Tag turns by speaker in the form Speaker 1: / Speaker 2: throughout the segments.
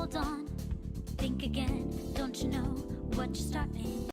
Speaker 1: hold on, think again. Don't you know what you're starting?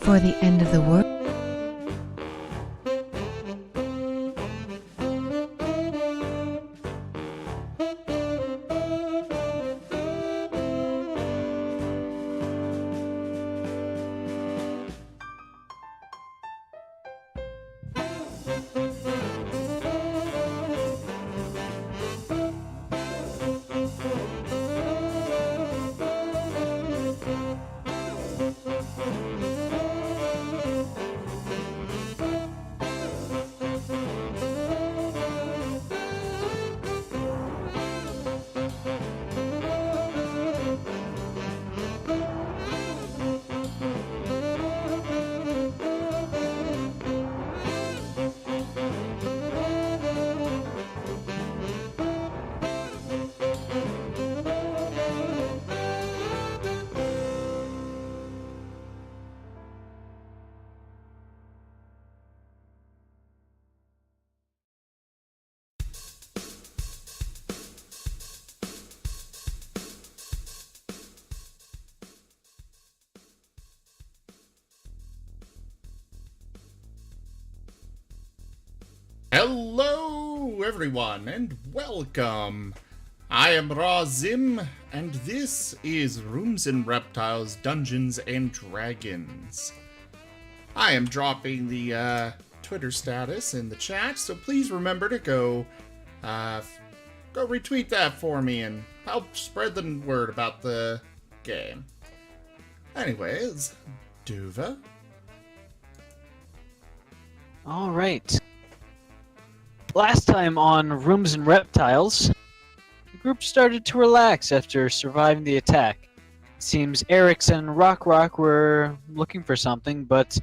Speaker 2: For the end of the world.
Speaker 3: Hello, everyone, and welcome. I am Razim, and this is Rooms Reptiles Dungeons and Dragons. I am dropping the Twitter status in the chat, so please remember to go retweet that for me and help spread the word about the game. Anyways, Duva.
Speaker 4: All right. Last time on Rooms and Reptiles, the group started to relax after surviving the attack. It seems Eric's and Rock were looking for something, but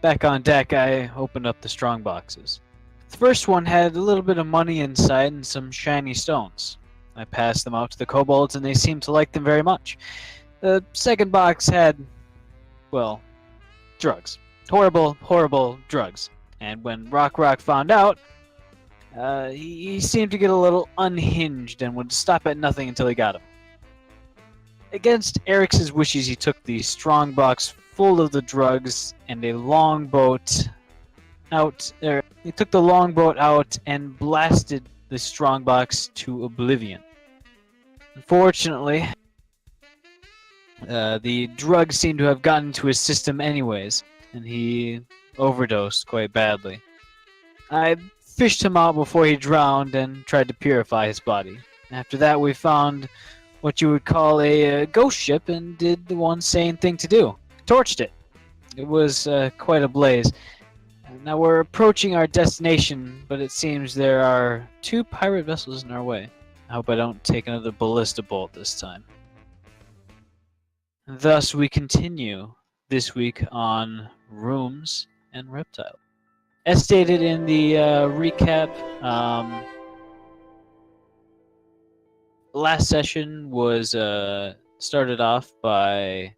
Speaker 4: back on deck I opened up the strong boxes. The first one had a little bit of money inside and some shiny stones. I passed them out to the kobolds and they seemed to like them very much. The second box had, well, drugs. Horrible drugs. And when Rock found out, he seemed to get a little unhinged and would stop at nothing until he got him. Against Eric's wishes, he took the strong box full of the drugs and a longboat out. He took the longboat out and blasted the strong box to oblivion. Unfortunately, the drugs seemed to have gotten into his system anyways, and he overdosed quite badly. I fished him out before he drowned and tried to purify his body. After that, we found what you would call a ghost ship and did the one sane thing to do. Torched it. It was quite a blaze. Now we're approaching our destination, but it seems there are 2 pirate vessels in our way. I hope I don't take another ballista bolt this time. Thus, we continue this week on Rooms and Reptiles. As stated in the recap, last session was started off by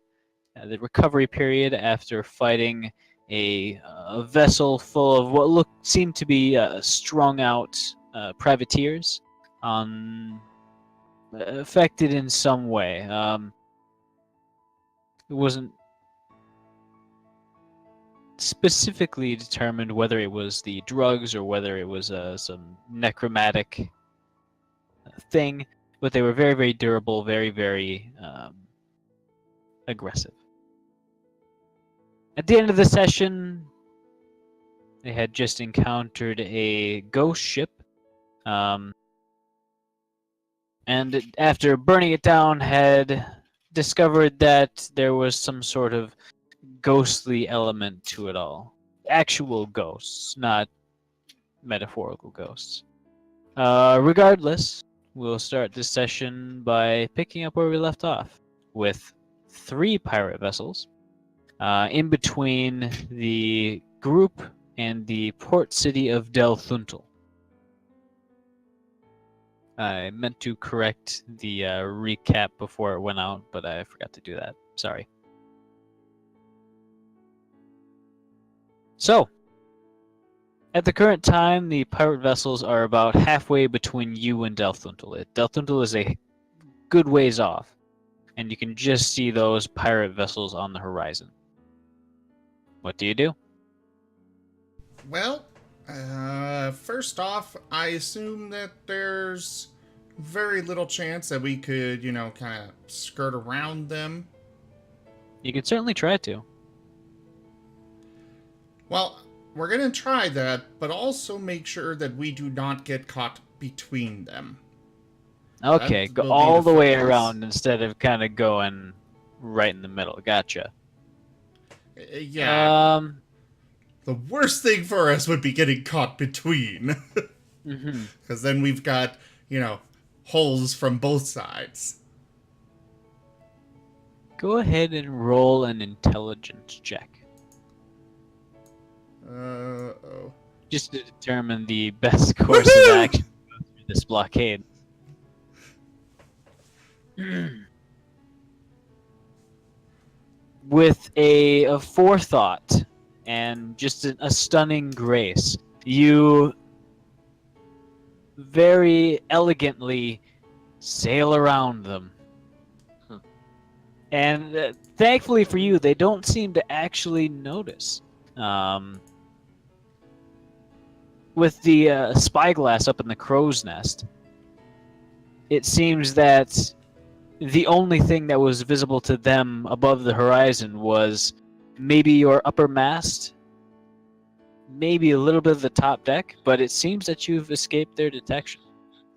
Speaker 4: the recovery period after fighting a vessel full of what seemed to be strung out privateers, affected in some way. It wasn't specifically determined whether it was the drugs or whether it was some necromantic thing, but they were very, very durable, very, very aggressive. At the end of the session, they had just encountered a ghost ship, and after burning it down, had discovered that there was some sort of ghostly element to it all. Actual ghosts, not metaphorical ghosts. Regardless, we'll start this session by picking up where we left off, with 3 pirate vessels in between the group and the port city of Del Thuntal. I meant to correct the recap before it went out, but I forgot to do that. Sorry. So, at the current time, the pirate vessels are about halfway between you and Del Thuntal. Del Thuntal is a good ways off, and you can just see those pirate vessels on the horizon. What do you do?
Speaker 3: Well, first off, I assume that there's very little chance that we could, kind of skirt around them.
Speaker 4: You can certainly try to.
Speaker 3: Well, we're going to try that, but also make sure that we do not get caught between them.
Speaker 4: Okay, go all the way around instead of kind of going right in the middle. Gotcha.
Speaker 3: Yeah. The worst thing for us would be getting caught between. Because then we've got, holes from both sides.
Speaker 4: Go ahead and roll an intelligence check.
Speaker 3: Uh-oh.
Speaker 4: Just to determine the best course of action through this blockade. With a forethought and just a stunning grace, you very elegantly sail around them. And thankfully for you, they don't seem to actually notice. with the spyglass up in the crow's nest, it seems that the only thing that was visible to them above the horizon was maybe your upper mast, maybe a little bit of the top deck, but it seems that you've escaped their detection.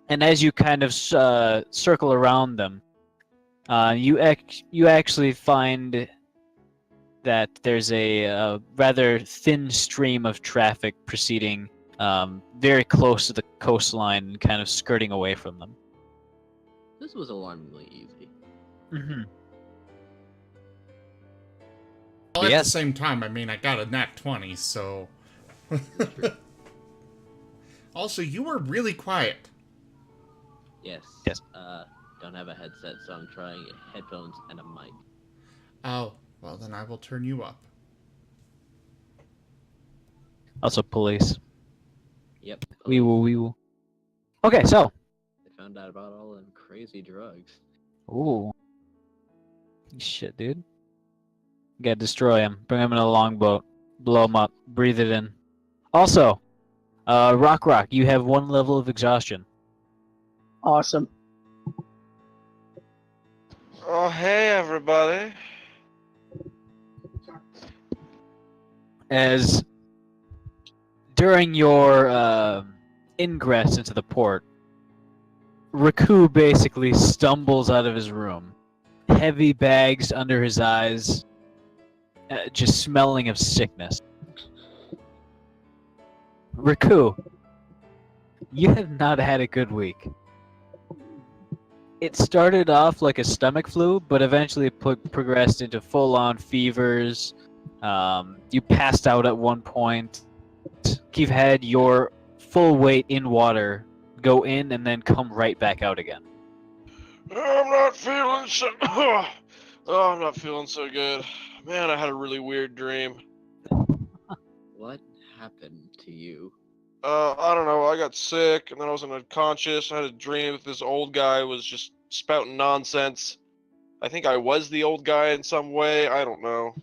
Speaker 4: And as you kind of circle around them, you actually find that there's a rather thin stream of traffic proceeding very close to the coastline and kind of skirting away from them.
Speaker 5: This was alarmingly easy.
Speaker 4: Mm-hmm.
Speaker 3: Well, at
Speaker 4: Yes.
Speaker 3: the same time, I mean, I got a nat 20, so... Also, you were really quiet.
Speaker 5: Yes.
Speaker 4: Yes.
Speaker 5: Don't have a headset, so I'm trying headphones and a mic.
Speaker 3: Oh, well then I will turn you up.
Speaker 4: Also, police.
Speaker 5: Yep.
Speaker 4: We will. Okay, so.
Speaker 5: They found out about all them crazy drugs.
Speaker 4: Ooh. Shit, dude. You gotta destroy him. Bring him in a longboat. Blow him up. Breathe it in. Also, Rock, you have 1 level of exhaustion.
Speaker 6: Awesome.
Speaker 7: Oh, hey, everybody.
Speaker 4: As during your ingress into the port, Raku basically stumbles out of his room, heavy bags under his eyes, just smelling of sickness. Raku, you have not had a good week. It started off like a stomach flu, but eventually progressed into full-on fevers. You passed out at one point. You've had your full weight in water go in and then come right back out again.
Speaker 7: I'm not feeling so... Oh, I'm not feeling so good. Man, I had a really weird dream.
Speaker 5: What happened to you?
Speaker 7: I don't know, I got sick, and then I was unconscious. I had a dream that this old guy was just spouting nonsense. I think I was the old guy in some way, I don't know.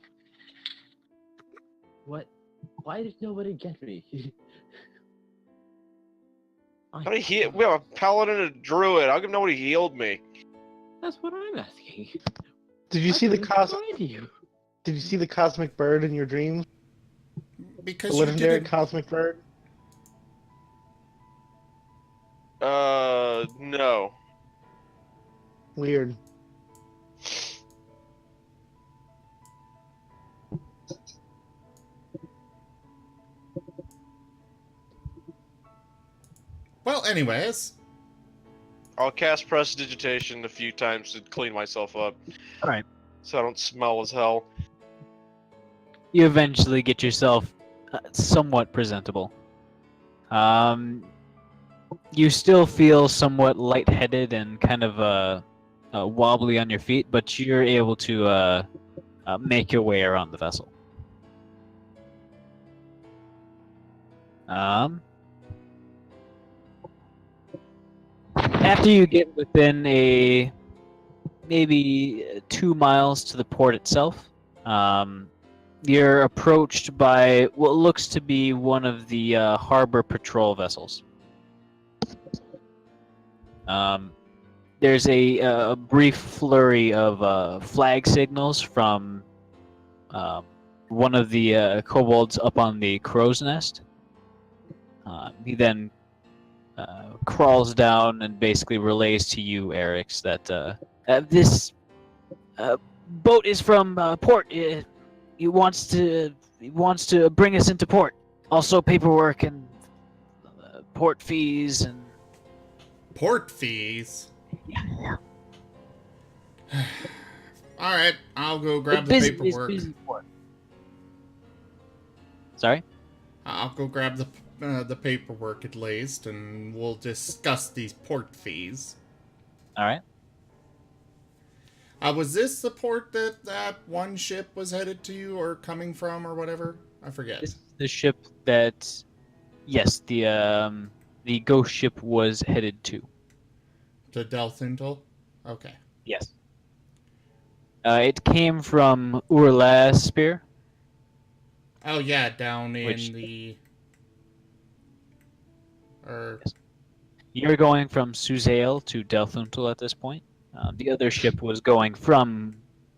Speaker 5: What? Why did nobody get me?
Speaker 7: How did he... We have a paladin and a druid. How come nobody healed me?
Speaker 5: That's what I'm asking.
Speaker 6: Did you
Speaker 5: I
Speaker 6: see the
Speaker 5: couldn't find you.
Speaker 6: Did you see the cosmic bird in your dreams?
Speaker 3: Because
Speaker 6: The
Speaker 3: you
Speaker 6: legendary
Speaker 3: didn't...
Speaker 6: cosmic bird?
Speaker 7: No.
Speaker 6: Weird.
Speaker 3: Well, anyways...
Speaker 7: I'll cast prestidigitation a few times to clean myself up.
Speaker 4: Alright.
Speaker 7: So I don't smell as hell.
Speaker 4: You eventually get yourself somewhat presentable. You still feel somewhat lightheaded and kind of wobbly on your feet, but you're able to make your way around the vessel. After you get within maybe 2 miles to the port itself, you're approached by what looks to be one of the harbor patrol vessels. There's a brief flurry of flag signals from one of the kobolds up on the crow's nest. He then crawls down and basically relays to you, Erix, that this boat is from port. He wants to bring us into port. Also, paperwork and port fees and
Speaker 3: Port fees?
Speaker 4: yeah.
Speaker 3: Alright, I'll go grab the
Speaker 4: Busy-
Speaker 3: paperwork.
Speaker 4: busy port. Sorry?
Speaker 3: I'll go grab the paperwork at least, and we'll discuss these port fees.
Speaker 4: All right.
Speaker 3: Was this the port that one ship was headed to or coming from or whatever? I forget.
Speaker 4: This is the ship that, yes, the ghost ship was headed to.
Speaker 3: To Delthintel? Okay.
Speaker 4: Yes. It came from Urlaspir.
Speaker 3: Oh yeah, down in
Speaker 4: Which-
Speaker 3: the... Or
Speaker 4: You're going from Suzail to Delthuntel at this point. The other ship was going from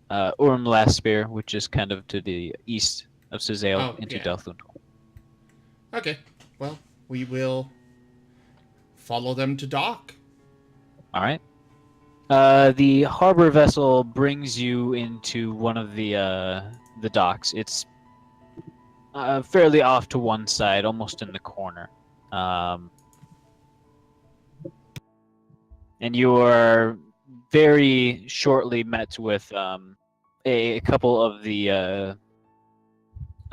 Speaker 4: Laspir, which is kind of to the east of Suzail, into
Speaker 3: yeah.
Speaker 4: Delthuntel.
Speaker 3: Okay. Well, we will follow them to dock.
Speaker 4: All right. The harbor vessel brings you into one of the docks. It's fairly off to one side, almost in the corner. And you are very shortly met with a couple of the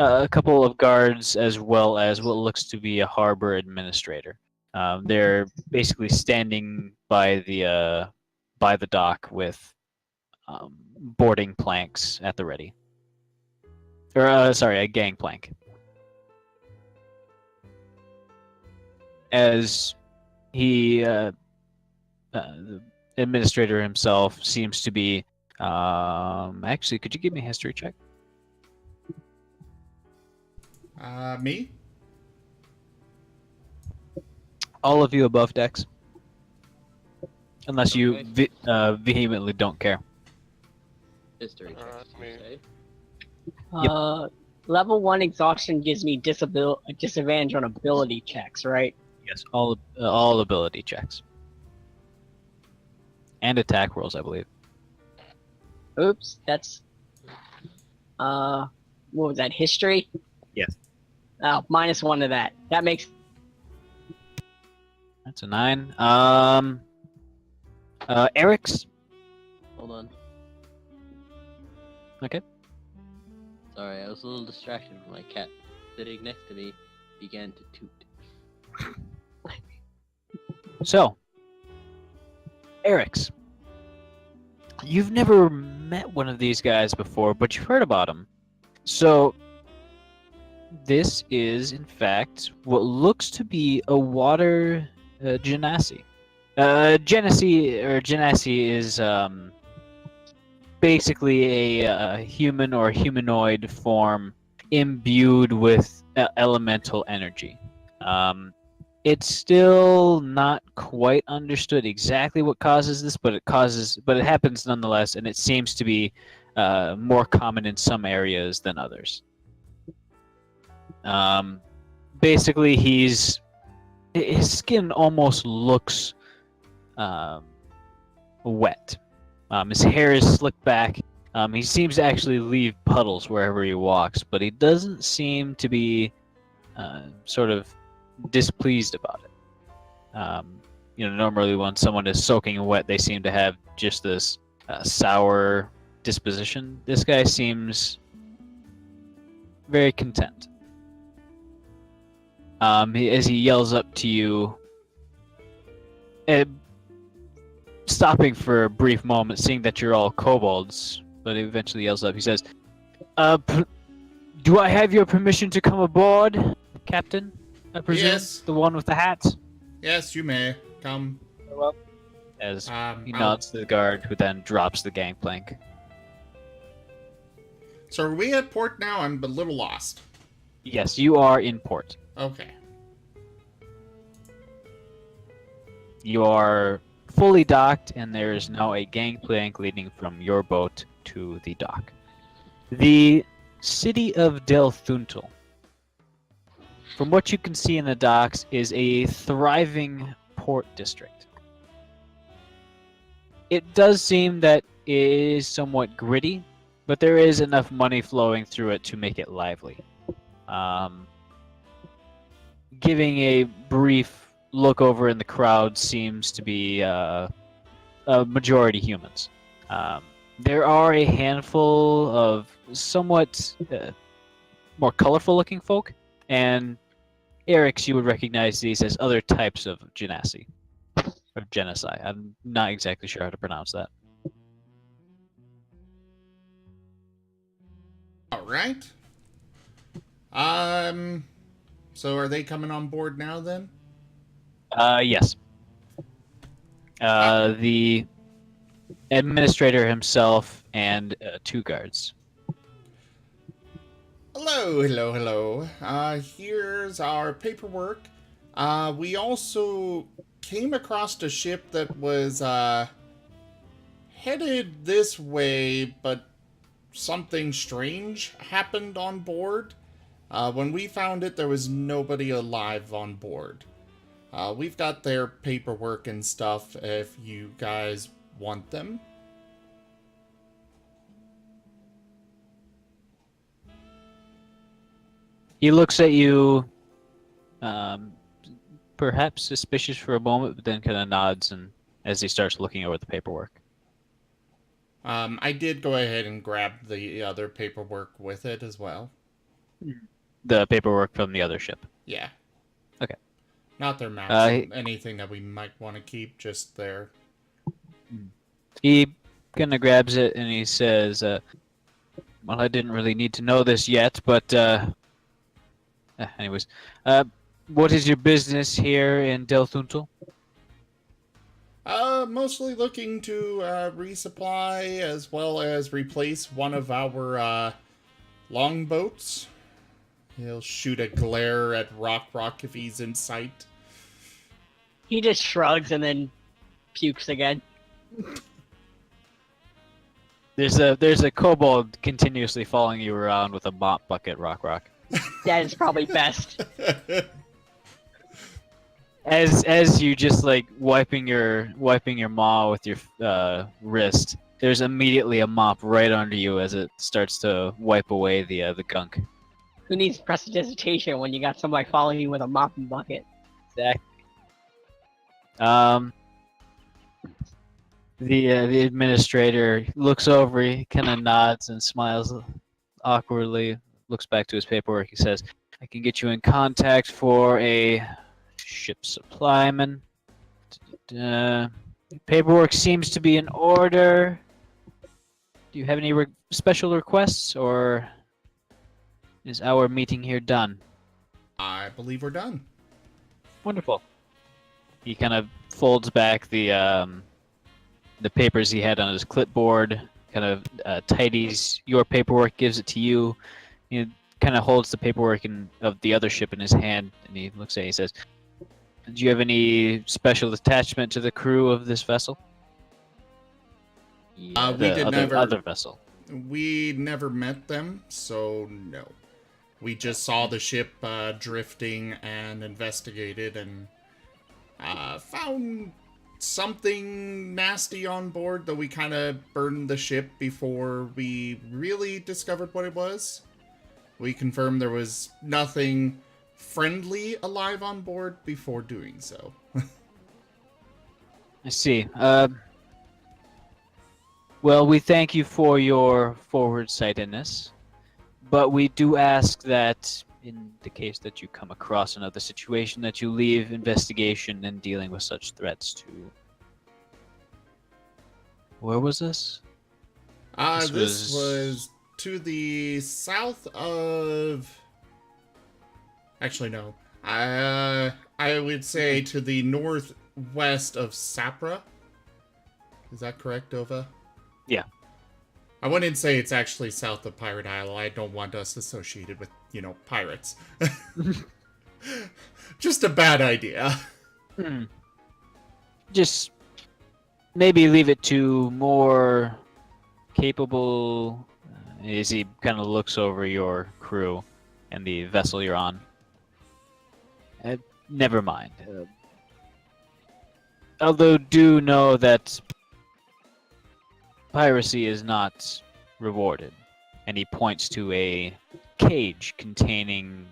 Speaker 4: a couple of guards, as well as what looks to be a harbor administrator. They're basically standing by the dock with boarding planks at the ready. Or sorry, a gangplank. As he, the administrator himself, seems to be. Actually, could you give me a history check?
Speaker 3: Me?
Speaker 4: All of you above decks. Unless you
Speaker 5: Okay.
Speaker 4: Vehemently don't care.
Speaker 5: History checks,
Speaker 7: Alright,
Speaker 5: you
Speaker 7: me.
Speaker 5: say?
Speaker 8: Level 1 exhaustion gives me disadvantage on ability checks, right?
Speaker 4: Yes, all ability checks. And attack rolls, I believe.
Speaker 8: Oops, that's what was that? History?
Speaker 4: Yes.
Speaker 8: Oh, -1 to that. That makes
Speaker 4: That's a 9. Eric's.
Speaker 5: Hold on.
Speaker 4: Okay.
Speaker 5: Sorry, I was a little distracted when my cat sitting next to me began to toot.
Speaker 4: So, Eric's. You've never met one of these guys before, but you've heard about them. So, this is, in fact, what looks to be a water genasi. Genasi is basically a human or humanoid form imbued with elemental energy. It's still not quite understood exactly what causes this, but it happens nonetheless, and it seems to be more common in some areas than others. Basically, his skin almost looks wet. His hair is slicked back. He seems to actually leave puddles wherever he walks, but he doesn't seem to be sort of displeased about it. Normally when someone is soaking wet, they seem to have just this sour disposition. This guy seems very content. As he yells up to you, stopping for a brief moment, seeing that you're all kobolds, but he eventually yells up. He says, "Do I have your permission to come aboard, Captain? I presume
Speaker 3: Yes.
Speaker 4: the one with the hat."
Speaker 3: Yes, you may. Come.
Speaker 4: As he
Speaker 3: I'll-
Speaker 4: nods to the guard, who then drops the gangplank.
Speaker 3: So are we at port now? I'm a little lost.
Speaker 4: Yes, you are in port.
Speaker 3: Okay.
Speaker 4: You are fully docked, and there is now a gangplank leading from your boat to the dock. The city of Delthuntel, from what you can see in the docks, is a thriving port district. It does seem that it is somewhat gritty, but there is enough money flowing through it to make it lively. Giving a brief look over in the crowd seems to be a majority humans. There are a handful of somewhat more colorful looking folk, and Eric's, you would recognize these as other types of genasi. Or genocide. I'm not exactly sure how to pronounce that.
Speaker 3: All right. So are they coming on board now then?
Speaker 4: Yes. The administrator himself and 2 guards.
Speaker 3: Hello, hello, hello. Here's our paperwork. We also came across a ship that was headed this way, but something strange happened on board. When we found it, there was nobody alive on board. We've got their paperwork and stuff if you guys want them.
Speaker 4: He looks at you, perhaps suspicious for a moment, but then kind of nods and as he starts looking over the paperwork.
Speaker 3: I did go ahead and grab the other paperwork with it as well.
Speaker 4: The paperwork from the other ship.
Speaker 3: Yeah.
Speaker 4: Okay.
Speaker 3: Not their maps, anything that we might want to keep, just their...
Speaker 4: He kind of grabs it and he says, well, I didn't really need to know this yet, but, anyways, what is your business here in Delthuntel?
Speaker 3: Mostly looking to resupply as well as replace one of our longboats. He'll shoot a glare at Rock if he's in sight.
Speaker 8: He just shrugs and then pukes again.
Speaker 4: There's a kobold continuously following you around with a mop bucket, Rock.
Speaker 8: That is probably best.
Speaker 4: As you just like wiping your maw with your wrist, there's immediately a mop right under you as it starts to wipe away the gunk.
Speaker 8: Who needs prestidigitation when you got somebody following you with a mop and bucket?
Speaker 4: Exactly. The administrator looks over, he kind of nods and smiles awkwardly, looks back to his paperwork. He says, I can get you in contact for a ship supplyman. Paperwork seems to be in order. Do you have any special requests, or is our meeting here done?
Speaker 3: I believe we're done.
Speaker 4: Wonderful. He kind of folds back the papers he had on his clipboard, kind of tidies your paperwork, gives it to you. He kind of holds the paperwork of the other ship in his hand, and he looks at it and he says, do you have any special attachment to the crew of this vessel?
Speaker 3: Yeah,
Speaker 4: other vessel.
Speaker 3: We never met them, so no. We just saw the ship drifting and investigated and found something nasty on board, though we kind of burned the ship before we really discovered what it was. We confirmed there was nothing friendly alive on board before doing so.
Speaker 4: I see. Well, we thank you for your forward-sightedness, but we do ask that in the case that you come across another situation, that you leave investigation and dealing with such threats to... Where was this?
Speaker 3: This was to the south of... Actually, no. I would say to the northwest of Sapra. Is that correct, Dova?
Speaker 4: Yeah.
Speaker 3: I wouldn't say it's actually south of Pirate Isle. I don't want us associated with, pirates. Just a bad idea.
Speaker 4: Just maybe leave it to more capable... as he kind of looks over your crew and the vessel you're on. Never mind. Although do know that piracy is not rewarded. And he points to a cage containing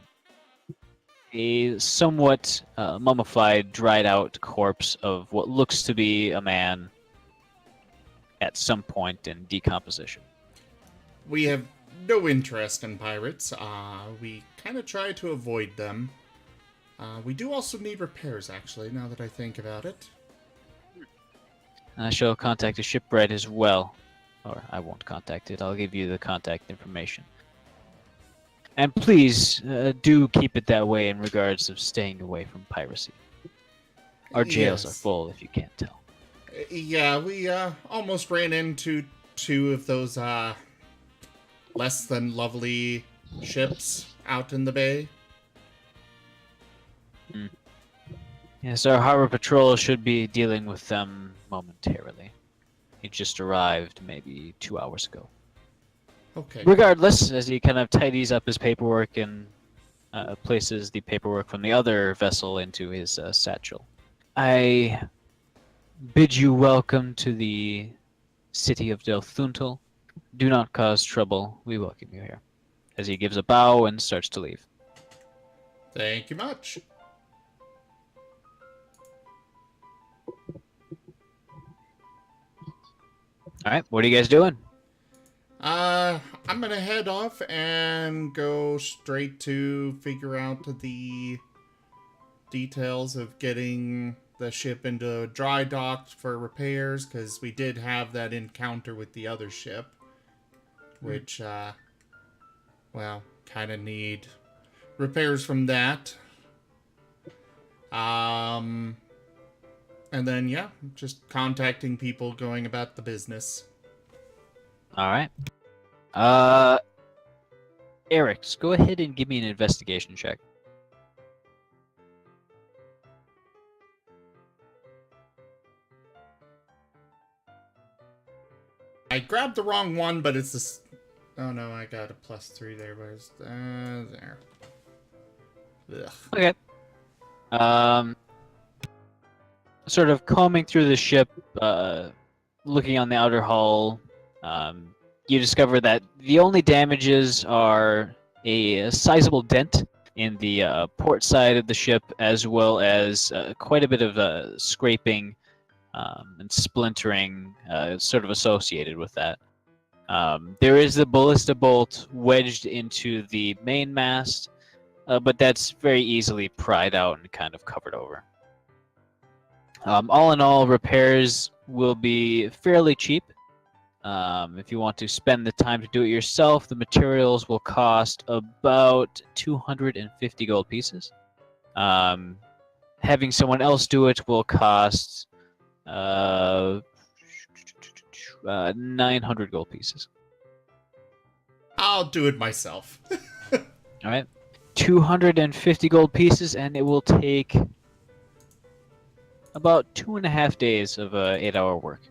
Speaker 4: a somewhat mummified, dried out corpse of what looks to be a man at some point in decomposition.
Speaker 3: We have no interest in pirates. We kind of try to avoid them. We do also need repairs, actually, now that I think about it.
Speaker 4: I shall contact a shipwright as well. Or I won't contact it. I'll give you the contact information. And please, do keep it that way in regards of staying away from piracy. Our jails are full, if you can't tell.
Speaker 3: Yeah, we almost ran into two of those less than lovely ships out in the bay.
Speaker 4: Yes, our harbor patrol should be dealing with them momentarily. He just arrived maybe 2 hours ago.
Speaker 3: Okay.
Speaker 4: Regardless, as he kind of tidies up his paperwork and places the paperwork from the other vessel into his satchel. I bid you welcome to the city of Delthuntal. Do not cause trouble. We welcome you here. As he gives a bow and starts to leave.
Speaker 3: Thank you much.
Speaker 4: Alright, what are you guys doing?
Speaker 3: I'm gonna head off and go straight to figure out the details of getting the ship into dry dock for repairs, because we did have that encounter with the other ship, which, well, kind of need repairs from that. And then, yeah, just contacting people, going about the business.
Speaker 4: Alright. Eric, just go ahead and give me an investigation check.
Speaker 3: I grabbed the wrong one, but it's this. Oh no, I got a +3 there. Where's there? Ugh.
Speaker 4: Okay. Sort of combing through the ship, looking on the outer hull, you discover that the only damages are a sizable dent in the port side of the ship, as well as quite a bit of scraping and splintering sort of associated with that. There is the ballista bolt wedged into the main mast, but that's very easily pried out and kind of covered over. All in all, repairs will be fairly cheap. If you want to spend the time to do it yourself, the materials will cost about 250 gold pieces. Having someone else do it will cost 900 gold pieces.
Speaker 3: I'll do it myself.
Speaker 4: All right, 250 gold pieces, and it will take about 2.5 days of 8-hour work.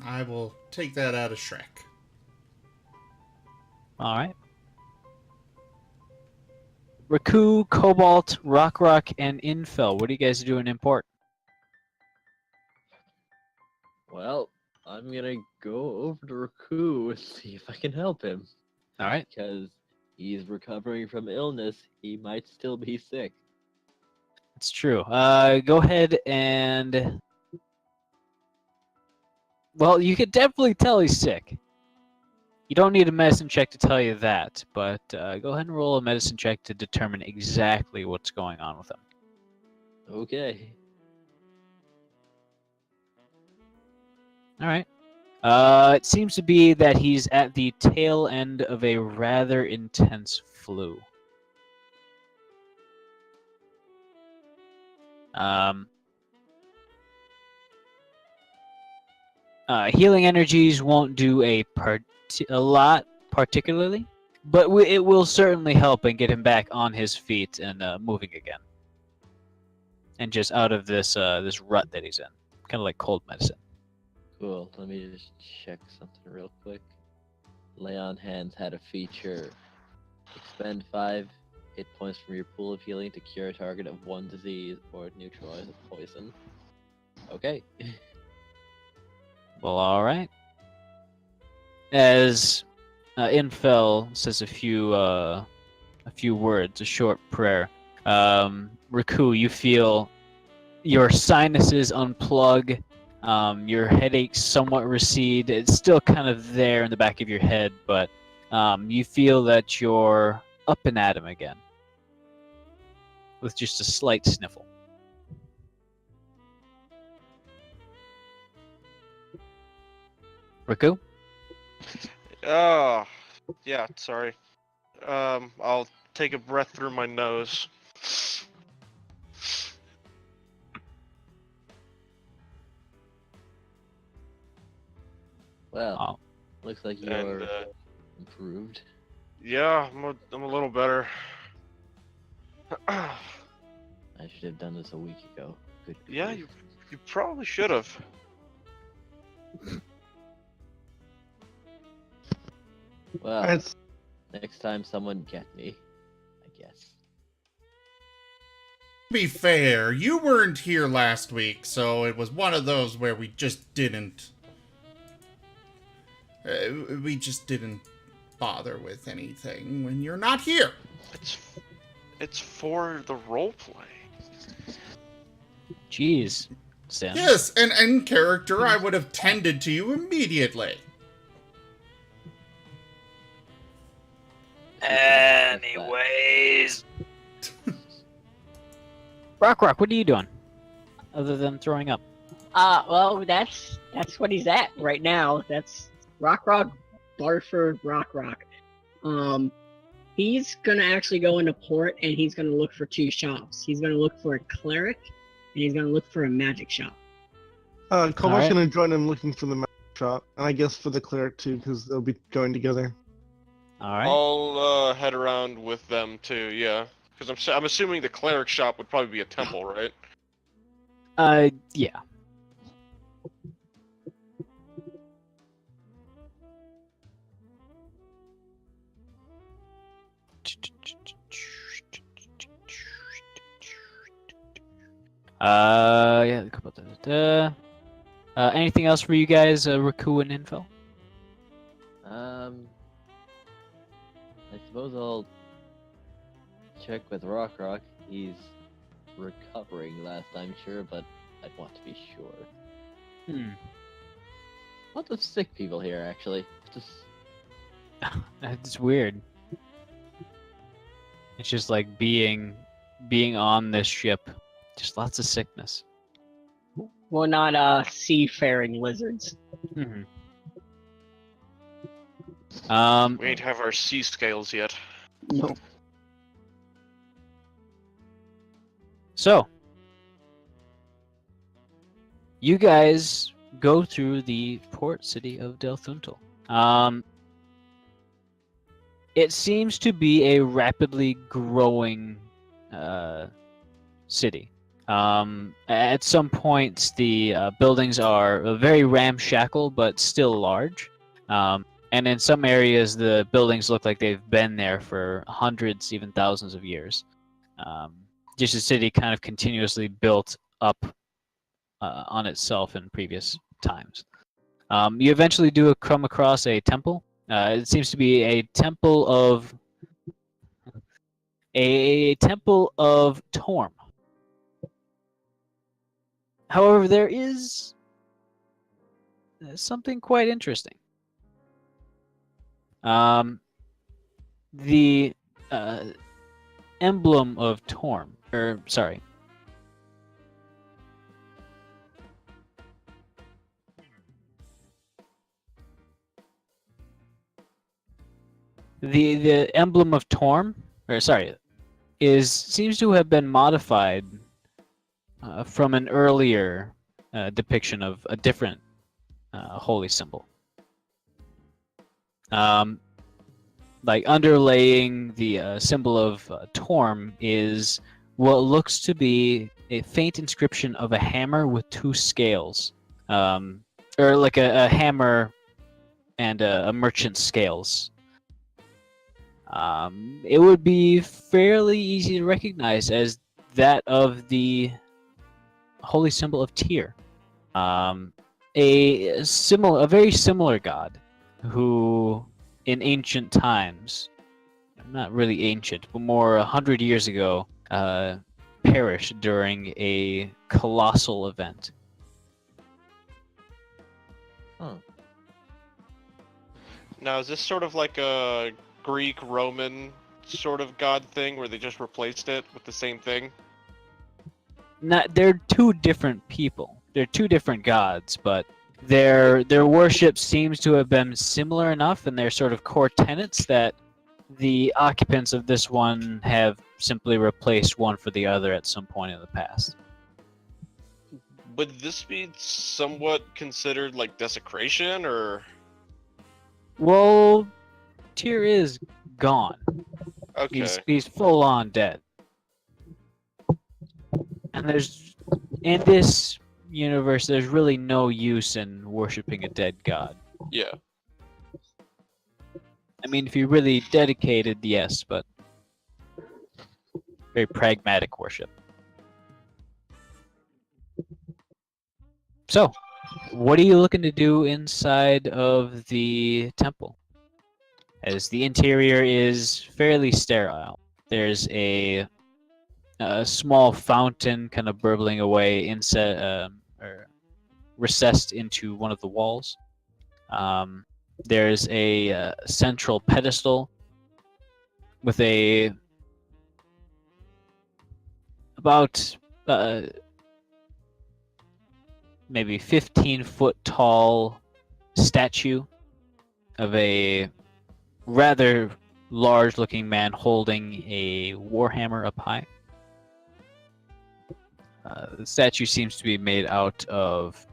Speaker 3: I will take that out of Shrek.
Speaker 4: All right. Raku, Cobalt, Rock, and Infel. What are you guys doing in port?
Speaker 5: Well, I'm gonna go over to Raku and see if I can help him.
Speaker 4: All right.
Speaker 5: Because he's recovering from illness, he might still be sick.
Speaker 4: It's true. Go ahead and... Well, you could definitely tell he's sick. You don't need a medicine check to tell you that, but go ahead and roll a medicine check to determine exactly what's going on with him.
Speaker 5: Okay.
Speaker 4: All right. It seems to be that he's at the tail end of a rather intense flu. Healing energies won't do a lot particularly, but it will certainly help and get him back on his feet and moving again, and just out of this this rut that he's in, kind of like cold medicine.
Speaker 5: Cool. Let me just check something real quick. Lay on Hands had a feature. Expend 5 hit points from your pool of healing to cure a target of 1 disease or neutralize a poison. Okay.
Speaker 4: Well, all right. As Infel says a few words, a short prayer. Raku, you feel your sinuses unplug. Your headaches somewhat recede. It's still kind of there in the back of your head, but you feel that you're up and at 'em again, with just a slight sniffle. Raku?
Speaker 7: Oh, yeah, sorry. I'll take a breath through my nose.
Speaker 5: Well, looks like you're
Speaker 7: And,
Speaker 5: improved.
Speaker 7: yeah, I'm a little better.
Speaker 5: I should have done this a week ago. Good.
Speaker 7: Yeah,
Speaker 5: grief.
Speaker 7: you probably should have.
Speaker 5: Well,
Speaker 6: It's
Speaker 5: next time someone get me, I guess.
Speaker 3: To be fair, you weren't here last week, so it was one of those where we just didn't bother with anything when you're not here.
Speaker 7: It's for the role play.
Speaker 4: Jeez, Sam.
Speaker 3: Yes, and in character, I would have tended to you immediately.
Speaker 4: Anyways. Rock, what are you doing? Other than throwing up.
Speaker 8: Well, that's what he's at right now. That's Rock, Barford, Rock. He's gonna actually go into port and he's gonna look for 2 shops. He's gonna look for a cleric and he's gonna look for a magic shop.
Speaker 6: Cobart's
Speaker 4: Alright.
Speaker 6: gonna join him looking for the magic shop, and I guess for the cleric too, because they'll be going together.
Speaker 4: Alright.
Speaker 7: I'll head around with them too. Yeah, because I'm assuming the cleric shop would probably be a temple, right?
Speaker 4: Yeah. Yeah. Anything else for you guys, Raku and Info?
Speaker 5: I suppose I'll check with Rock. He's recovering last I'm sure, but I'd want to be sure. Lots of sick people here, actually. Just
Speaker 4: It's weird. It's just like being on this ship. Just lots of sickness.
Speaker 8: Well, not seafaring lizards.
Speaker 4: Mm-hmm.
Speaker 7: We ain't have our sea scales yet.
Speaker 8: Nope.
Speaker 4: So, you guys go through the port city of Delthuntal. It seems to be a rapidly growing city. At some points, the buildings are very ramshackle, but still large. And in some areas, the buildings look like they've been there for hundreds, even thousands of years. Just a city kind of continuously built up on itself in previous times. You eventually do come across a temple. It seems to be a temple of Torm. However, there is something quite interesting. The emblem of Torm, the emblem of Torm, seems to have been modified from an earlier depiction of a different holy symbol. Like underlaying the symbol of Torm is what looks to be a faint inscription of a hammer with 2 scales, or like a hammer and a merchant's scales. It would be fairly easy to recognize as that of the holy symbol of Tyr, a very similar god who in ancient times, not really ancient, but more 100 years ago, perished during a colossal event.
Speaker 7: Now, is this sort of like a Greek Roman sort of god thing where they just replaced it with the same thing?
Speaker 4: They're 2 different people. They're 2 different gods, but their worship seems to have been similar enough in their sort of core tenets that the occupants of this one have simply replaced one for the other at some point in the past.
Speaker 7: Would this be somewhat considered like desecration, or?
Speaker 4: Well, Tyr is gone.
Speaker 7: Okay.
Speaker 4: He's full on dead. And there's in this universe, there's really no use in worshiping a dead god.
Speaker 7: Yeah.
Speaker 4: I mean, if you're really dedicated, yes, but very pragmatic worship. So, what are you looking to do inside of the temple? As the interior is fairly sterile. There's a small fountain kind of burbling away inside, or recessed into one of the walls. There's a central pedestal with a about maybe 15-foot tall statue of a rather large-looking man holding a warhammer up high. The statue seems to be made out of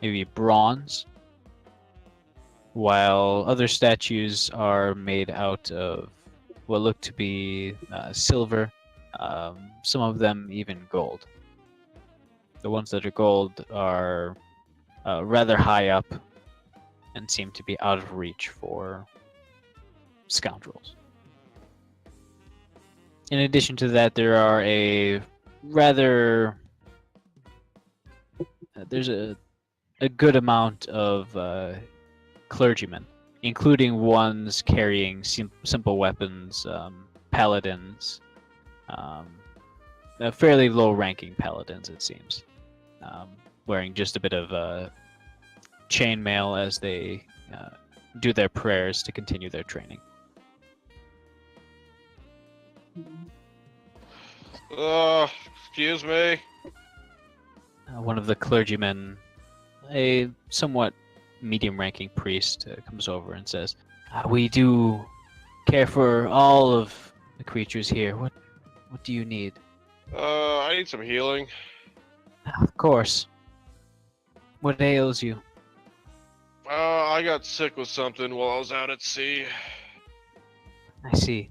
Speaker 4: maybe bronze, while other statues are made out of what look to be silver, some of them even gold. The ones that are gold are rather high up and seem to be out of reach for scoundrels. In addition to that, there are there's a good amount of clergymen, including ones carrying simple weapons, paladins, fairly low-ranking paladins, it seems, wearing just a bit of chainmail as they do their prayers to continue their training.
Speaker 7: Excuse me.
Speaker 4: One of the clergymen, a somewhat medium-ranking priest, comes over and says, "We do care for all of the creatures here. What do you need?"
Speaker 7: I need some healing.
Speaker 4: Of course. What ails you?
Speaker 7: I got sick with something while I was out at sea.
Speaker 4: I see.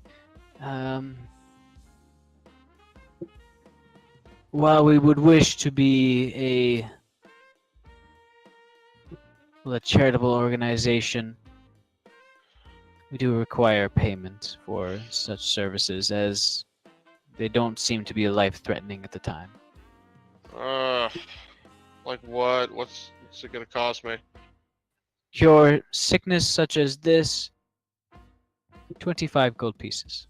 Speaker 4: While we would wish to be a charitable organization, we do require payment for such services, as they don't seem to be life-threatening at the time.
Speaker 7: Like what? What's it gonna cost me?
Speaker 4: Cure sickness such as this, 25 gold pieces.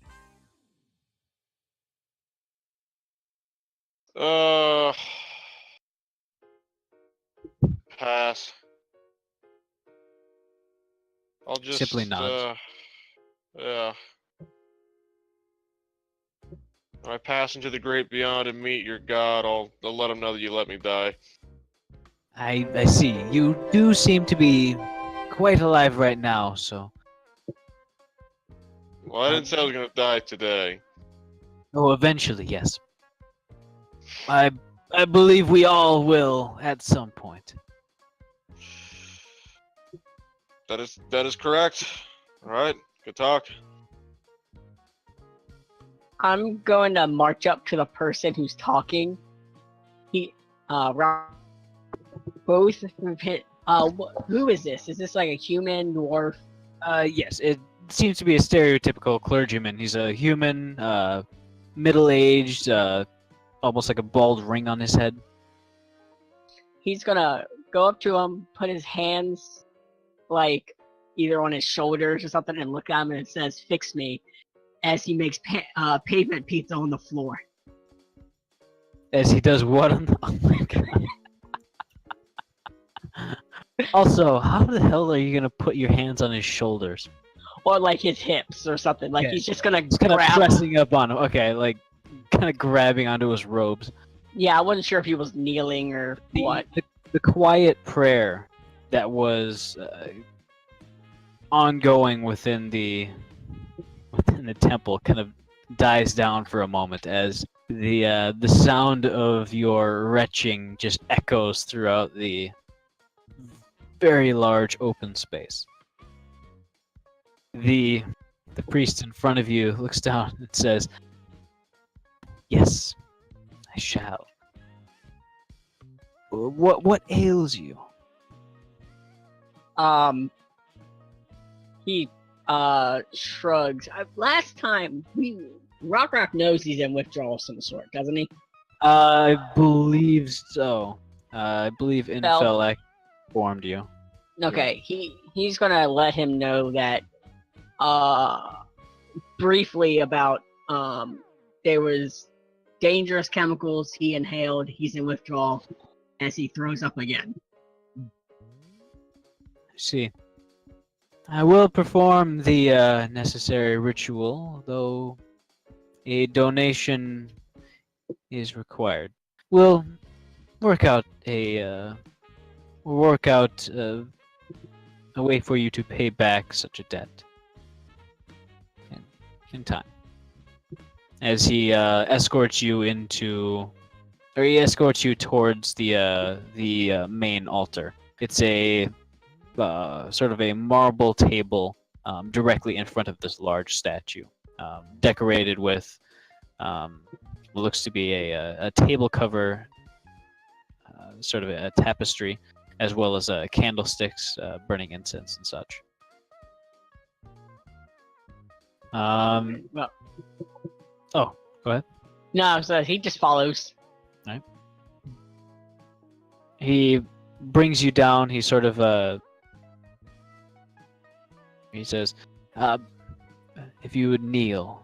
Speaker 7: Pass. I'll just
Speaker 4: Simply nods.
Speaker 7: Yeah. When I pass into the great beyond and meet your god, I'll let him know that you let me die.
Speaker 4: I see. You do seem to be quite alive right now, so...
Speaker 7: Well, I didn't say I was gonna die today.
Speaker 4: Oh, eventually, yes. I believe we all will at some point.
Speaker 7: That is correct. All right, good talk.
Speaker 8: I'm going to march up to the person who's talking. Both who is this? Is this like a human, dwarf?
Speaker 4: Yes, it seems to be a stereotypical clergyman. He's a human, middle-aged, almost like a bald ring on his head.
Speaker 8: He's gonna go up to him, put his hands like either on his shoulders or something, and look at him and says, "Fix me," as he makes pavement pizza on the floor.
Speaker 4: As he does what on the... Oh my god. Also, how the hell are you gonna put your hands on his shoulders?
Speaker 8: Or like his hips or something. Like
Speaker 4: Okay.
Speaker 8: he's just gonna
Speaker 4: It's kind of
Speaker 8: grab.
Speaker 4: pressing up on him. Okay, like kind of grabbing onto his robes.
Speaker 8: Yeah, I wasn't sure if he was kneeling or what.
Speaker 4: The quiet prayer that was ongoing within the temple kind of dies down for a moment as the sound of your retching just echoes throughout the very large open space. The priest in front of you looks down and says, "Yes, I shall. What ails you?
Speaker 8: He shrugs. Last time Rock knows he's in withdrawal of some sort, doesn't he?
Speaker 4: I believe so. I believe
Speaker 8: Well-
Speaker 4: Infel informed you.
Speaker 8: Okay, he's gonna let him know that briefly about there was dangerous chemicals he inhaled. He's in withdrawal as he throws up again.
Speaker 4: I see. I will perform the necessary ritual, though a donation is required. We'll work out a way for you to pay back such a debt in time. As he escorts you towards the main altar. It's a sort of a marble table directly in front of this large statue, decorated with what looks to be a table cover, sort of a tapestry, as well as candlesticks burning incense and such.
Speaker 8: Well,
Speaker 4: Oh, go ahead.
Speaker 8: no, so he just follows.
Speaker 4: He brings you down. He sort of he says, if you would kneel,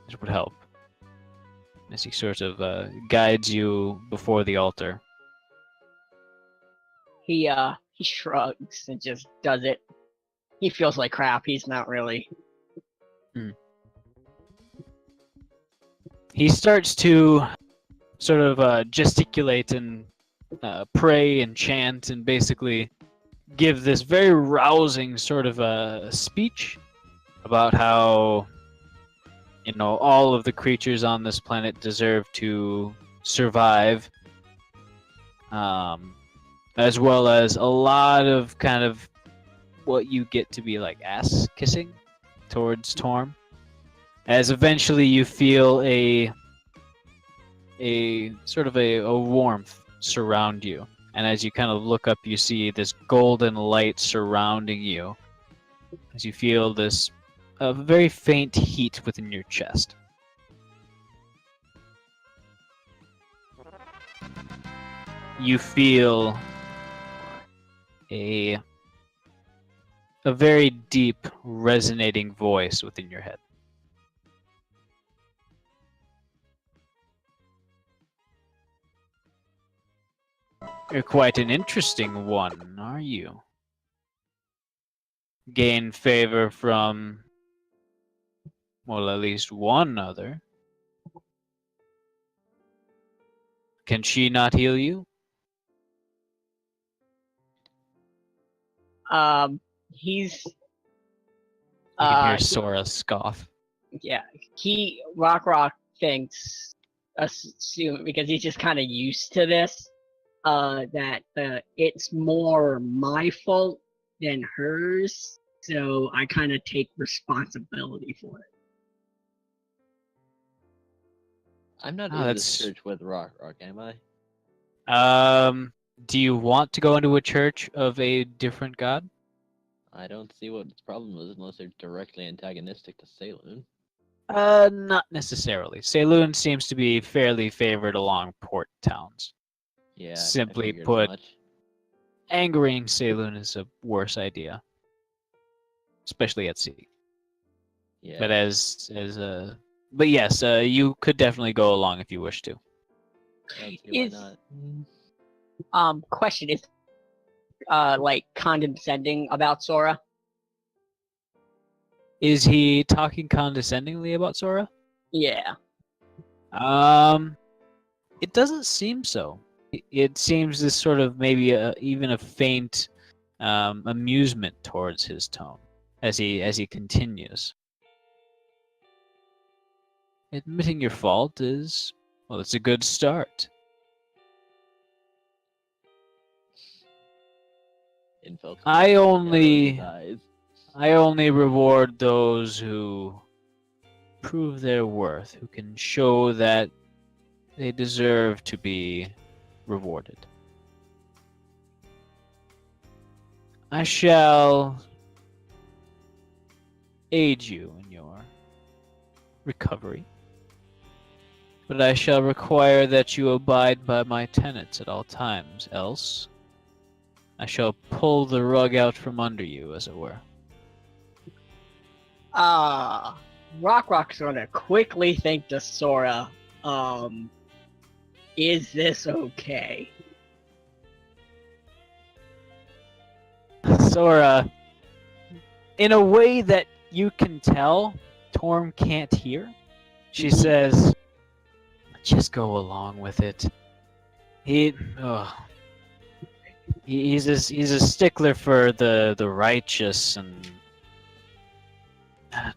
Speaker 4: it would help. As he sort of guides you before the altar.
Speaker 8: He shrugs and just does it. He feels like crap. He's not really.
Speaker 4: He starts to sort of gesticulate and pray and chant and basically give this very rousing sort of a speech about how, you know, all of the creatures on this planet deserve to survive, as well as a lot of kind of what you get to be like ass kissing towards Torm, as eventually you feel a sort of a warmth surround you, and as you kind of look up, you see this golden light surrounding you, as you feel this very faint heat within your chest. You feel a very deep, resonating voice within your head. You're quite an interesting one, are you? Gain favor from, well, at least one other. Can she not heal you?
Speaker 8: He's.
Speaker 4: You can hear
Speaker 8: he-
Speaker 4: Sora scoff.
Speaker 8: Yeah, Rock thinks, assume because he's just kind of used to this, that it's more my fault than hers, so I kind of take responsibility for it.
Speaker 5: I'm not
Speaker 4: Oh,
Speaker 5: in
Speaker 4: that's-
Speaker 5: this church with Rock, am I?
Speaker 4: Do you want to go into a church of a different god?
Speaker 5: I don't see what its problem is unless they're directly antagonistic to Saloon.
Speaker 4: Not necessarily. Saloon seems to be fairly favored along port towns.
Speaker 5: Yeah. I
Speaker 4: Simply
Speaker 5: figured as
Speaker 4: put,
Speaker 5: much.
Speaker 4: Angering Saloon is a worse idea, especially at sea.
Speaker 5: Yeah.
Speaker 4: But but yes, you could definitely go along if you wish to.
Speaker 5: I don't see why
Speaker 8: Is-
Speaker 5: not.
Speaker 8: Question is, like condescending about Sora?
Speaker 4: Is he talking condescendingly about Sora?
Speaker 8: Yeah.
Speaker 4: It doesn't seem so. It seems this sort of maybe even a faint amusement towards his tone as he continues. Admitting your fault is, well, it's a good start.
Speaker 5: Infel.
Speaker 4: I only
Speaker 5: Dies.
Speaker 4: reward those who prove their worth, who can show that They deserve to be rewarded. I shall aid you in your recovery, but I shall require that you abide by my tenets at all times, else I shall pull the rug out from under you, as it were.
Speaker 8: Rock's gonna quickly think to Sora, is this okay?
Speaker 4: Sora, in a way that you can tell Torm can't hear, she says, just go along with it. He's a stickler for the righteous, and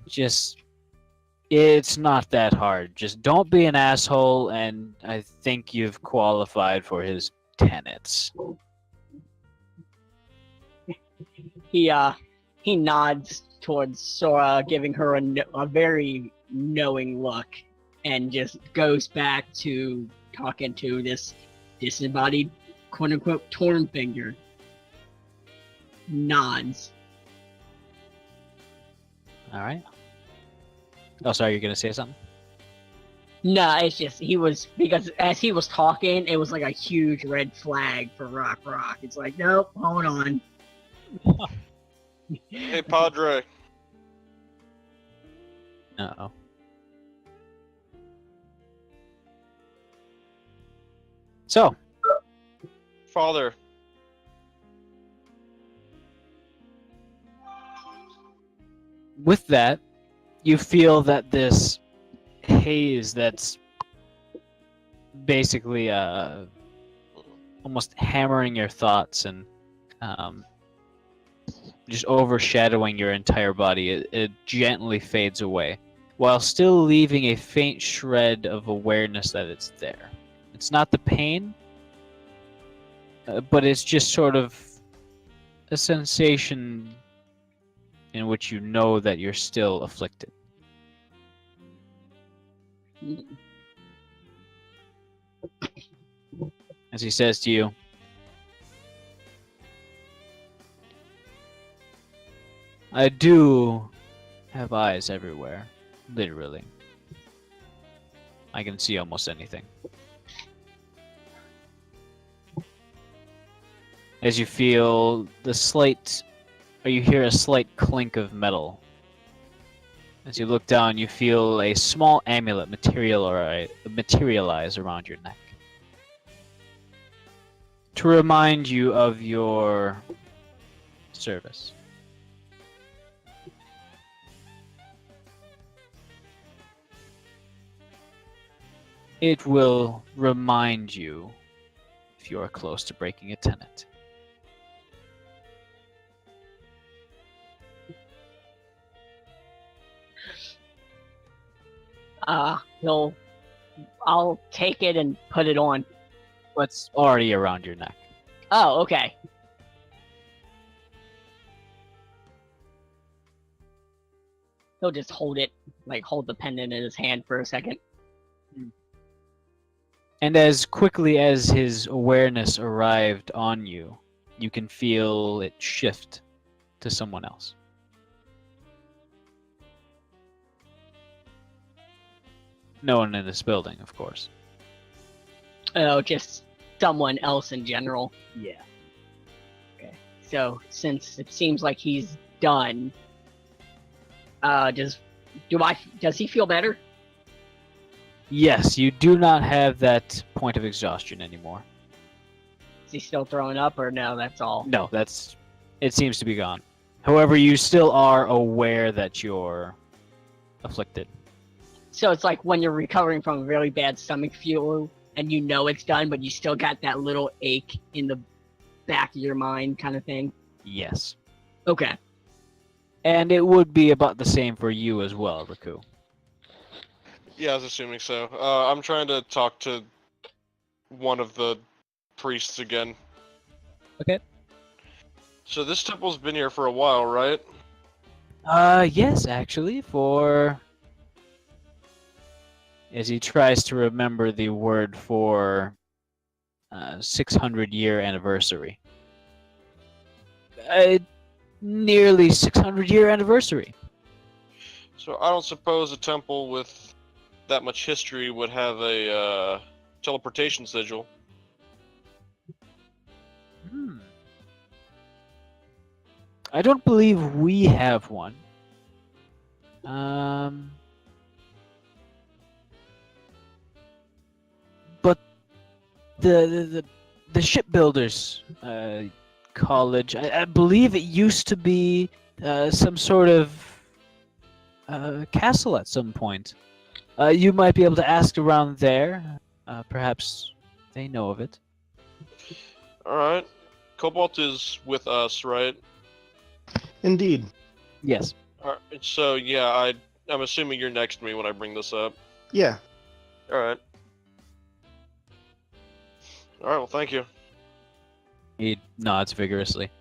Speaker 4: just it's not that hard. Just don't be an asshole, and I think you've qualified for his tenets.
Speaker 8: He nods towards Sora, giving her a very knowing look, and just goes back to talking to this disembodied quote-unquote Torm figure. Nods.
Speaker 4: All right. Oh, sorry, you're gonna say something?
Speaker 8: No, it's just because as he was talking, it was like a huge red flag for Rock. It's like, nope, hold on.
Speaker 7: Hey, Padre.
Speaker 4: Uh-oh. So,
Speaker 7: Father.
Speaker 4: with that, you feel that this haze that's basically almost hammering your thoughts and just overshadowing your entire body, it gently fades away, while still leaving a faint shred of awareness that it's there. It's not the pain, but it's just sort of a sensation in which you know that you're still afflicted. As he says to you, I do have eyes everywhere, literally. I can see almost anything. As you feel you hear a slight clink of metal. As you look down, you feel a small amulet materialize around your neck, to remind you of your service. It will remind you if you are close to breaking a tenet.
Speaker 8: I'll take it and put it on.
Speaker 4: What's already around your neck?
Speaker 8: Oh, okay. He'll just hold it, hold the pendant in his hand for a second.
Speaker 4: And as quickly as his awareness arrived on you, you can feel it shift to someone else. No one in this building, of course.
Speaker 8: Oh, just someone else in general.
Speaker 4: Yeah.
Speaker 8: Okay. So, since it seems like he's done, does he feel better?
Speaker 4: Yes, you do not have that point of exhaustion anymore.
Speaker 8: Is he still throwing up, or no, that's all?
Speaker 4: No, it seems to be gone. However, you still are aware that you're afflicted.
Speaker 8: So it's like when you're recovering from a really bad stomach flu, and you know it's done, but you still got that little ache in the back of your mind kind of thing?
Speaker 4: Yes.
Speaker 8: Okay.
Speaker 4: And it would be about the same for you as well, Raku.
Speaker 7: Yeah, I was assuming so. I'm trying to talk to one of the priests again.
Speaker 4: Okay.
Speaker 7: So this temple's been here for a while, right?
Speaker 4: Yes, actually, as he tries to remember the word for 600-year anniversary. Nearly 600-year anniversary.
Speaker 7: So I don't suppose a temple with that much history would have a teleportation sigil.
Speaker 4: I don't believe we have one. But the shipbuilders college, I believe it used to be some sort of castle at some point. You might be able to ask around there. Perhaps they know of it.
Speaker 7: Alright. Cobalt is with us, right?
Speaker 6: Indeed.
Speaker 4: Yes.
Speaker 7: Alright, so yeah, I'm assuming you're next to me when I bring this up.
Speaker 6: Yeah.
Speaker 7: Alright. Alright, well thank you.
Speaker 4: He nods vigorously.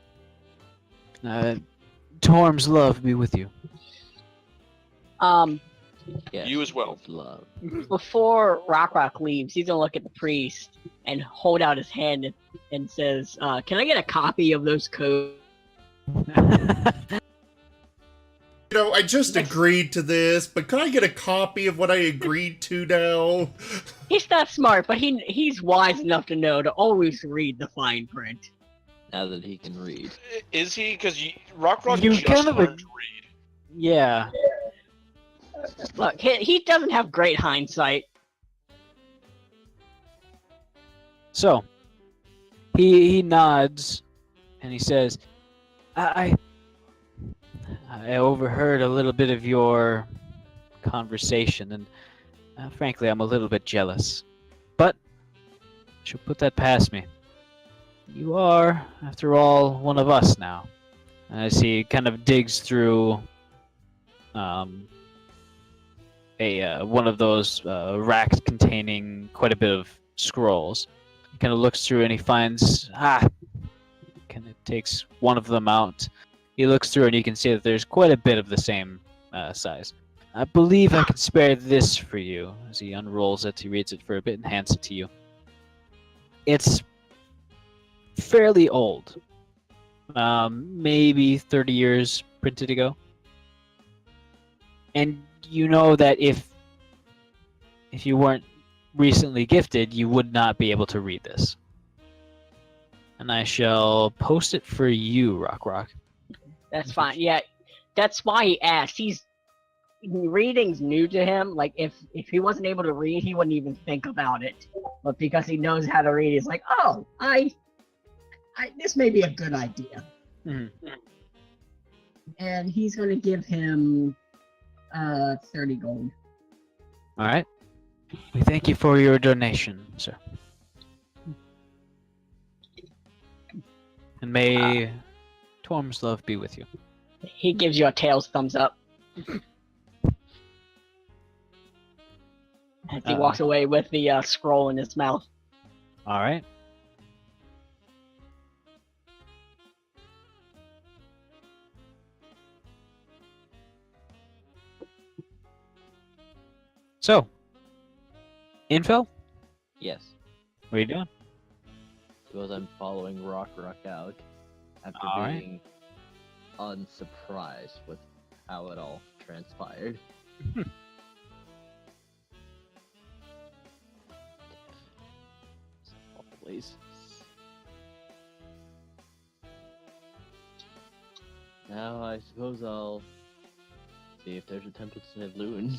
Speaker 4: Torm's love be with you.
Speaker 5: Yes,
Speaker 7: You as well.
Speaker 5: Love.
Speaker 8: Before Rock leaves, he's gonna look at the priest and hold out his hand and says, "Can I get a copy of those codes?"
Speaker 3: You know, I just agreed to this, but can I get a copy of what I agreed to now?
Speaker 8: He's not smart, but he's wise enough to know to always read the fine print.
Speaker 5: Now that he can read.
Speaker 7: Is he? Because Rock
Speaker 4: You
Speaker 7: just
Speaker 4: kind of
Speaker 7: learned to read.
Speaker 4: Yeah.
Speaker 8: Look, he doesn't have great hindsight.
Speaker 4: So, he nods, and he says, I overheard a little bit of your conversation, and frankly, I'm a little bit jealous. But I should put that past me. You are, after all, one of us now. As he kind of digs through one of those racks containing quite a bit of scrolls. He kind of looks through and he finds, kind of takes one of them out. He looks through and you can see that there's quite a bit of the same size. I believe I can spare this for you. As he unrolls it, he reads it for a bit and hands it to you. It's fairly old. Maybe 30 years printed ago. And you know that if you weren't recently gifted, you would not be able to read this. And I shall post it for you, Rock.
Speaker 8: That's fine. Yeah, that's why he asked. Reading's new to him. Like if he wasn't able to read, he wouldn't even think about it. But because he knows how to read, he's like, oh, this may be a good idea.
Speaker 4: Mm-hmm.
Speaker 8: And he's going to give him 30 gold.
Speaker 4: All right. We thank you for your donation, sir. And may Torm's love be with you.
Speaker 8: He gives you a tails thumbs up. As he walks away with the scroll in his mouth.
Speaker 4: All right. So, info?
Speaker 5: Yes.
Speaker 4: What are you doing?
Speaker 5: Suppose I'm following Rock out after
Speaker 4: All right.
Speaker 5: being unsurprised with how it all transpired. Please. Now I suppose I'll see if there's a temple to Loon.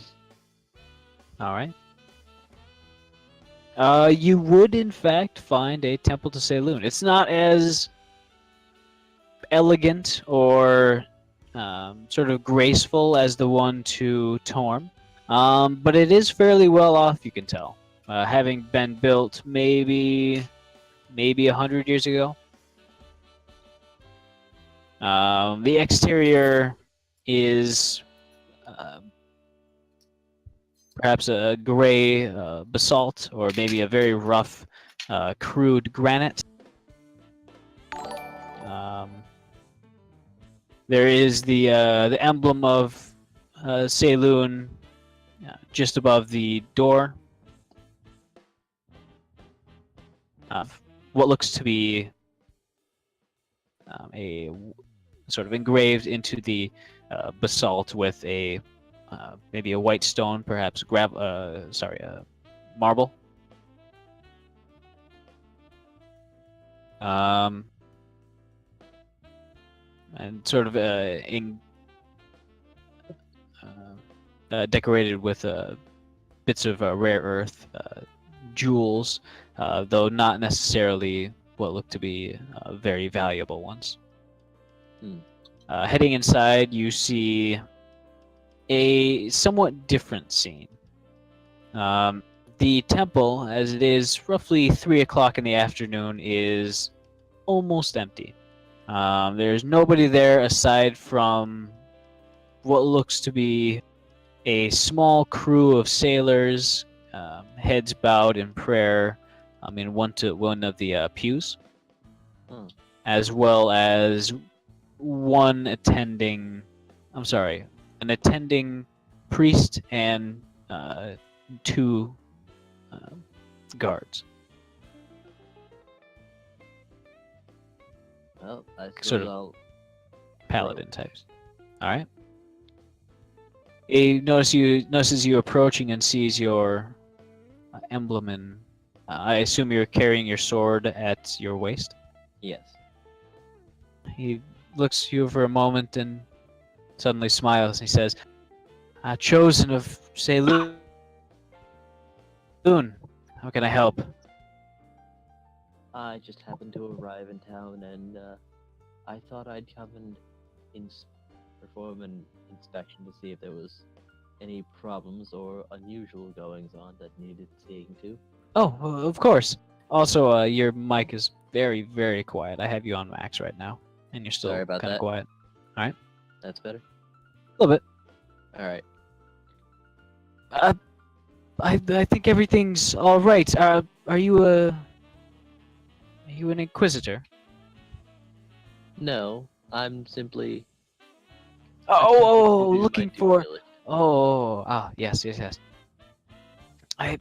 Speaker 4: All right. You would in fact find a temple to Saloon. It's not as elegant or sort of graceful as the one to Torm, but it is fairly well off. You can tell, having been built maybe 100 years ago. The exterior is perhaps a gray basalt, or maybe a very rough, crude granite. There is the emblem of Saloon just above the door, what looks to be sort of engraved into the basalt with a maybe a white stone, perhaps marble. And sort of decorated with bits of rare earth, jewels, though not necessarily what look to be very valuable ones. Heading inside, you see a somewhat different scene. The temple, as it is roughly 3 o'clock in the afternoon, is almost empty. There's nobody there aside from what looks to be a small crew of sailors, heads bowed in prayer, in one of the pews, as well as an attending priest and 2 guards.
Speaker 5: Well, I
Speaker 4: Sort
Speaker 5: suppose
Speaker 4: of
Speaker 5: I'll
Speaker 4: paladin types. All right. He notices you approaching and sees your emblem, and I assume you're carrying your sword at your waist.
Speaker 5: Yes.
Speaker 4: He looks at you for a moment and suddenly smiles. He says, "Chosen of Saloon, how can I help?"
Speaker 5: I just happened to arrive in town, and I thought I'd come and perform an inspection to see if there was any problems or unusual goings on that needed seeing to.
Speaker 4: Oh, of course. Also, your mic is very, very quiet. I have you on max right now, and you're still
Speaker 5: Sorry about
Speaker 4: kind of
Speaker 5: that.
Speaker 4: quiet. All right,
Speaker 5: That's better?
Speaker 4: a little bit.
Speaker 5: All right.
Speaker 4: I think everything's all right. Are you an inquisitor?
Speaker 5: No, I'm simply
Speaker 4: Oh,
Speaker 5: do my
Speaker 4: looking
Speaker 5: due
Speaker 4: for.
Speaker 5: diligence.
Speaker 4: Yes. I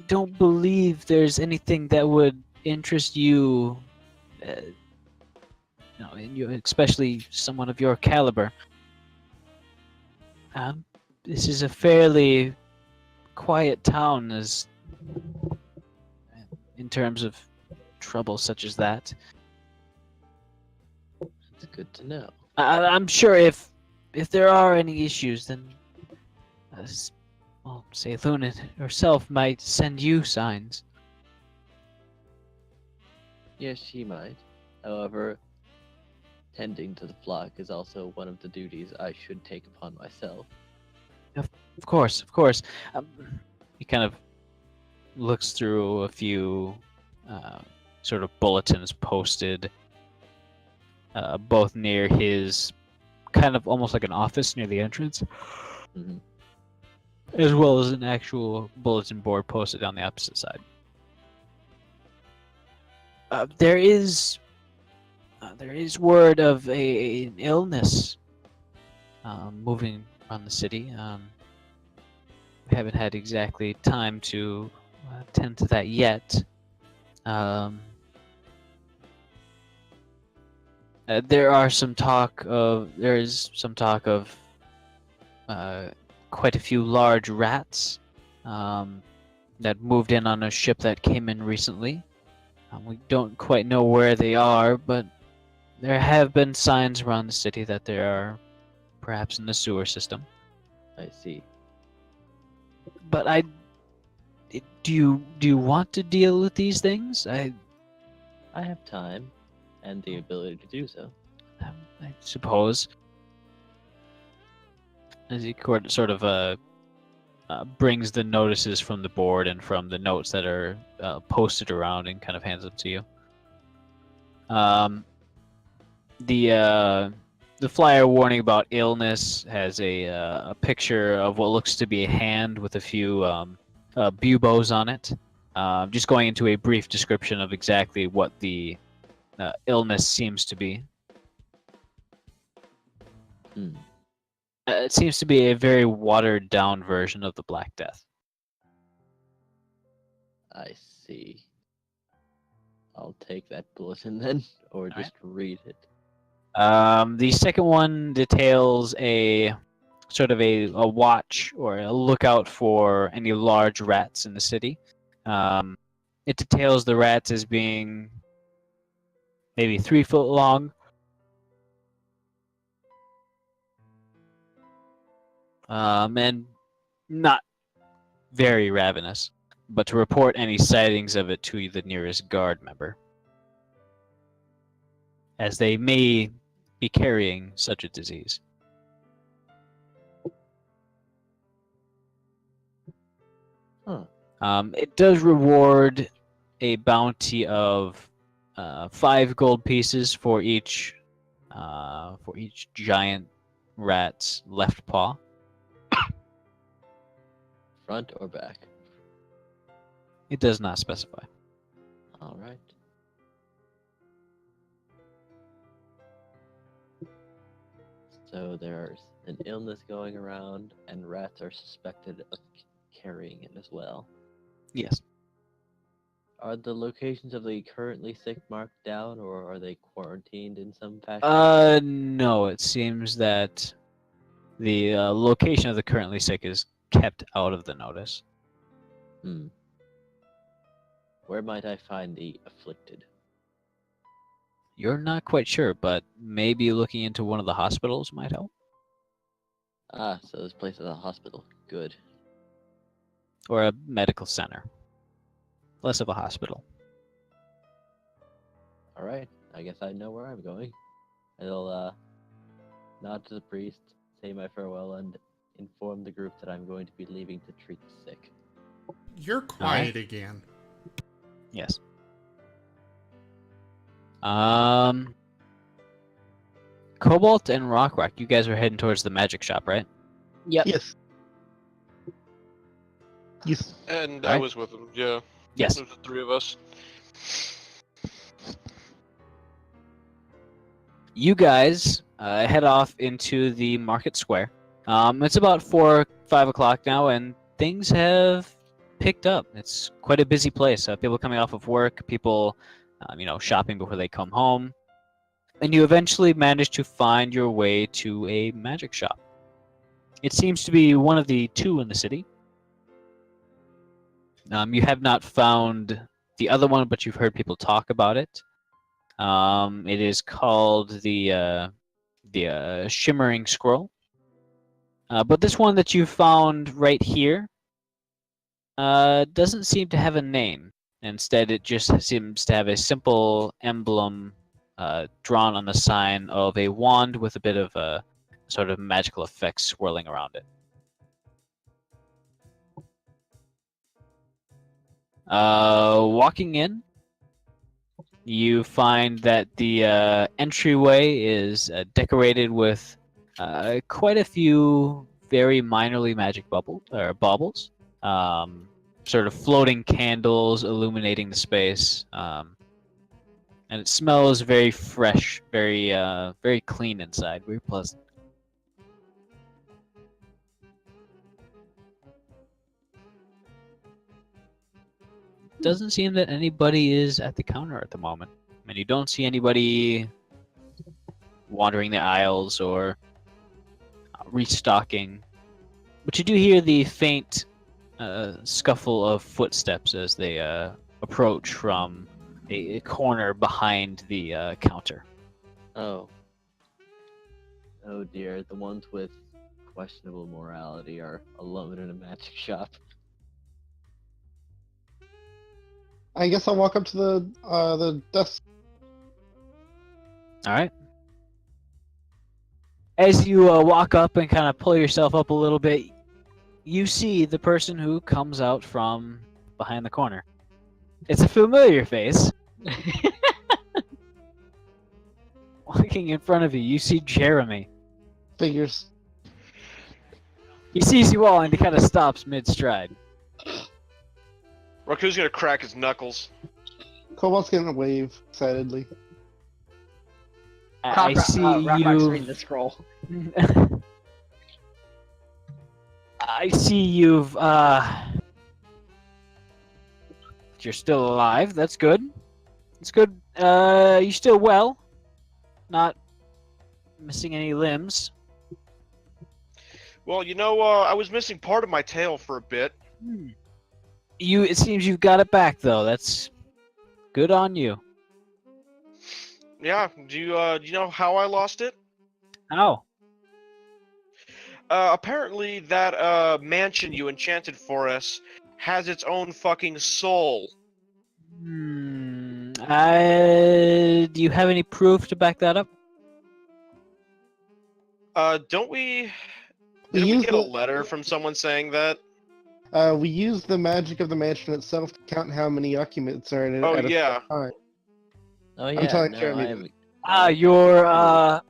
Speaker 4: don't believe there's anything that would interest you, especially someone of your caliber. This is a fairly quiet town, in terms of trouble such as that.
Speaker 5: It's good to know.
Speaker 4: I'm sure if there are any issues, then say Luna herself might send you signs.
Speaker 5: Yes, she might. However, tending to the flock is also one of the duties I should take upon myself.
Speaker 4: Of course. He kind of looks through a few sort of bulletins posted both near his kind of almost like an office near the entrance, as well as an actual bulletin board posted on the opposite side. There is word of an illness moving around the city. We haven't had exactly time to tend to that yet. There is some talk of quite a few large rats that moved in on a ship that came in recently. We don't quite know where they are, but there have been signs around the city that they are perhaps in the sewer system.
Speaker 5: I see.
Speaker 4: But do you want to deal with these things? I
Speaker 5: have time and the ability to do so.
Speaker 4: I suppose. As he sort of brings the notices from the board and from the notes that are posted around and kind of hands them to you. The flyer warning about illness has a picture of what looks to be a hand with a few buboes on it. Just going into a brief description of exactly what the illness seems to be. It seems to be a very watered down version of the Black Death.
Speaker 5: I see. I'll take that bulletin then, or
Speaker 4: Alright.
Speaker 5: just read it.
Speaker 4: The second one details a sort of a watch or a lookout for any large rats in the city. It details the rats as being maybe 3 foot long. And not very ravenous, but to report any sightings of it to the nearest guard member, as they may be carrying such a disease.
Speaker 5: Huh.
Speaker 4: It does reward a bounty of 5 gold pieces for each giant rat's left paw.
Speaker 5: Front or back?
Speaker 4: It does not specify.
Speaker 5: Alright. So there's an illness going around, and rats are suspected of carrying it as well.
Speaker 4: Yes.
Speaker 5: Are the locations of the currently sick marked down, or are they quarantined in some fashion?
Speaker 4: No, it seems that the location of the currently sick is kept out of the notice.
Speaker 5: Where might I find the afflicted?
Speaker 4: You're not quite sure, but maybe looking into one of the hospitals might help.
Speaker 5: Ah, so this place is a hospital. Good.
Speaker 4: Or a medical center. Less of a hospital.
Speaker 5: Alright, I guess I know where I'm going. I'll nod to the priest, say my farewell, and inform the group that I'm going to be leaving to treat the sick.
Speaker 3: You're quiet again.
Speaker 4: Yes. Cobalt and Rock, you guys are heading towards the magic shop, right?
Speaker 8: Yep.
Speaker 6: Yes. Yes.
Speaker 7: And I
Speaker 4: Alright.
Speaker 7: was with him, yeah.
Speaker 4: Yes.
Speaker 7: There's the 3 of us.
Speaker 4: You guys head off into the market square. It's about 4, 5 o'clock now, and things have picked up. It's quite a busy place. People coming off of work, people, shopping before they come home. And you eventually manage to find your way to a magic shop. It seems to be one of the 2 in the city. You have not found the other one, but you've heard people talk about it. It is called the Shimmering Scroll. But this one that you found right here doesn't seem to have a name. Instead, it just seems to have a simple emblem drawn on the sign of a wand with a bit of a sort of magical effect swirling around it. Walking in, you find that the entryway is decorated with quite a few very minorly magic baubles, sort of floating candles illuminating the space, and it smells very fresh, very very clean inside, very pleasant. Doesn't seem that anybody is at the counter at the moment. I mean, you don't see anybody wandering the aisles or restocking, but you do hear the faint scuffle of footsteps as they approach from a corner behind the counter.
Speaker 5: Oh. Oh dear, the ones with questionable morality are alone in a magic shop.
Speaker 6: I guess I'll walk up to the desk.
Speaker 4: All right. As you walk up and kind of pull yourself up a little bit, you see the person who comes out from behind the corner. It's a familiar face. Walking in front of you, you see Jeremy.
Speaker 6: Figures.
Speaker 4: He sees you all and he kind of stops mid-stride.
Speaker 7: Raku's gonna crack his knuckles.
Speaker 6: Cobalt's getting a wave excitedly.
Speaker 4: I see
Speaker 8: Rock's
Speaker 4: you.
Speaker 8: reading the scroll.
Speaker 4: I see you're still alive. That's good. That's good. You still well? Not missing any limbs?
Speaker 7: Well, I was missing part of my tail for a bit.
Speaker 4: It seems you've got it back though. That's good on you.
Speaker 7: Yeah. Do you know how I lost it?
Speaker 4: How?
Speaker 7: Apparently that mansion you enchanted for us has its own fucking soul.
Speaker 4: Do you have any proof to back that up?
Speaker 7: Don't we?
Speaker 6: We
Speaker 7: Didn't we
Speaker 6: use
Speaker 7: get a
Speaker 6: the
Speaker 7: letter from someone saying that?
Speaker 6: we use the magic of the mansion itself to count how many occupants are in it
Speaker 7: Oh
Speaker 6: at a
Speaker 7: yeah.
Speaker 6: time.
Speaker 5: Oh yeah.
Speaker 6: telling
Speaker 5: no,
Speaker 6: Jeremy
Speaker 5: I
Speaker 6: that.
Speaker 5: have-
Speaker 4: You're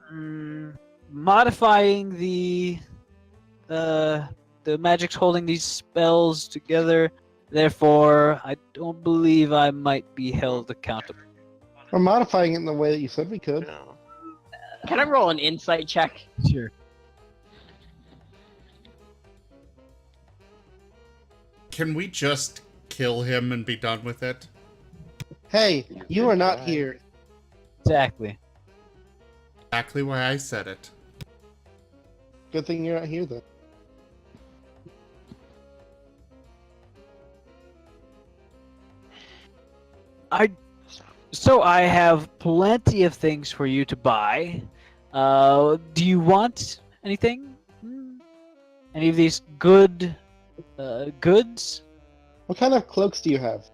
Speaker 4: modifying the magic's holding these spells together. Therefore, I don't believe I might be held accountable.
Speaker 6: We're modifying it in the way that you said we could.
Speaker 7: Yeah.
Speaker 8: Can I roll an insight check?
Speaker 4: Sure.
Speaker 3: Can we just kill him and be done with it?
Speaker 6: Hey, you
Speaker 5: can
Speaker 6: are not
Speaker 5: try.
Speaker 6: here.
Speaker 4: Exactly.
Speaker 3: Exactly why I said it.
Speaker 6: Good thing you're not here then.
Speaker 4: So I have plenty of things for you to buy. Do you want anything? Any of these goods?
Speaker 6: What kind of cloaks do you have?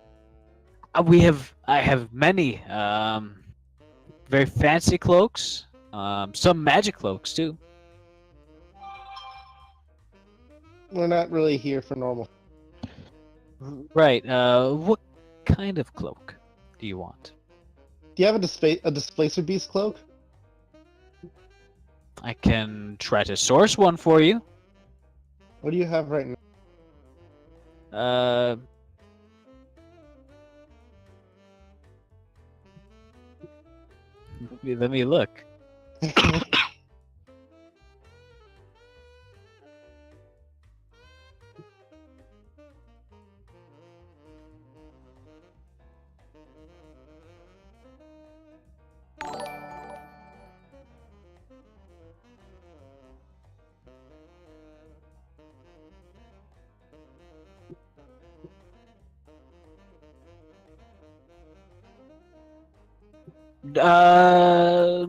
Speaker 4: I have many. Very fancy cloaks. Some magic cloaks too.
Speaker 6: We're not really here for normal.
Speaker 4: Right. What kind of cloak do you want?
Speaker 6: Do you have a displacer beast cloak?
Speaker 4: I can try to source one for you.
Speaker 6: What do you have right now?
Speaker 4: Let me look. I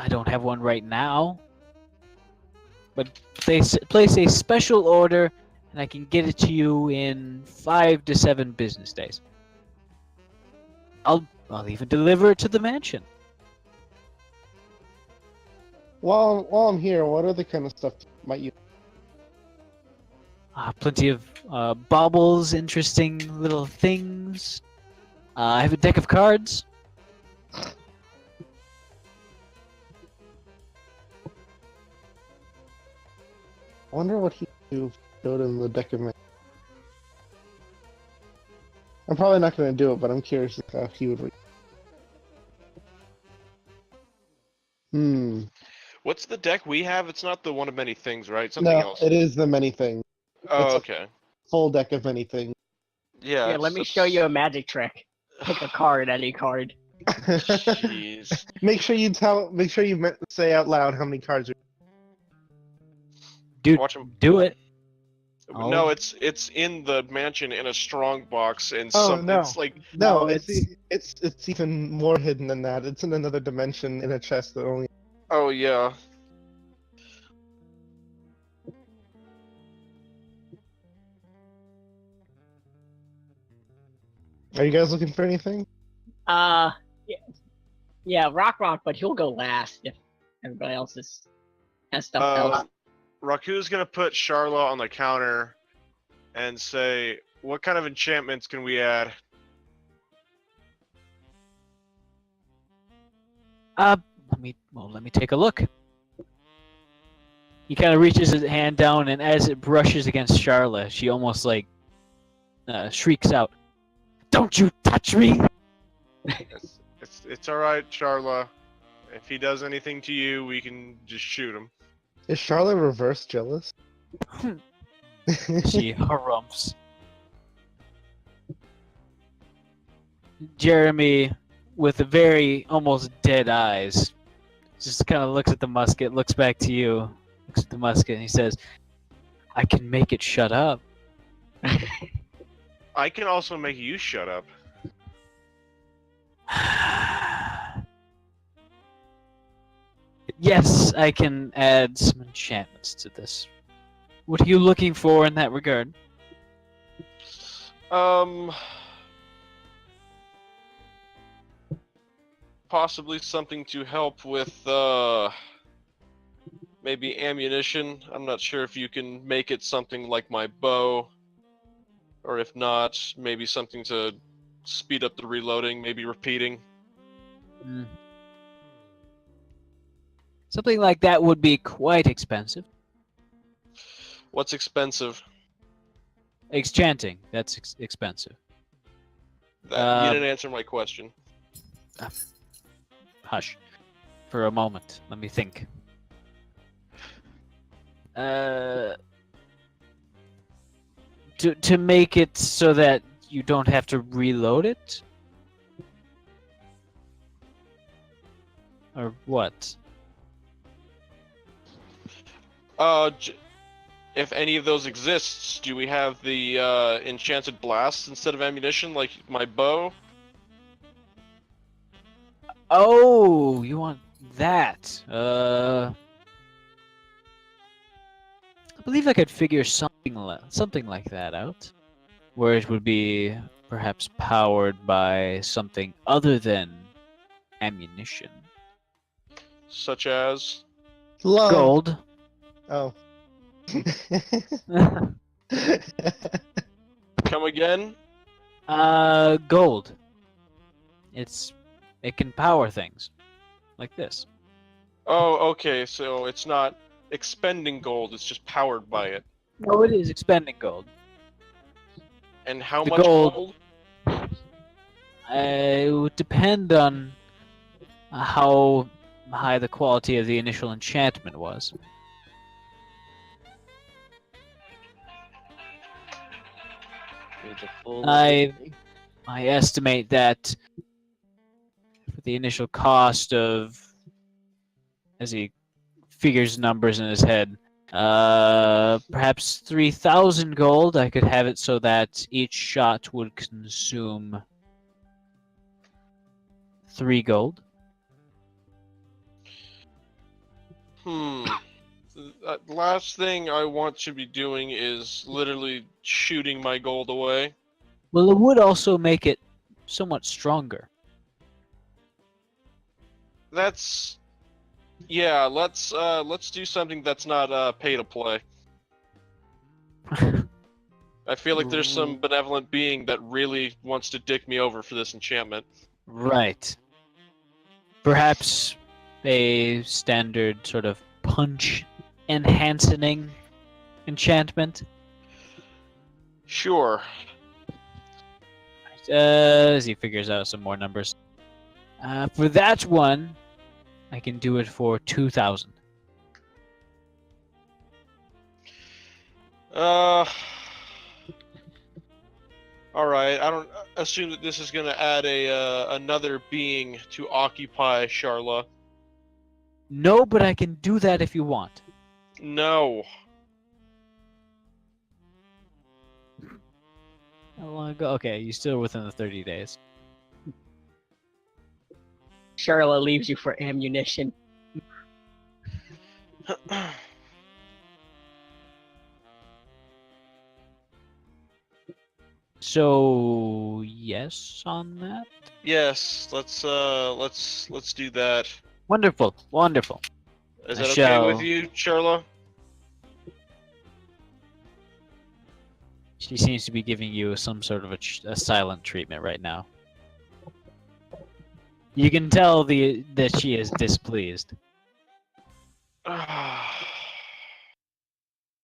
Speaker 4: don't have one right now. But place a special order, and I can get it to you in 5 to 7 business days. I'll even deliver it to the mansion.
Speaker 6: While I'm here, what other kind of stuff might you?
Speaker 4: Plenty of baubles, interesting little things. I have a deck of cards.
Speaker 6: I wonder what he showed in the deck of magic. I'm probably not going to do it, but I'm curious how he would read.
Speaker 7: What's the deck we have? It's not the one of many things, right? Something
Speaker 6: No,
Speaker 7: else.
Speaker 6: it is the many things.
Speaker 7: Oh,
Speaker 6: it's a-
Speaker 7: okay.
Speaker 6: Full deck of many things.
Speaker 7: Yeah.
Speaker 8: Here, let me show you a magic trick. Pick a card, any card.
Speaker 7: Jeez.
Speaker 6: Make sure you say out loud how many cards are.
Speaker 4: Dude,
Speaker 7: Watch him.
Speaker 4: do it.
Speaker 7: No, it's in the mansion in a strong box, and
Speaker 6: Oh, no.
Speaker 7: it's like
Speaker 6: No,
Speaker 4: No,
Speaker 6: it's even more hidden than that. It's in another dimension in a chest that only.
Speaker 7: oh yeah.
Speaker 6: Are you guys looking for anything?
Speaker 8: Yeah, yeah, Rock, but he'll go last if everybody else has stuff else.
Speaker 7: Raku's gonna put Charla on the counter and say, "What kind of enchantments can we add?"
Speaker 4: Let me take a look. He kind of reaches his hand down, and as it brushes against Charla, she almost like shrieks out, "Don't you touch me!"
Speaker 7: It's all right, Charla. If he does anything to you, we can just shoot him.
Speaker 6: Is Charlotte reverse jealous?
Speaker 4: She harumphs. Jeremy, with very almost dead eyes, just kind of looks at the musket, looks back to you, looks at the musket, and he says, "I can make it shut up."
Speaker 7: I can also make you shut up.
Speaker 4: Yes, I can add some enchantments to this. What are you looking for in that regard?
Speaker 7: Possibly something to help with, maybe ammunition. I'm not sure if you can make it something like my bow, or if not, maybe something to speed up the reloading, maybe repeating.
Speaker 4: Something like that would be quite expensive.
Speaker 7: What's expensive?
Speaker 4: Enchanting, that's expensive.
Speaker 7: That, you didn't answer my question.
Speaker 4: Hush. For a moment, let me think. To make it so that you don't have to reload it? Or what?
Speaker 7: If any of those exists, do we have the enchanted blast instead of ammunition, like my bow?
Speaker 4: Oh, you want that? I believe I could figure something like that out, where it would be perhaps powered by something other than ammunition.
Speaker 7: Such as?
Speaker 6: Love.
Speaker 4: Gold.
Speaker 6: Oh.
Speaker 7: Come again?
Speaker 4: Gold. It can power things, like this.
Speaker 7: Oh, okay, so it's not expending gold, it's just powered by it.
Speaker 4: No, it is expending gold.
Speaker 7: And how
Speaker 4: The
Speaker 7: much
Speaker 4: gold-
Speaker 7: gold?
Speaker 4: It would depend on how high the quality of the initial enchantment was.
Speaker 5: With the full
Speaker 4: I estimate that for the initial cost of, as he figures numbers in his head, perhaps 3,000 gold. I could have it so that each shot would consume 3 gold.
Speaker 7: The last thing I want to be doing is literally shooting my gold away.
Speaker 4: Well, it would also make it somewhat stronger.
Speaker 7: That's... Yeah, let's do something that's not pay to play. I feel like there's some benevolent being that really wants to dick me over for this enchantment.
Speaker 4: Right. Perhaps a standard sort of punch enhancing enchantment.
Speaker 7: Sure.
Speaker 4: As he figures out some more numbers. For that one, I can do it for 2,000.
Speaker 7: Alright, I don't assume that this is gonna add another being to occupy Charla.
Speaker 4: No, but I can do that if you want.
Speaker 7: No.
Speaker 4: How long ago? Okay, you're still within the 30 days.
Speaker 8: Charlotte leaves you for ammunition.
Speaker 4: So yes on that.
Speaker 7: Yes, let's do that.
Speaker 4: Wonderful, wonderful.
Speaker 7: Is
Speaker 4: I
Speaker 7: that okay
Speaker 4: shall-
Speaker 7: with you, Charla?
Speaker 4: She seems to be giving you some sort of a silent treatment right now. You can tell that she is displeased.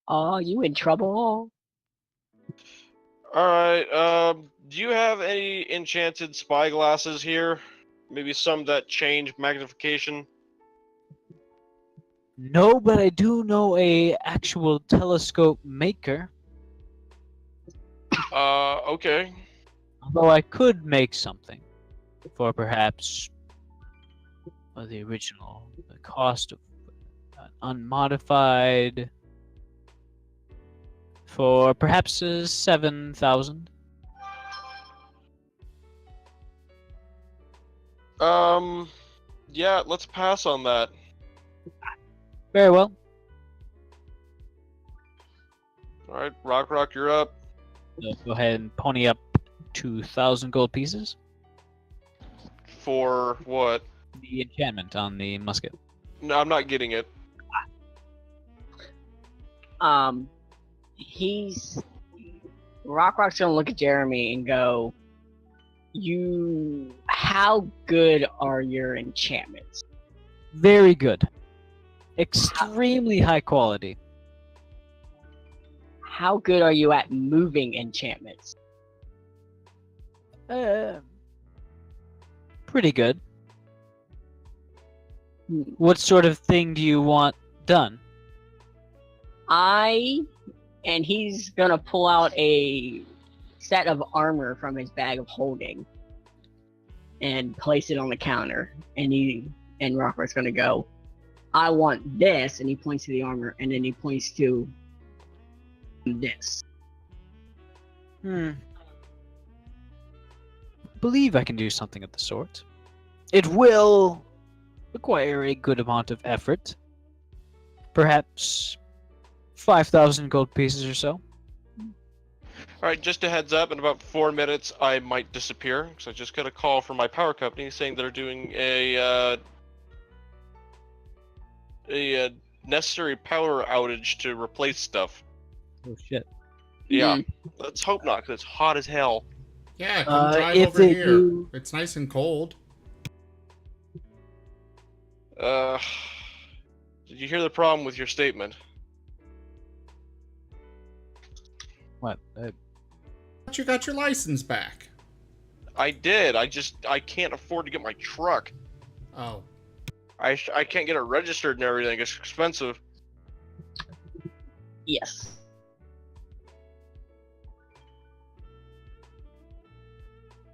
Speaker 8: Oh, you in trouble?
Speaker 7: Alright, do you have any enchanted spyglasses here? Maybe some that change magnification?
Speaker 4: No, but I do know a actual telescope maker.
Speaker 7: Okay.
Speaker 4: Although I could make something for perhaps the original, the cost of unmodified, for perhaps 7,000.
Speaker 7: Yeah, let's pass on that.
Speaker 4: Very well.
Speaker 7: Alright, Rock, you're up.
Speaker 4: Go ahead and pony up 2,000 gold pieces.
Speaker 7: For what?
Speaker 4: The enchantment on the musket.
Speaker 7: No, I'm not getting it.
Speaker 8: Rock's gonna look at Jeremy and go, how good are your enchantments?
Speaker 4: Very good. Extremely high quality.
Speaker 8: How good are you at moving enchantments?
Speaker 4: Pretty good.
Speaker 8: Hmm.
Speaker 4: What sort of thing do you want done?
Speaker 8: And he's gonna pull out a set of armor from his bag of holding and place it on the counter. And Rock's gonna go, I want this, and he points to the armor, and then he points to this.
Speaker 4: Believe I can do something of the sort. It will require a good amount of effort. Perhaps 5,000 gold pieces or so.
Speaker 7: Alright, just a heads up, in about 4 minutes I might disappear, because I just got a call from my power company saying they're doing a necessary power outage to replace stuff.
Speaker 4: Oh shit.
Speaker 7: Yeah, let's hope not, because it's hot as hell.
Speaker 3: Yeah, come drive
Speaker 4: if
Speaker 3: over
Speaker 4: they
Speaker 3: here.
Speaker 4: do-
Speaker 3: It's nice and cold.
Speaker 7: Did you hear the problem with your statement?
Speaker 4: What?
Speaker 3: But you got your license back.
Speaker 7: I did, I can't afford to get my truck.
Speaker 3: Oh.
Speaker 7: I can't get it registered and everything, it's expensive.
Speaker 8: Yes.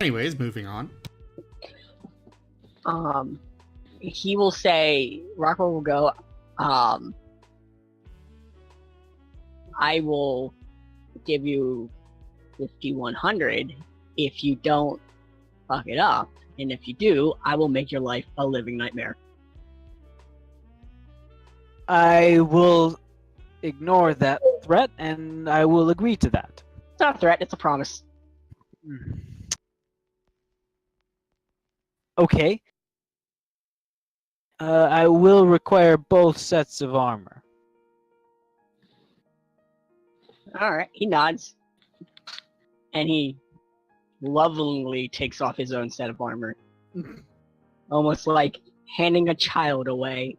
Speaker 3: Anyways, moving on.
Speaker 8: He will say, Rockwell will go, I will give you 5,100 if you don't fuck it up, and if you do, I will make your life a living nightmare.
Speaker 4: I will ignore that threat and I will agree to that.
Speaker 8: It's not a threat, it's a promise.
Speaker 4: Okay. I will require both sets of armor.
Speaker 8: Alright, he nods. And he lovingly takes off his own set of armor. Almost like handing a child away.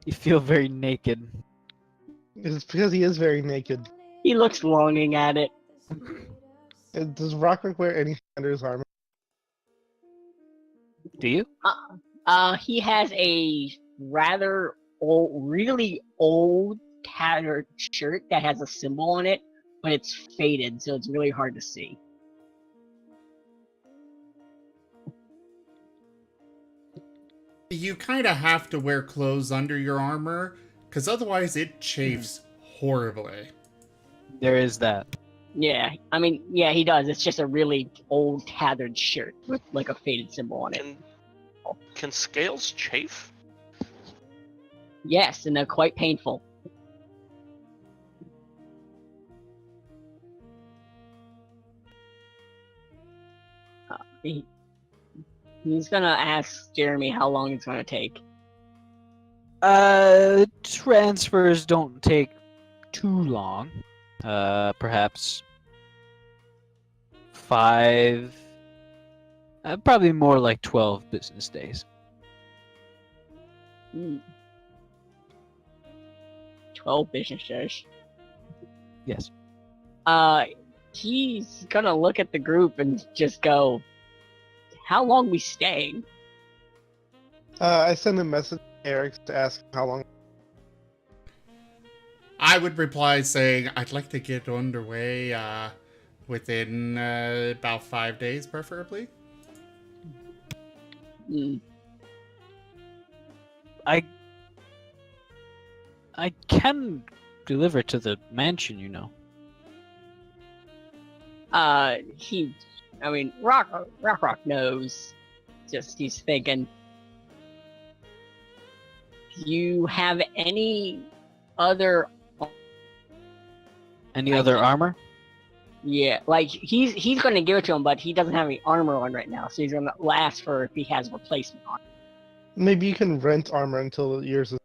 Speaker 4: You feel very naked.
Speaker 6: It's because he is very naked.
Speaker 8: He looks longing at it.
Speaker 6: Does Rockrick wear anything under his armor?
Speaker 4: Do you?
Speaker 8: He has a rather old, really old, tattered shirt that has a symbol on it, but it's faded, so it's really hard to see.
Speaker 3: You kind of have to wear clothes under your armor, because otherwise it chafes horribly.
Speaker 4: There is that.
Speaker 8: Yeah, I mean, yeah, he does. It's just a really old, tattered shirt with like a faded symbol on it.
Speaker 7: Can scales chafe?
Speaker 8: Yes, and they're quite painful. He's gonna ask Jeremy how long it's gonna take.
Speaker 4: Transfers don't take too long. Perhaps 5, probably more like 12 business days.
Speaker 8: 12 business days.
Speaker 4: Yes.
Speaker 8: He's gonna look at the group and just go, how long we staying?
Speaker 6: I send a message to Eric to ask how long.
Speaker 3: I would reply saying I'd like to get underway within about 5 days, preferably.
Speaker 8: Hmm.
Speaker 4: I can deliver to the mansion, you know.
Speaker 8: I mean, Rock knows. Just he's thinking. Do you have any other?
Speaker 4: Any other armor?
Speaker 8: Yeah, like he's going to give it to him, but he doesn't have any armor on right now, so he's going to last for if he has replacement armor.
Speaker 6: Maybe you can rent armor until yours is.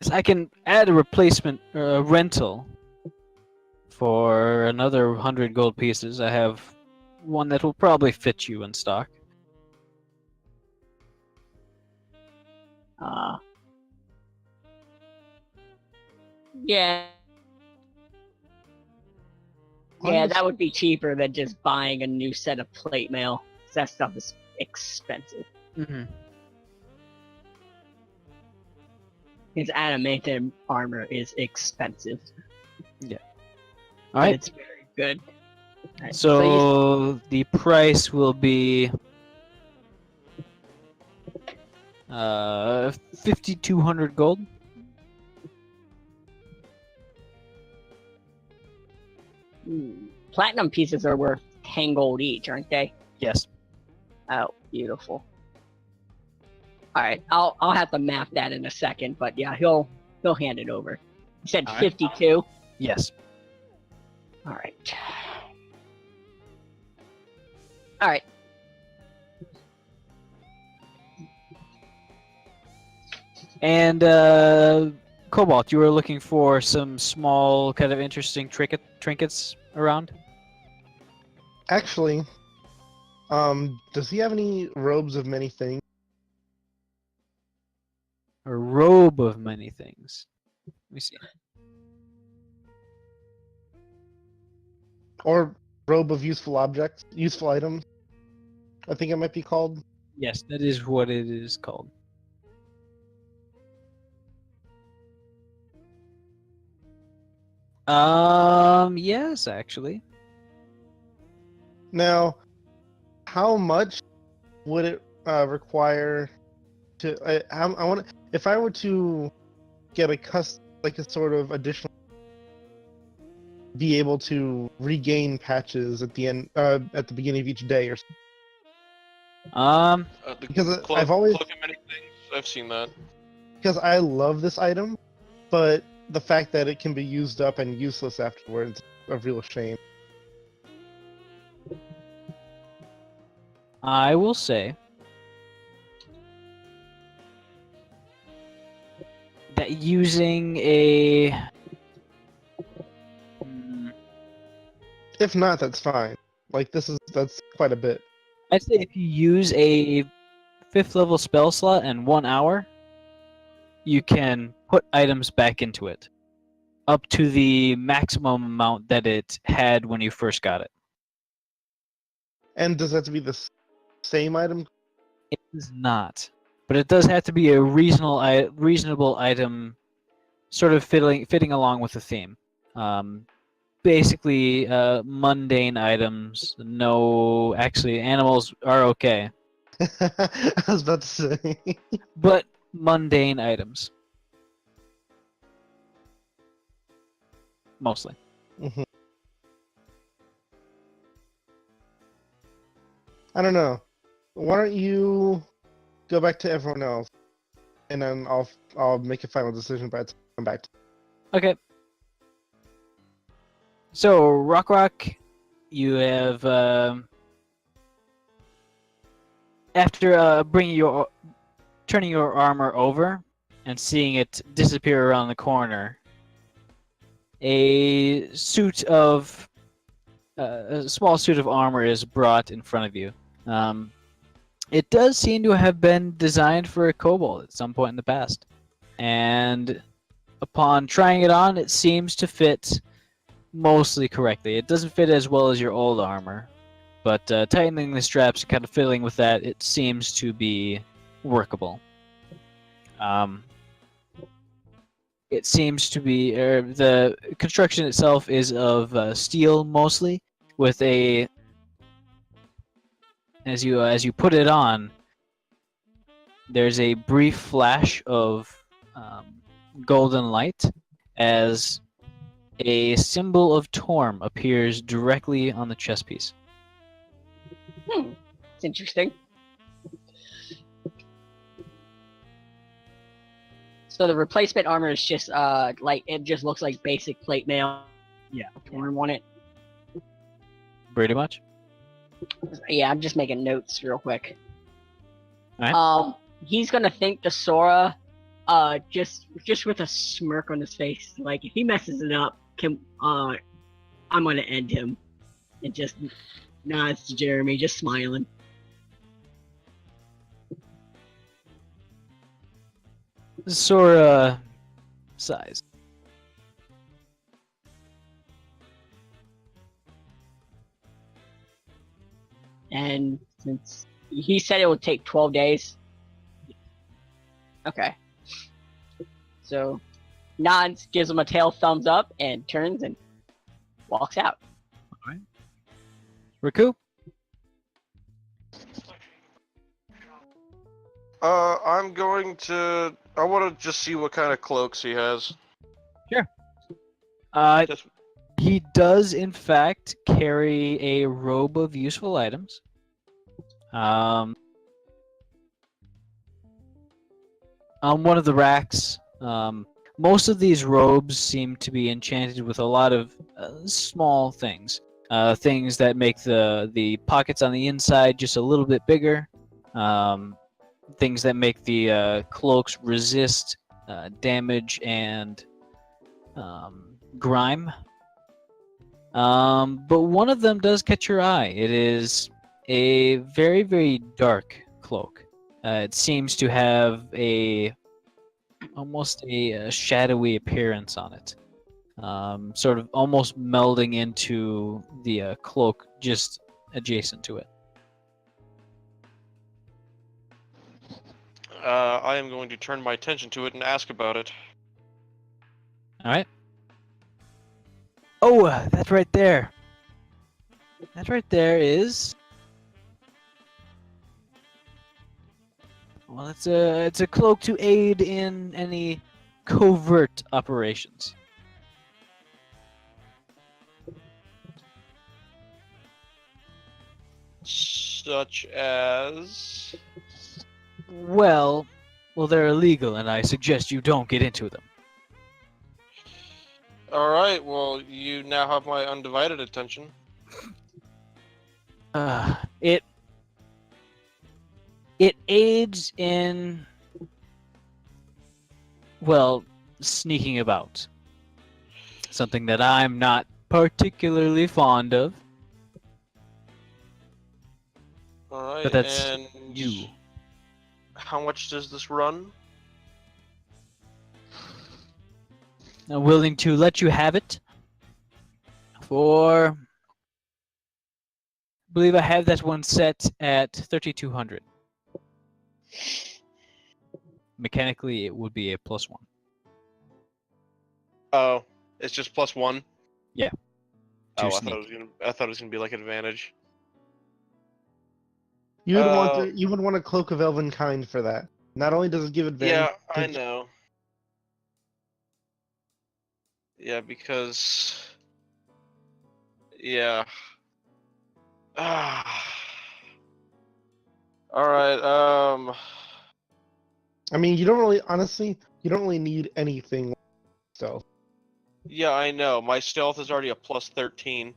Speaker 4: So I can add a replacement rental for another 100 gold pieces. I have one that will probably fit you in stock.
Speaker 8: Yeah. Yeah, that would be cheaper than just buying a new set of plate mail. That stuff is expensive.
Speaker 4: Mm-hmm.
Speaker 8: His adamantium armor is expensive.
Speaker 4: Yeah.
Speaker 8: But
Speaker 4: Alright.
Speaker 8: it's very good. Alright,
Speaker 4: So the price will be 5,200 gold.
Speaker 8: Platinum pieces are worth 10 gold each, aren't they?
Speaker 4: Yes.
Speaker 8: Oh, beautiful. Alright, I'll have to map that in a second, but yeah, he'll hand it over. You said
Speaker 4: Alright.
Speaker 8: 52?
Speaker 4: Yes.
Speaker 8: Alright. Alright.
Speaker 4: And Cobalt, you were looking for some small, kind of interesting trinkets around?
Speaker 6: Actually, does he have any robes of many things?
Speaker 4: A robe of many things. Let me see.
Speaker 6: Or robe of useful objects? Useful items? I think it might be called.
Speaker 4: Yes, that is what it is called. Yes, actually.
Speaker 6: Now, how much would it require to? I want if I were to get like a sort of additional, be able to regain patches at the end, at the beginning of each day, or something. Because I've always
Speaker 7: Cloak of many things. I've seen that.
Speaker 6: because I love this item, but the fact that it can be used up and useless afterwards, a real shame.
Speaker 4: I will say that using a
Speaker 6: If not, that's fine. Like that's quite a bit.
Speaker 4: I'd say if you use a 5th level spell slot in 1 hour, you can put items back into it, up to the maximum amount that it had when you first got it.
Speaker 6: And does that have to be the same item?
Speaker 4: It is not, but it does have to be a reasonable item, sort of fitting along with the theme. Basically, mundane items. No, actually, animals are okay,
Speaker 6: I was about to say.
Speaker 4: but mundane items mostly.
Speaker 6: Mhm. I don't know. Why don't you go back to everyone else, and then I'll make a final decision by the time I come back.
Speaker 4: Okay. So, Rock, you have after turning your armor over and seeing it disappear around the corner, a small suit of armor is brought in front of you. It does seem to have been designed for a kobold at some point in the past, and upon trying it on, it seems to fit mostly correctly. It doesn't fit as well as your old armor, but tightening the straps and kind of fiddling with that, it seems to be workable. It seems to be the construction itself is of steel mostly, with a as you put it on, there's a brief flash of golden light as a symbol of Torm appears directly on the chest piece.
Speaker 8: It's interesting. So the replacement armor is just like it just looks like basic plate mail.
Speaker 4: Yeah.
Speaker 8: Torn on it.
Speaker 4: Pretty much.
Speaker 8: Yeah, I'm just making notes real quick.
Speaker 4: Alright.
Speaker 8: He's gonna think the Sora, just with a smirk on his face. Like if he messes it up, I'm gonna end him. And just nods to Jeremy, just smiling.
Speaker 4: Sora size.
Speaker 8: And since he said it would take 12 days. Okay. So nods, gives him a tail thumbs up, and turns and walks out.
Speaker 4: Alright. Raku?
Speaker 7: I'm going to. I want to just see what kind of cloaks he has. Just-
Speaker 4: He does, in fact, carry a robe of useful items. On one of the racks, most of these robes seem to be enchanted with a lot of small things. Things that make the pockets on the inside just a little bit bigger. Things that make the cloaks resist damage and grime. But one of them does catch your eye. It is a very, very dark cloak. It seems to have almost a shadowy appearance on it. Sort of almost melding into the cloak just adjacent to it.
Speaker 7: I am going to turn my attention to it and ask about it.
Speaker 4: Alright. Oh, that right there. That right there is... Well, it's a cloak to aid in any covert operations.
Speaker 7: Such as.
Speaker 4: Well, they're illegal, and I suggest you don't get into them.
Speaker 7: Alright, well, you now have my undivided attention.
Speaker 4: It aids in, well, sneaking about. Something that I'm not particularly fond of.
Speaker 7: Alright,
Speaker 4: But that's
Speaker 7: and
Speaker 4: you.
Speaker 7: how much does this run?
Speaker 4: I'm willing to let you have it for... I believe I have that one set at 3,200. Mechanically, it would be a +1.
Speaker 7: Oh, it's just +1?
Speaker 4: Yeah.
Speaker 7: Oh,
Speaker 4: To
Speaker 7: I thought it was gonna be like an advantage.
Speaker 6: You would want a cloak of elven kind for that. Not only does it give advantage.
Speaker 7: Yeah, I know. Yeah, because. Yeah. Ah. Alright,
Speaker 6: I mean, you don't really need anything. So.
Speaker 7: yeah, I know. My stealth is already a +13.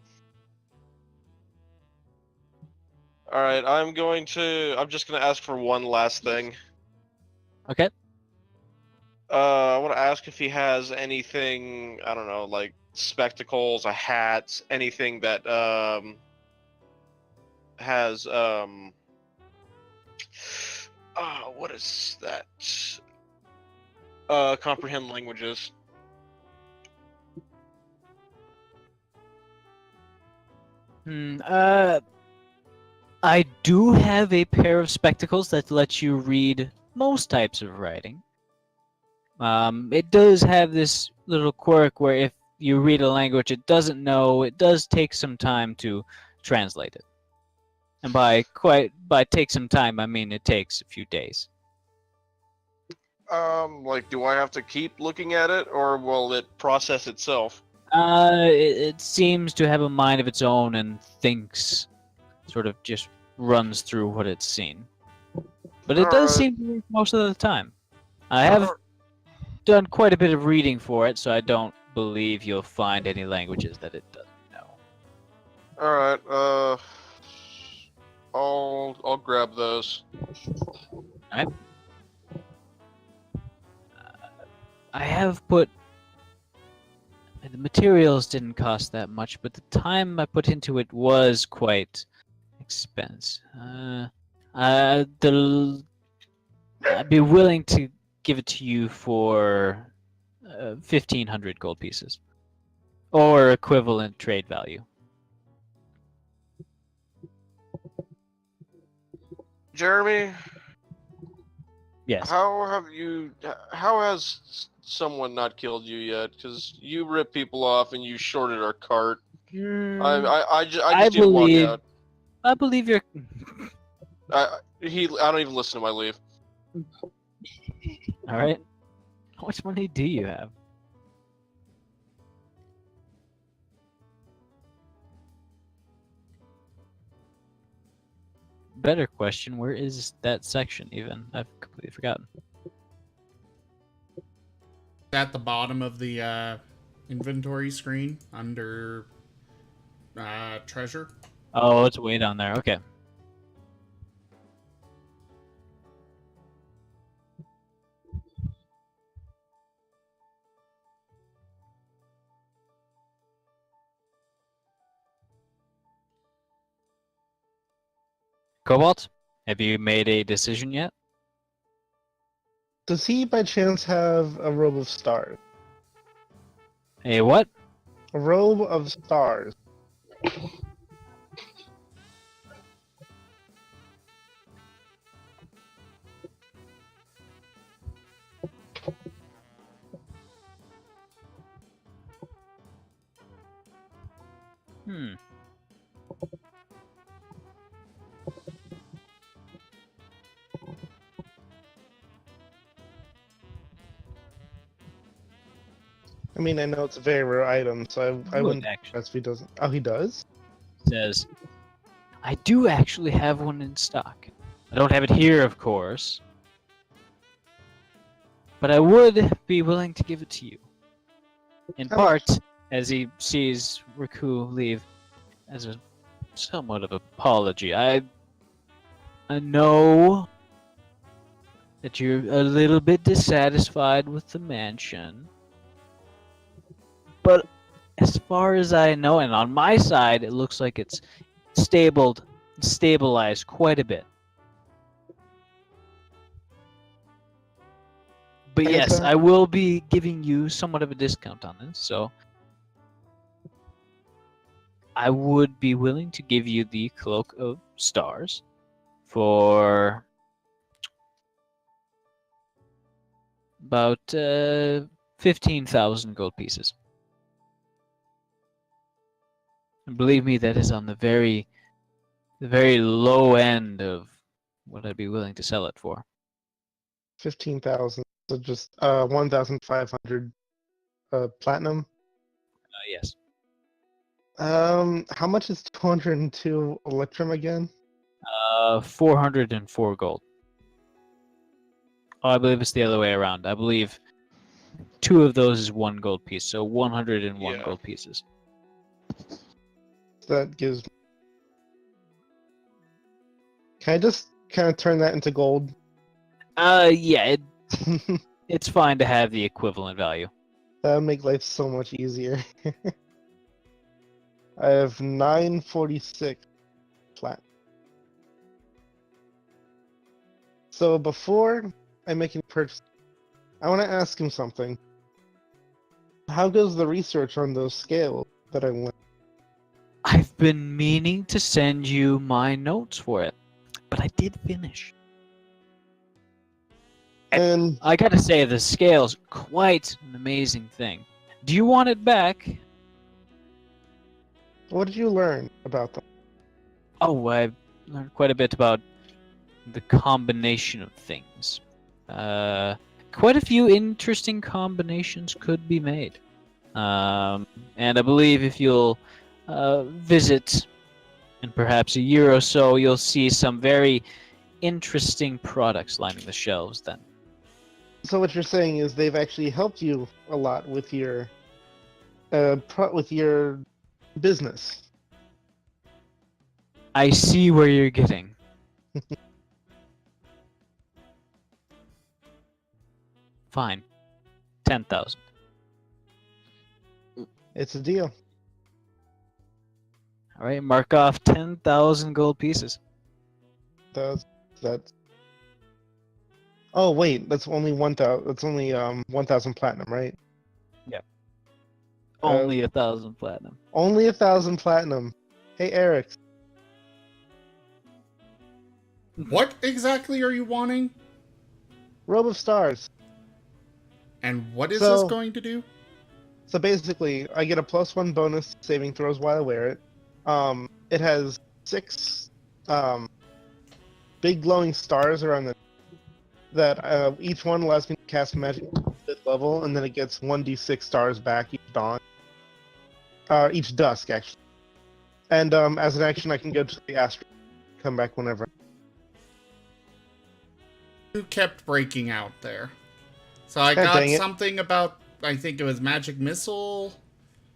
Speaker 7: Alright, I'm just gonna ask for one last thing.
Speaker 4: Okay.
Speaker 7: I want to ask if he has anything, I don't know, like spectacles, a hat, anything that, has, what is that? Comprehend languages.
Speaker 4: I do have a pair of spectacles that let you read most types of writing. It does have this little quirk where if you read a language it doesn't know, it does take some time to translate it. And by take some time, I mean it takes a few days.
Speaker 7: Like, do I have to keep looking at it, or will it process itself?
Speaker 4: It seems to have a mind of its own and thinks, sort of just runs through what it's seen. But it does
Speaker 7: Alright.
Speaker 4: seem to work most of the time. I have done quite a bit of reading for it, so I don't believe you'll find any languages that it doesn't know.
Speaker 7: Alright, I'll grab those.
Speaker 4: I have put... The materials didn't cost that much, but the time I put into it was quite expensive. I'd be willing to give it to you for 1,500 gold pieces. Or equivalent trade value.
Speaker 7: Jeremy,
Speaker 4: Yes.
Speaker 7: how has someone not killed you yet? Because you ripped people off and you shorted our cart. I just need to walk out.
Speaker 4: I believe you're...
Speaker 7: I don't even listen to my leave.
Speaker 4: Alright. How much money do you have? Better question, where is that section even? I've completely forgotten.
Speaker 3: At the bottom of the inventory screen under treasure.
Speaker 4: Oh, it's way down there. Okay. Cobalt, have you made a decision yet?
Speaker 6: Does he by chance have a robe of stars?
Speaker 4: A what?
Speaker 6: A robe of stars.
Speaker 4: Hmm.
Speaker 6: I mean, I know it's a very rare item, so I wouldn't
Speaker 4: actually
Speaker 6: guess if he doesn't. Oh, he does?
Speaker 4: says, I do actually have one in stock. I don't have it here, of course. But I would be willing to give it to you. In
Speaker 6: How
Speaker 4: part, as he sees Riku leave, as a somewhat of apology. I know that you're a little bit dissatisfied with the mansion. But as far as I know, and on my side, it looks like it's stabilized quite a bit. But
Speaker 6: Like I
Speaker 4: yes,
Speaker 6: said-
Speaker 4: I will be giving you somewhat of a discount on this, so I would be willing to give you the Cloak of Stars for about 15,000 gold pieces. And believe me, that is on the very low end of what I'd be willing to sell it for.
Speaker 6: 15,000. So just 1,500 platinum.
Speaker 4: Yes.
Speaker 6: How much is 202 Electrum again?
Speaker 4: 404 gold. Oh, I believe it's the other way around. I believe 2 of those is 1 gold piece, so 101
Speaker 7: Yeah.
Speaker 4: gold pieces.
Speaker 6: That gives. Can I just kind of turn that into gold?
Speaker 4: Yeah, it's fine to have the equivalent value.
Speaker 6: That would make life so much easier. I have 946 plat. So before I make any purchase, I want to ask him something. How goes the research on those scales that I went?
Speaker 4: I've been meaning to send you my notes for it, but I did finish.
Speaker 6: And
Speaker 4: I gotta say, the scale's quite an amazing thing. Do you want it back?
Speaker 6: what did you learn about them?
Speaker 4: Oh, I learned quite a bit about the combination of things. Quite a few interesting combinations could be made. And I believe if you'll visit in perhaps a year or so, you'll see some very interesting products lining the shelves then.
Speaker 6: So what you're saying is they've actually helped you a lot with your with your business.
Speaker 4: I see where you're getting. Fine. 10,000.
Speaker 6: It's a deal.
Speaker 4: All right, mark off 10,000 gold pieces.
Speaker 6: That's. Oh wait, that's only 1,000. That's only 1,000 platinum, right?
Speaker 4: Only 1,000 platinum.
Speaker 6: Only 1,000 platinum. Hey Eric,
Speaker 3: What exactly are you wanting?
Speaker 6: Robe of Stars.
Speaker 3: And what is
Speaker 6: So-
Speaker 3: this going to do?
Speaker 6: So basically, I get a +1 bonus to saving throws while I wear it. It has 6 big glowing stars around the that each one allows me to cast magic at 5th level, and then it gets 1d6 stars back each dawn. Each dusk, actually. And as an action, I can go to the astral, come back whenever.
Speaker 3: You kept breaking out there. So I
Speaker 6: God
Speaker 3: got
Speaker 6: dang it.
Speaker 3: something about, I think it was magic missile.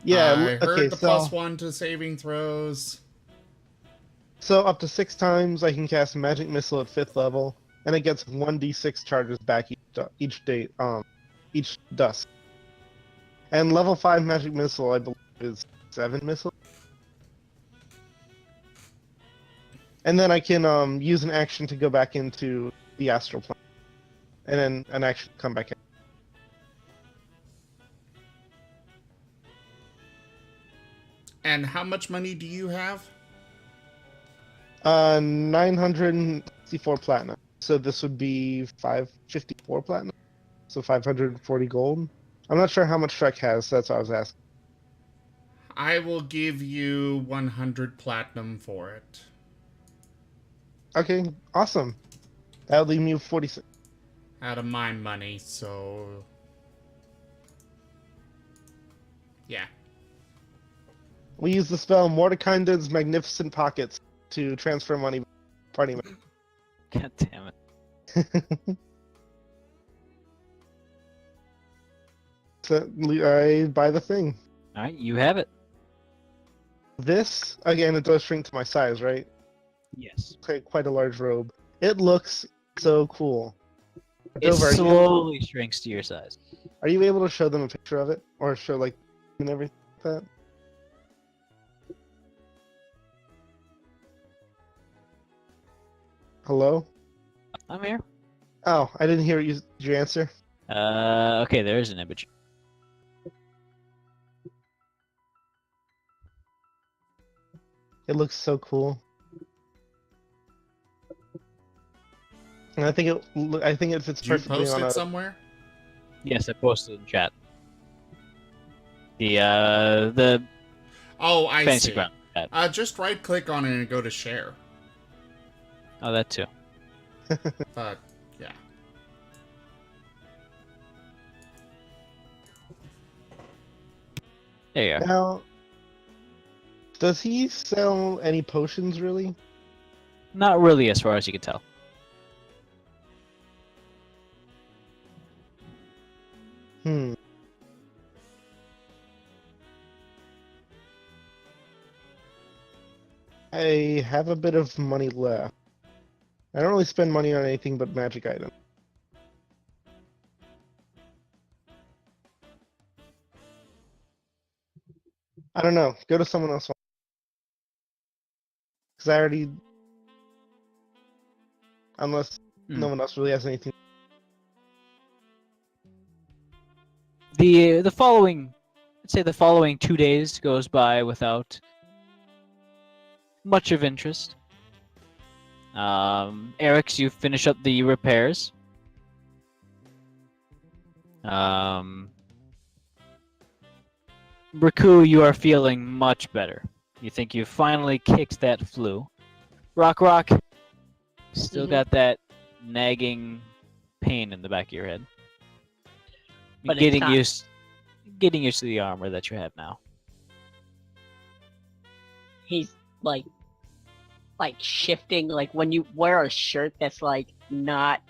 Speaker 6: Yeah,
Speaker 3: I heard
Speaker 6: okay,
Speaker 3: the
Speaker 6: so,
Speaker 3: +1 to saving throws.
Speaker 6: so up to 6 times I can cast magic missile at 5th level, and it gets 1d6 charges back each day, each dusk. And level 5 magic missile, I believe, is 7 missile. And then I can use an action to go back into the astral plane, and then an action to come back in.
Speaker 3: And how much money do you have?
Speaker 6: 964 platinum. So this would be 554 platinum. So 540 gold. I'm not sure how much Shrek has. That's what I was asking.
Speaker 3: I will give you 100 platinum for it.
Speaker 6: Okay, awesome. That'll leave me with 46.
Speaker 3: Out of my money, so... Yeah.
Speaker 6: We use the spell Mordekaiser's Magnificent Pockets to transfer money party members.
Speaker 4: God damn it.
Speaker 6: So I buy the thing.
Speaker 4: All right, you have it.
Speaker 6: This, again, it does shrink to my size, right?
Speaker 4: Yes.
Speaker 6: Quite a large robe. It looks so cool.
Speaker 4: It
Speaker 6: Dover,
Speaker 4: slowly shrinks to your size.
Speaker 6: are you able to show them a picture of it? Or show, like, and everything like that? Hello?
Speaker 4: I'm here.
Speaker 6: Oh, I didn't hear you. Did you answer?
Speaker 4: Okay, there is an image.
Speaker 6: It looks so cool. And I think it fits
Speaker 3: Did you
Speaker 6: perfectly
Speaker 3: post
Speaker 6: on
Speaker 3: it
Speaker 6: a.
Speaker 3: somewhere?
Speaker 4: Yes, I posted in chat. The
Speaker 3: Oh, I
Speaker 4: fancy
Speaker 3: see.
Speaker 4: ground chat.
Speaker 3: Just right-click on it and go to share.
Speaker 4: Oh, that too.
Speaker 3: But, yeah.
Speaker 4: There you are.
Speaker 6: Now, does he sell any potions really?
Speaker 4: Not really, as far as you can tell.
Speaker 6: Hmm. I have a bit of money left. I don't really spend money on anything but magic items. I don't know. Go to someone else. Because I already. Unless no one else really has anything.
Speaker 4: The following, let's say the following 2 days goes by without much of interest. Eric's, you finish up the repairs. Raku, you are feeling much better. You think you finally kicked that flu. Rock, still
Speaker 8: Mhm.
Speaker 4: got that nagging pain in the back of your head.
Speaker 8: But it's
Speaker 4: getting
Speaker 8: not-
Speaker 4: used to the armor that you have now.
Speaker 8: He's like shifting, like when you wear a shirt that's like not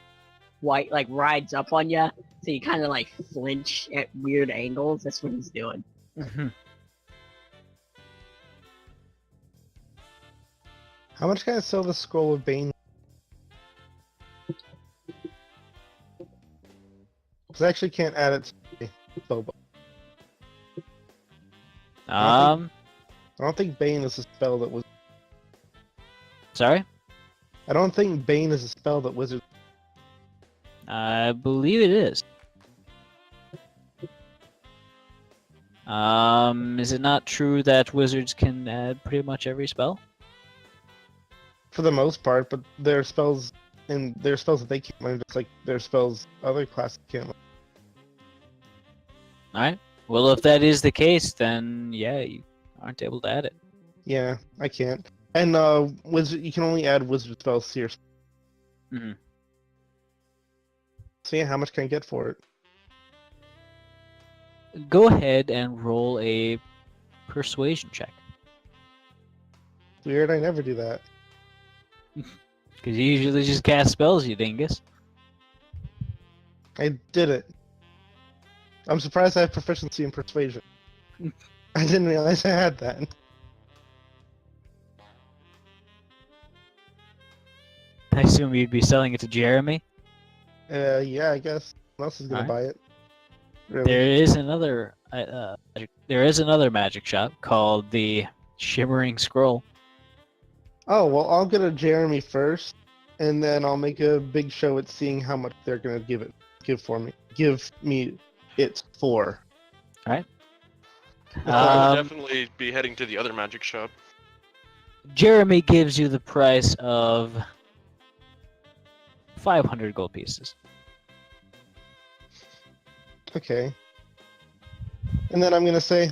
Speaker 8: white, like rides up on you, so you kind of like flinch at weird angles. That's what he's doing.
Speaker 6: How much can I sell the scroll of Bane? Because I actually can't add it to the spellbook. I don't think Bane is a spell that was.
Speaker 4: Sorry?
Speaker 6: I don't think Bane is a spell that wizards.
Speaker 4: I believe it is. Is it not true that wizards can add pretty much every spell?
Speaker 6: For the most part, but there are spells that they can't learn, just like there are spells other classes can't learn.
Speaker 4: Alright. Well, if that is the case, then yeah, you aren't able to add it.
Speaker 6: Yeah, I can't. And wizard, you can only add wizard spells to your.
Speaker 4: Mhm.
Speaker 6: So yeah, how much can I get for it?
Speaker 4: Go ahead and roll a persuasion check.
Speaker 6: Weird, I never do that.
Speaker 4: Because you usually just cast spells, you dingus.
Speaker 6: I did it. I'm surprised I have proficiency in persuasion. I didn't realize I had that.
Speaker 4: I assume you'd be selling it to Jeremy.
Speaker 6: Yeah, I guess. Who else is gonna buy it? Really?
Speaker 4: There is another magic shop called the Shimmering Scroll.
Speaker 6: Oh well, I'll get a Jeremy first, and then I'll make a big show at seeing how much they're gonna give me it for.
Speaker 4: Alright.
Speaker 7: I would definitely be heading to the other magic shop.
Speaker 4: Jeremy gives you the price of 500 gold pieces.
Speaker 6: Okay. And then I'm gonna see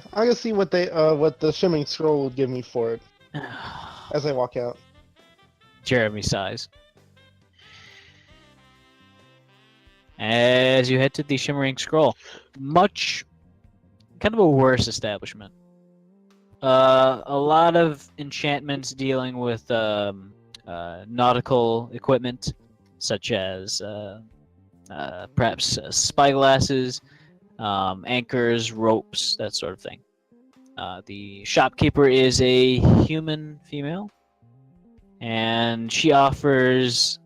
Speaker 6: what the Shimmering Scroll will give me for it as I walk out.
Speaker 4: Jeremy sighs. As you head to the Shimmering Scroll, kind of a worse establishment. A lot of enchantments dealing with nautical equipment, such as perhaps spyglasses, anchors, ropes, that sort of thing. The shopkeeper is a human female, and she offers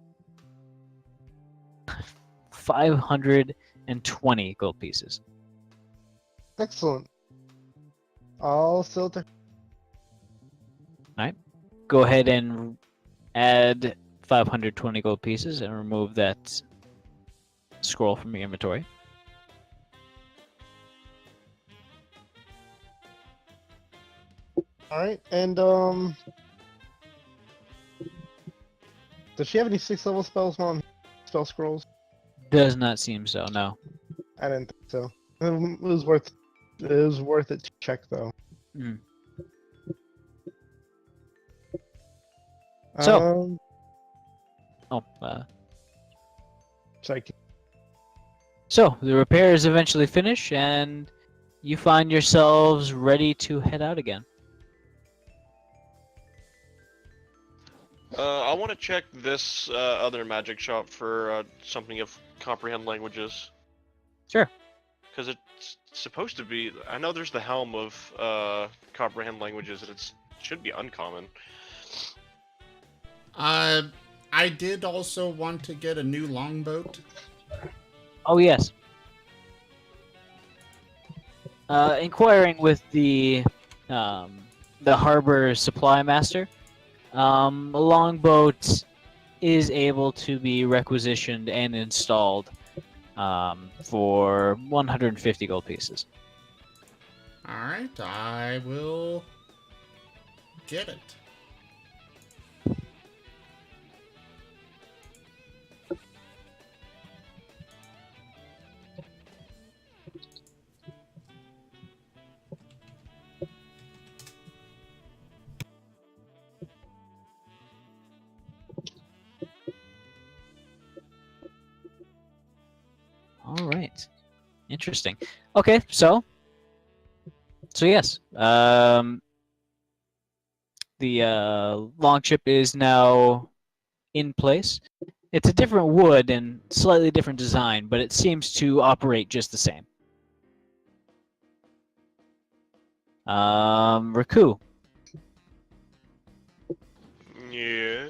Speaker 4: 520 gold pieces.
Speaker 6: Excellent. I'll sell it to.
Speaker 4: Go ahead and add 520 gold pieces and remove that scroll from your inventory.
Speaker 6: Alright, and does she have any 6th level spells on spell scrolls?
Speaker 4: Does not seem so, no.
Speaker 6: I didn't think so. It was worth it to check though.
Speaker 4: Mm. So-
Speaker 6: Sorry.
Speaker 4: So, the repairs eventually finish, and you find yourselves ready to head out again.
Speaker 7: I want to check this other magic shop for something of comprehend languages.
Speaker 4: Sure.
Speaker 7: Because it's supposed to be. I know there's the helm of comprehend languages, and it should be uncommon.
Speaker 3: I did also want to get a new longboat.
Speaker 4: Oh, yes. Inquiring with the harbor supply master, a longboat is able to be requisitioned and installed for 150 gold pieces.
Speaker 3: Alright, I will get it.
Speaker 4: Interesting. Okay, so yes, the longship is now in place. It's a different wood and slightly different design, but it seems to operate just the same. Raku.
Speaker 7: Yeah.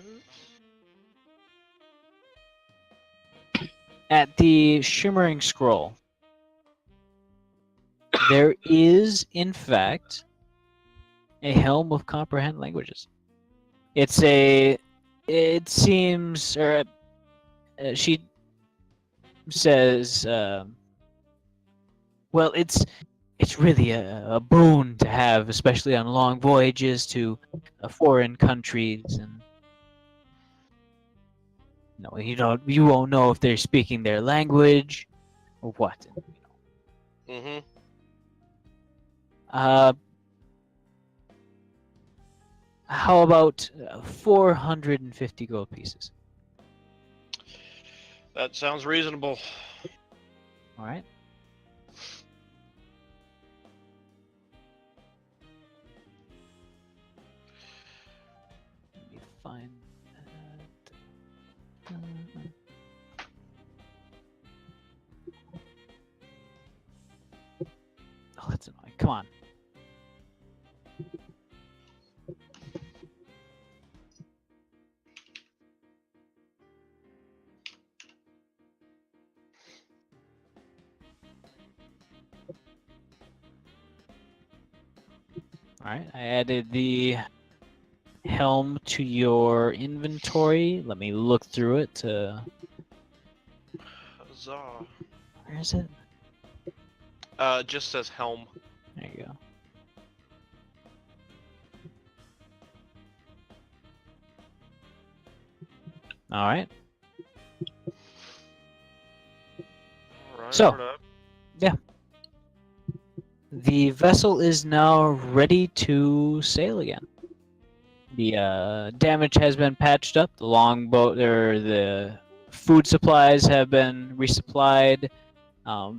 Speaker 4: At the Shimmering Scroll, there is, in fact, a Helm of Comprehend Languages. It seems, or she says, well, it's really a boon to have, especially on long voyages to foreign countries, and you won't know if they're speaking their language or what.
Speaker 7: Mm-hmm.
Speaker 4: How about 450 gold pieces?
Speaker 7: That sounds reasonable.
Speaker 4: All right. Let me find that. Oh, that's annoying. Come on. Alright, I added the helm to your inventory. Let me look through it to...
Speaker 7: Huzzah.
Speaker 4: Where is it?
Speaker 7: It just says helm.
Speaker 4: There you go. Alright.
Speaker 7: Alright,
Speaker 4: So-
Speaker 7: word up.
Speaker 4: The vessel is now ready to sail again. The damage has been patched up. The longboat, or the food supplies have been resupplied.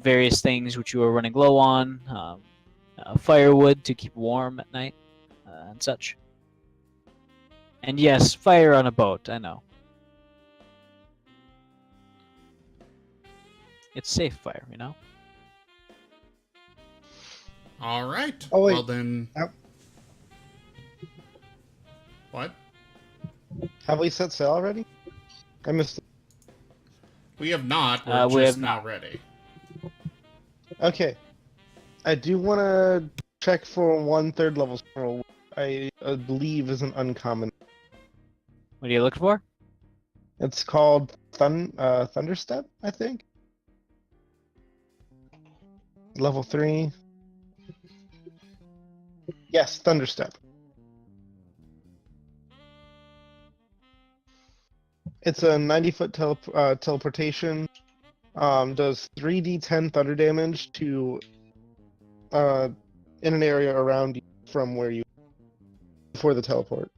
Speaker 4: Various things which you are running low on. Firewood to keep warm at night, and such. And yes, fire on a boat. I know. It's safe fire, you know.
Speaker 3: All right.
Speaker 6: Oh, wait.
Speaker 3: Well then.
Speaker 6: Yep.
Speaker 3: What?
Speaker 6: Have we set sail already? I missed it.
Speaker 3: We have not. We're
Speaker 4: We
Speaker 3: just
Speaker 4: have
Speaker 3: now
Speaker 4: not.
Speaker 3: ready.
Speaker 6: Okay. I do want to check for 1/3 level scroll. I believe is an uncommon.
Speaker 4: What are you looking for?
Speaker 6: It's called Thunderstep, I think. Level 3. Yes, Thunderstep. It's a 90-foot teleportation. Does 3d10 thunder damage to in an area around you from where you before the teleport.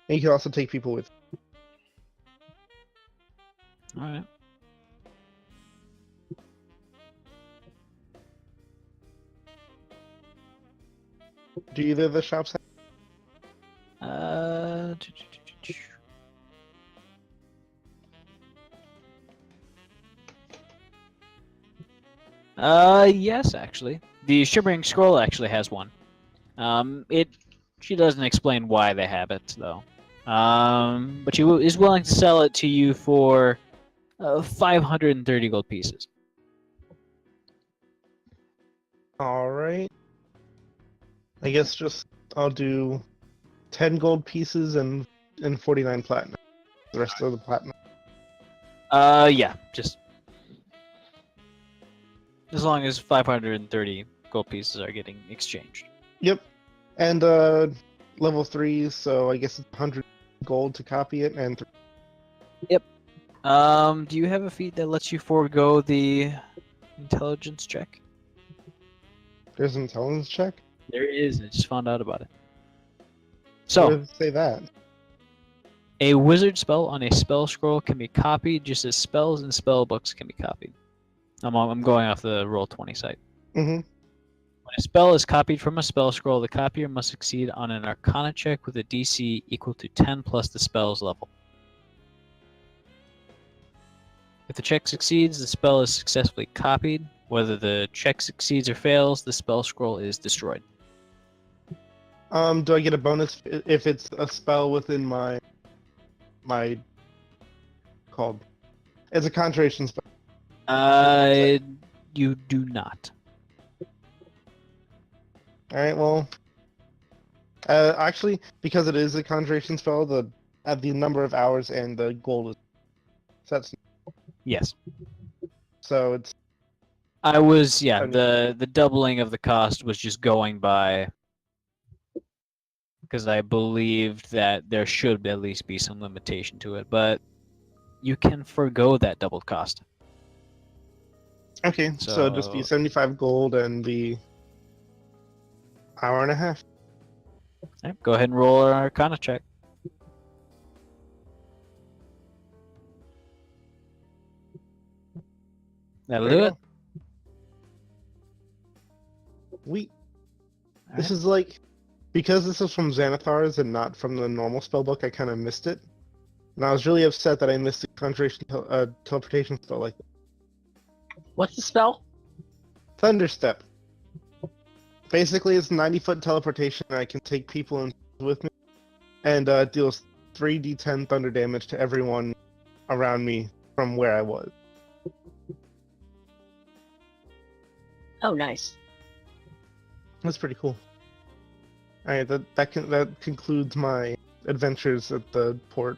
Speaker 6: And you can also take people with.
Speaker 4: All right.
Speaker 6: Do either of the shops have?
Speaker 4: Uh, yes, actually. The Shimmering Scroll actually has one. She doesn't explain why they have it, though. But she is willing to sell it to you for 530 gold pieces.
Speaker 6: Alright. I guess just I'll do 10 gold pieces and 49 platinum. The rest of the platinum.
Speaker 4: Yeah, just as long as 530 gold pieces are getting exchanged.
Speaker 6: Yep. And level 3, so I guess it's 100 gold to copy it and
Speaker 4: Do you have a feat that lets you forego the intelligence check?
Speaker 6: there's an intelligence check.
Speaker 4: There is. I just found out about it.
Speaker 6: Where
Speaker 4: So,
Speaker 6: does it say that?
Speaker 4: a wizard spell on a spell scroll can be copied just as spells and spell books can be copied. I'm going off the Roll20 site.
Speaker 6: Mm-hmm.
Speaker 4: When a spell is copied from a spell scroll, the copier must succeed on an Arcana check with a DC equal to 10 plus the spell's level. If the check succeeds, the spell is successfully copied. Whether the check succeeds or fails, the spell scroll is destroyed.
Speaker 6: Do I get a bonus if it's a spell within my called? It's a concentration spell.
Speaker 4: You do not.
Speaker 6: All right. Well, actually, because it is a concentration spell, the number of hours and the gold is sets.
Speaker 4: Yes.
Speaker 6: So it's.
Speaker 4: The doubling of the cost was just going by because I believed that there should at least be some limitation to it, but you can forgo that doubled cost.
Speaker 6: Okay, so it'd just be 75 gold and the hour and a half.
Speaker 4: Right, go ahead and roll an Arcana check. That'll
Speaker 6: There
Speaker 4: do
Speaker 6: you
Speaker 4: it.
Speaker 6: go. This
Speaker 4: Alright.
Speaker 6: is like, because this is from Xanathar's and not from the normal spellbook, I kind of missed it. And I was really upset that I missed the concentration teleportation spell like that.
Speaker 8: What's the spell?
Speaker 6: Thunderstep. Basically, it's 90-foot teleportation, and I can take people in with me, and deals 3d10 thunder damage to everyone around me from where I was.
Speaker 8: Oh, nice.
Speaker 6: That's pretty cool. Alright, that concludes my adventures at the port.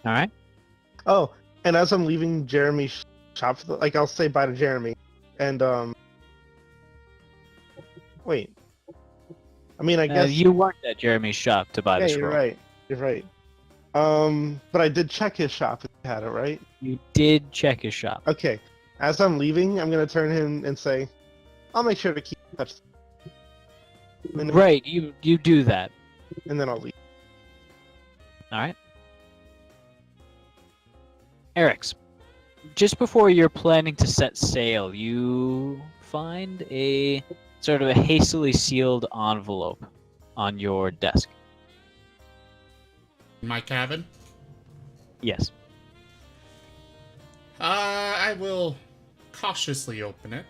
Speaker 4: All right.
Speaker 6: Oh, and as I'm leaving Jeremy's shop, I'll say bye to Jeremy, and wait. I mean, I guess
Speaker 4: You weren't at Jeremy's shop to buy the
Speaker 6: yeah,
Speaker 4: scroll.
Speaker 6: you're right. You're right. But I did check his shop if he had it, right?
Speaker 4: You did check his shop.
Speaker 6: Okay. As I'm leaving, I'm gonna turn him and say, "I'll make sure to keep in touch." And then,
Speaker 4: Right, you do that.
Speaker 6: And then I'll leave.
Speaker 4: All right. Eric's, just before you're planning to set sail, you find a sort of a hastily sealed envelope on your desk.
Speaker 3: In my cabin?
Speaker 4: Yes.
Speaker 3: I will cautiously open it.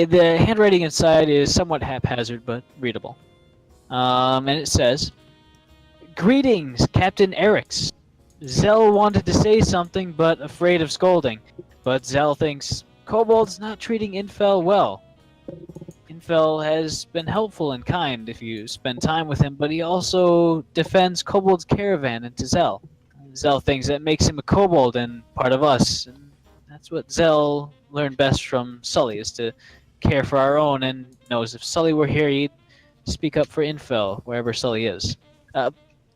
Speaker 4: The handwriting inside is somewhat haphazard, but readable. And it says, "Greetings, Captain Eric's. Zell wanted to say something, but afraid of scolding. But Zell thinks Kobold's not treating Infel well. Infel has been helpful and kind if you spend time with him, but he also defends Kobold's caravan into Zell. Zell thinks that makes him a Kobold and part of us. And that's what Zell learned best from Sully, is to care for our own, and knows if Sully were here, he'd speak up for Infel, wherever Sully is.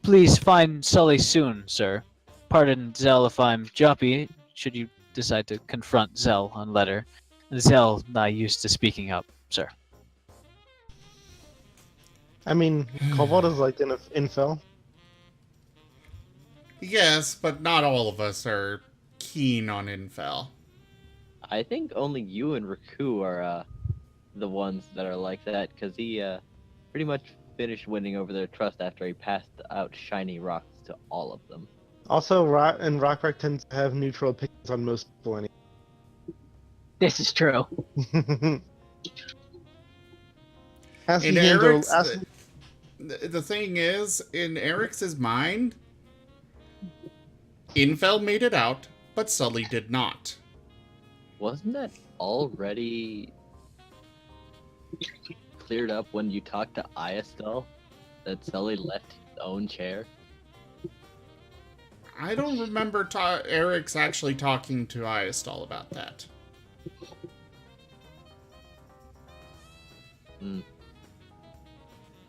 Speaker 4: Please find Sully soon, sir. Pardon Zell if I'm jumpy, should you decide to confront Zell on letter. Zell not used to speaking up, sir."
Speaker 6: I mean, Kobold is like in Infel.
Speaker 3: Yes, but not all of us are keen on Infel.
Speaker 5: I think only you and Raku are the ones that are like that, because he pretty much finished winning over their trust after he passed out shiny rocks to all of them.
Speaker 6: Also, Rockback tends to have neutral opinions on most people anyway.
Speaker 8: This is true.
Speaker 3: In Eric's, the thing is, in Eric's mind, Infel made it out, but Sully did not.
Speaker 5: Wasn't that already cleared up when you talked to Iastel? That Sully left his own chair?
Speaker 3: I don't remember Eric's actually talking to Iastal about that.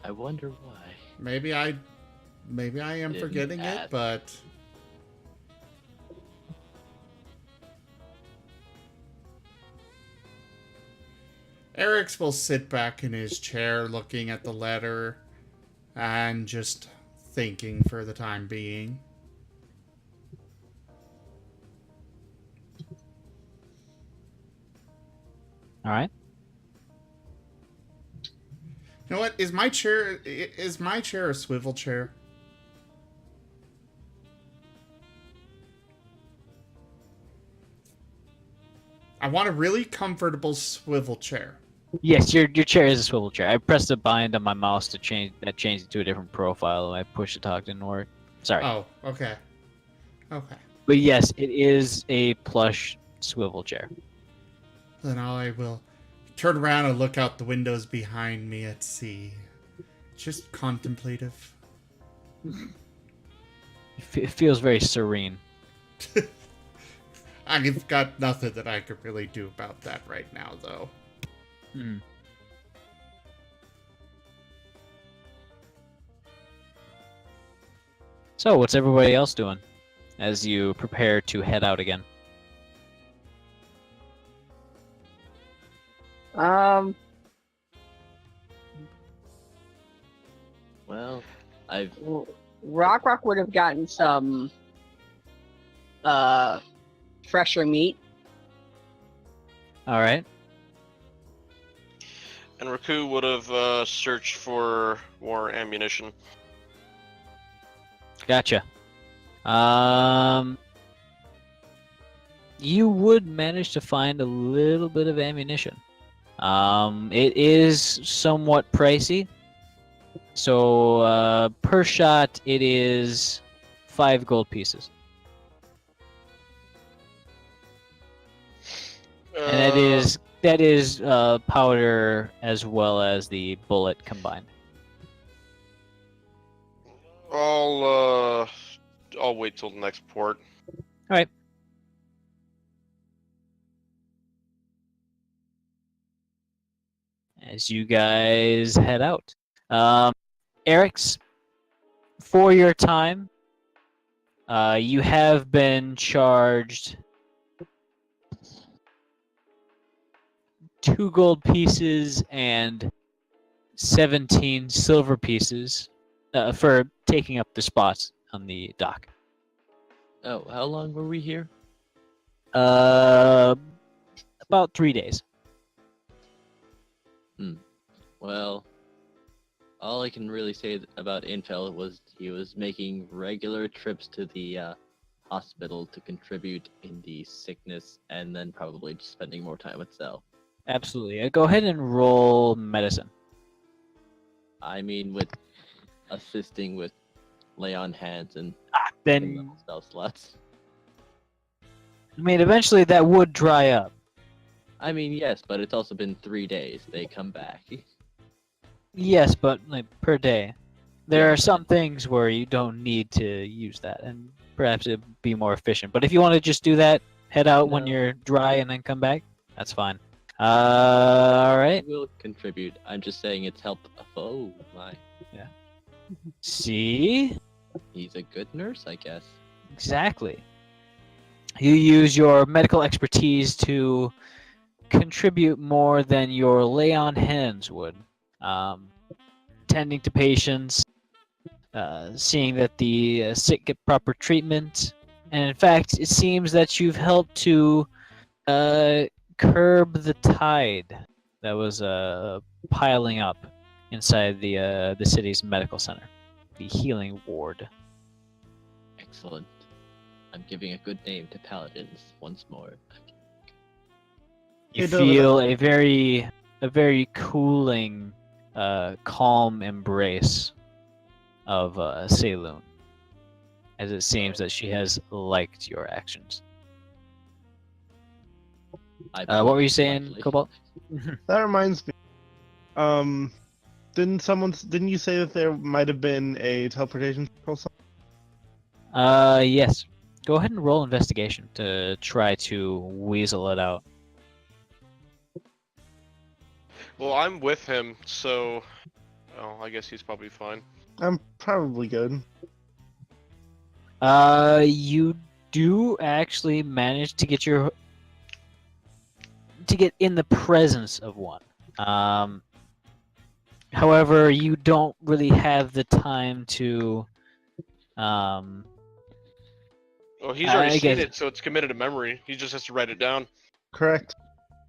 Speaker 5: I wonder why.
Speaker 3: Maybe I am
Speaker 5: Didn't
Speaker 3: forgetting
Speaker 5: ask.
Speaker 3: it, but Eric's will sit back in his chair looking at the letter and just thinking for the time being.
Speaker 4: All right.
Speaker 3: You know what? Is my chair a swivel chair? I want a really comfortable swivel chair.
Speaker 4: Yes, your chair is a swivel chair. I pressed a bind on my mouse to change it to a different profile. I push to talk didn't work. Sorry.
Speaker 3: Oh, okay. Okay.
Speaker 4: But yes, it is a plush swivel chair.
Speaker 3: Then I will turn around and look out the windows behind me at sea. Just contemplative.
Speaker 4: It feels very serene.
Speaker 3: I've got nothing that I could really do about that right now, though.
Speaker 4: Hmm. So, what's everybody else doing as you prepare to head out again?
Speaker 5: Well, I've
Speaker 8: Rock would have gotten some fresher meat.
Speaker 4: All right.
Speaker 7: And Raku would have searched for more ammunition.
Speaker 4: Gotcha. You would manage to find a little bit of ammunition. It is somewhat pricey. So, per shot, it is 5 gold pieces. And that is powder as well as the bullet combined.
Speaker 7: I'll wait till the next port.
Speaker 4: All right. As you guys head out, Eric's, for your time, you have been charged 2 gold pieces and 17 silver pieces for taking up the spots on the dock.
Speaker 5: Oh, how long were we here?
Speaker 4: About 3 days.
Speaker 5: Well, all I can really say about Infel was he was making regular trips to the hospital to contribute in the sickness, and then probably just spending more time with Cell.
Speaker 4: Absolutely. Go ahead and roll medicine.
Speaker 5: I mean, with assisting with lay on hands and
Speaker 4: Then,
Speaker 5: spell slots.
Speaker 4: I mean, eventually that would dry up.
Speaker 5: I mean, yes, but it's also been 3 days. They come back.
Speaker 4: Yes, but like per day. There
Speaker 5: Yeah.
Speaker 4: are some things where you don't need to use that, and perhaps it'd be more efficient. But if you want to just do that, head out when
Speaker 5: No.
Speaker 4: you're dry and then come back, that's fine. All right.
Speaker 5: Will contribute. I'm just saying it's help. Oh my.
Speaker 4: See?
Speaker 5: He's a good nurse, I guess.
Speaker 4: Exactly. You use your medical expertise to contribute more than your lay on hands would. Tending to patients, seeing that the sick get proper treatment, and in fact, it seems that you've helped to curb the tide that was piling up inside the city's medical center, the healing ward.
Speaker 5: Excellent. I'm giving a good name to paladins once more.
Speaker 4: You
Speaker 6: Hey, Bill,
Speaker 4: feel a very cooling, calm embrace of Saloon, as it seems that she has liked your actions. What were you saying,
Speaker 5: Likely.
Speaker 4: Cobalt?
Speaker 6: That reminds me. Didn't you say that there might have been a teleportation circle?
Speaker 4: Yes. Go ahead and roll investigation to try to weasel it out.
Speaker 7: Well, I'm with him, so I guess he's probably fine.
Speaker 6: I'm probably good.
Speaker 4: You do actually manage to get in the presence of one. However, you don't really have the time to.
Speaker 7: Well, he's already
Speaker 4: I
Speaker 7: seen
Speaker 4: guess-
Speaker 7: it, so it's committed to memory. He just has to write it down.
Speaker 6: Correct.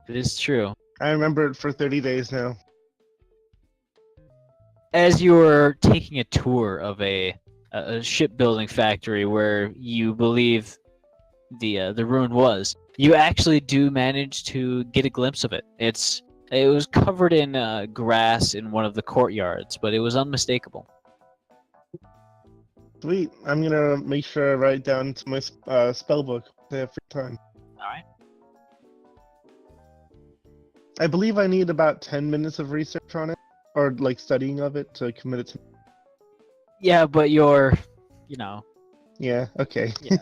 Speaker 4: It is true.
Speaker 6: I remember it for 30 days now.
Speaker 4: As you were taking a tour of a shipbuilding factory where you believe the ruin was, you actually do manage to get a glimpse of it. It was covered in grass in one of the courtyards, but it was unmistakable.
Speaker 6: Sweet. I'm gonna make sure I write it down to my spell book if I have free time.
Speaker 4: All right.
Speaker 6: I believe I need about 10 minutes of research on it, or like studying of it to commit it to.
Speaker 4: Yeah, but you're, you know.
Speaker 6: Yeah. Okay.
Speaker 4: Yeah.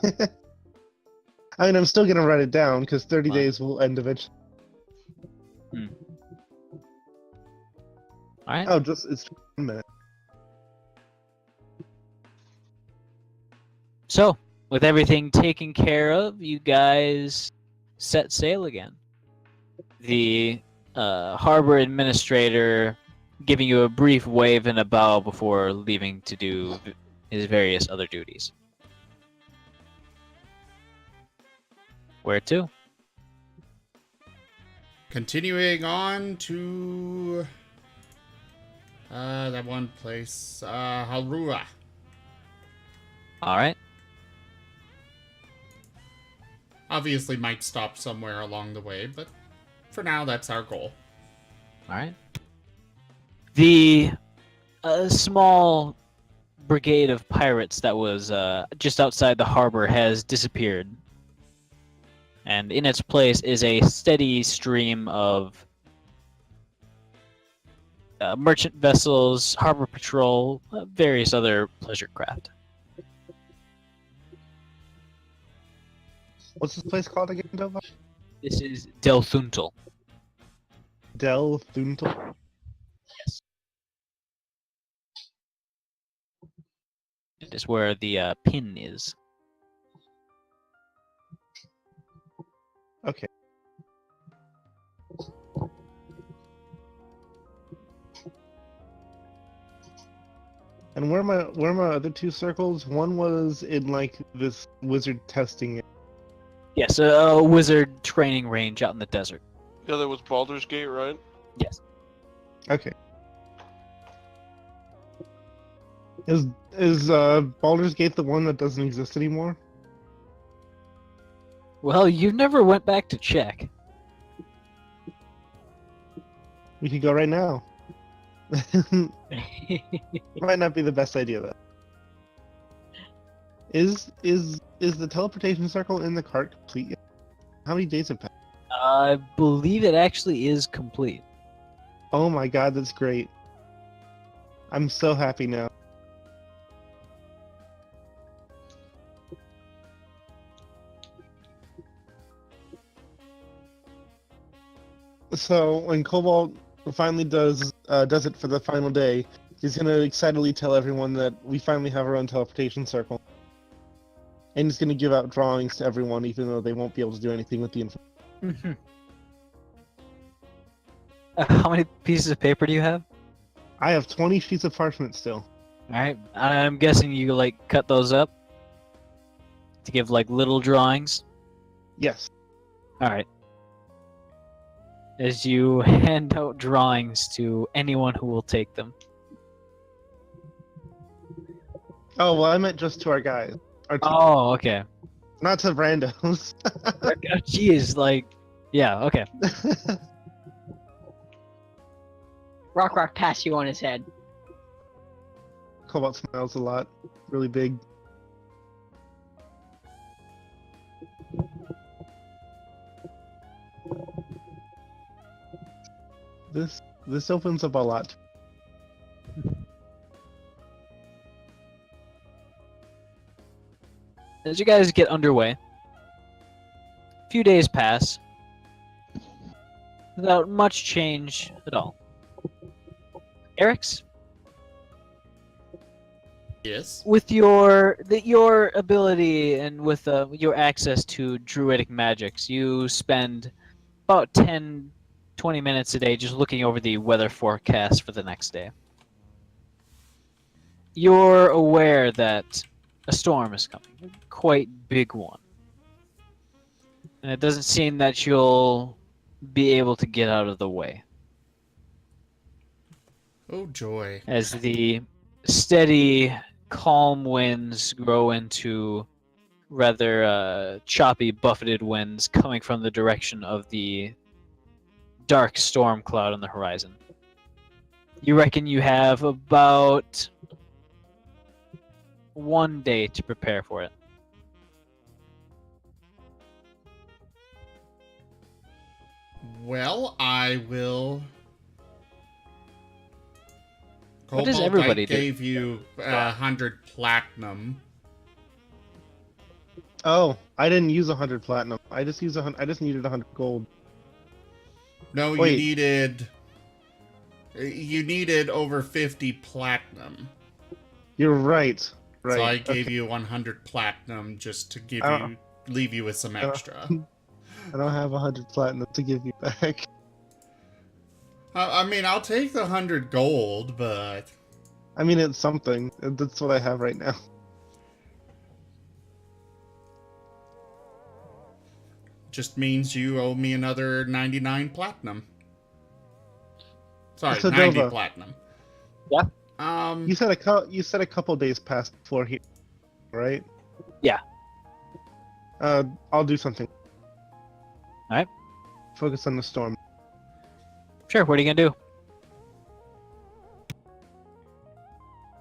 Speaker 6: I mean, I'm still gonna write it down because 30
Speaker 4: Fine.
Speaker 6: days will end eventually.
Speaker 4: All right.
Speaker 6: Oh, it's 1 minute.
Speaker 4: So, with everything taken care of, you guys set sail again. The harbor administrator giving you a brief wave and a bow before leaving to do his various other duties. Where to?
Speaker 3: Continuing on to that one place, Halrua.
Speaker 4: All right.
Speaker 3: Obviously might stop somewhere along the way, but for now that's our goal.
Speaker 4: All right. The small brigade of pirates that was just outside the harbor has disappeared. And in its place is a steady stream of merchant vessels, harbor patrol, various other pleasure craft.
Speaker 6: What's this place called again, Dova?
Speaker 4: This is Del Thuntal.
Speaker 6: Del Thuntal?
Speaker 4: Yes. It is where the pin is.
Speaker 6: Okay. And where are my other two circles? One was in like this wizard testing.
Speaker 4: Yes, a wizard training range out in the desert.
Speaker 7: The other was Baldur's Gate, right?
Speaker 4: Yes.
Speaker 6: Okay. Is Baldur's Gate the one that doesn't exist anymore?
Speaker 4: Well, you never went back to check.
Speaker 6: We could go right now. Might not be the best idea though. Is the teleportation circle in the cart complete yet? How many days have passed?
Speaker 4: I believe it actually is complete.
Speaker 6: Oh my god, that's great. I'm so happy now. So when Cobalt finally does it for the final day, he's gonna excitedly tell everyone that we finally have our own teleportation circle. And he's gonna give out drawings to everyone, even though they won't be able to do anything with the information.
Speaker 4: How many pieces of paper do you have?
Speaker 6: I have 20 sheets of parchment still.
Speaker 4: Alright, I'm guessing you like cut those up to give like little drawings.
Speaker 6: Yes.
Speaker 4: Alright. As you hand out drawings to anyone who will take them.
Speaker 6: Oh, well, I meant just to our guys. Our team.
Speaker 4: Oh, okay.
Speaker 6: Not to randos.
Speaker 4: Jeez, like, yeah, okay.
Speaker 8: Rock pass you on his head.
Speaker 6: Cobalt smiles a lot. Really big. This opens up a lot.
Speaker 4: As you guys get underway, a few days pass without much change at all. Eric's,
Speaker 3: Yes.
Speaker 4: with your ability and with your access to druidic magics, you spend about 10-20 minutes a day just looking over the weather forecast for the next day. You're aware that a storm is coming, a quite big one. And it doesn't seem that you'll be able to get out of the way.
Speaker 3: Oh joy.
Speaker 4: As the steady, calm winds grow into rather choppy, buffeted winds coming from the direction of the dark storm cloud on the horizon. You reckon you have about 1 day to prepare for it.
Speaker 3: Well, I will.
Speaker 4: What does
Speaker 3: Cobalt,
Speaker 4: everybody
Speaker 3: I
Speaker 4: do?
Speaker 3: gave you 100 platinum.
Speaker 6: Oh, I didn't use 100 platinum. I just used 100. I just needed 100 gold.
Speaker 3: No,
Speaker 6: Wait.
Speaker 3: you needed over 50 platinum.
Speaker 6: You're right. Right.
Speaker 3: So I gave
Speaker 6: Okay.
Speaker 3: you 100 platinum just to leave you with some
Speaker 6: Uh,
Speaker 3: extra.
Speaker 6: I don't have 100 platinum to give you back.
Speaker 3: I mean, I'll take the 100 gold, but
Speaker 6: I mean, it's something. That's what I have right now.
Speaker 3: just means you owe me another 99 platinum. Sorry,
Speaker 6: So
Speaker 3: 90
Speaker 6: Dova.
Speaker 3: platinum.
Speaker 4: Yeah.
Speaker 6: You said a couple days passed before here, right?
Speaker 4: Yeah.
Speaker 6: I'll do something.
Speaker 4: Alright.
Speaker 6: Focus on the storm.
Speaker 4: Sure, what are you gonna do?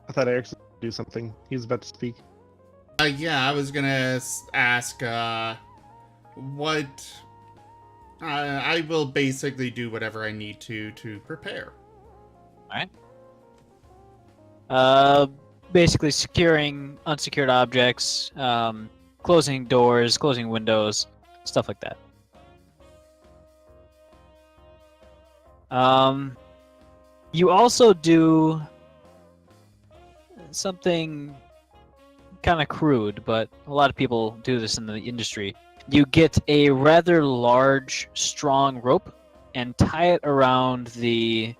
Speaker 6: I thought Eric's gonna do something. He was about to speak.
Speaker 3: Yeah, I was gonna ask, what... I will basically do whatever I need to prepare.
Speaker 4: Basically securing unsecured objects, closing doors, closing windows, stuff like that. You also do something kind of crude, but a lot of people do this in the industry. You get a rather large, strong rope and tie it around the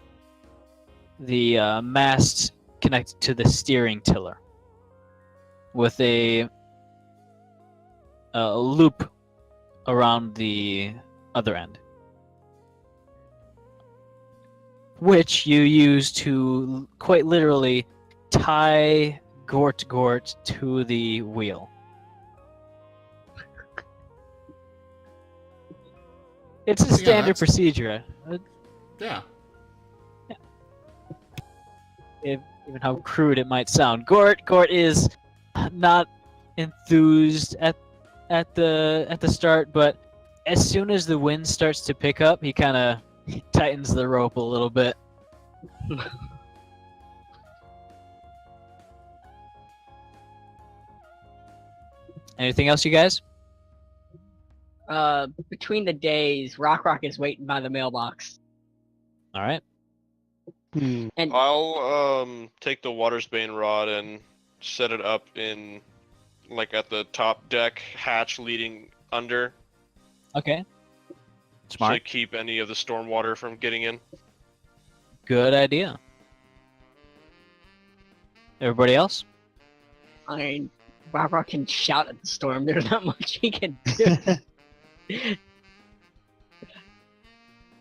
Speaker 4: mast connected to the steering tiller with a loop around the other end, which you use to quite literally tie Gort to the wheel. It's a
Speaker 3: Yeah,
Speaker 4: standard
Speaker 3: that's-
Speaker 4: procedure.
Speaker 3: Yeah.
Speaker 4: Even how crude it might sound. Gort is not enthused at the start, but as soon as the wind starts to pick up, he kind of tightens the rope a little bit. Anything else, you guys?
Speaker 8: Between the days, Rock is waiting by the mailbox.
Speaker 4: All right.
Speaker 6: Hmm.
Speaker 8: And
Speaker 7: I'll take the Watersbane rod and set it up in, like, at the top deck hatch leading under,
Speaker 4: Okay.
Speaker 7: to
Speaker 4: Smart.
Speaker 7: keep any of the storm water from getting in.
Speaker 4: Good idea. Everybody else?
Speaker 8: I mean, Rock can shout at the storm. There's not much he can do.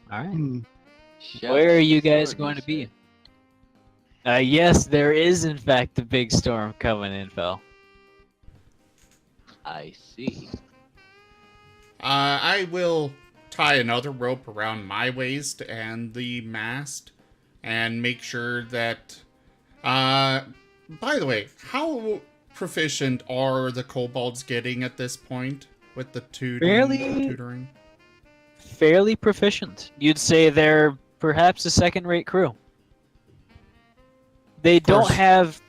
Speaker 4: All right.
Speaker 6: Hmm.
Speaker 5: Shout
Speaker 4: Where are
Speaker 5: at
Speaker 4: you
Speaker 5: the
Speaker 4: guys
Speaker 5: storm,
Speaker 4: going
Speaker 5: you
Speaker 4: to be?
Speaker 5: said.
Speaker 4: Yes, there is in fact a big storm coming in, Phil.
Speaker 5: I see.
Speaker 3: I will tie another rope around my waist and the mast and make sure that... by the way, how proficient are the kobolds getting at this point with the tutoring?
Speaker 4: Fairly proficient. You'd say they're perhaps a second-rate crew. They don't
Speaker 3: course.
Speaker 4: have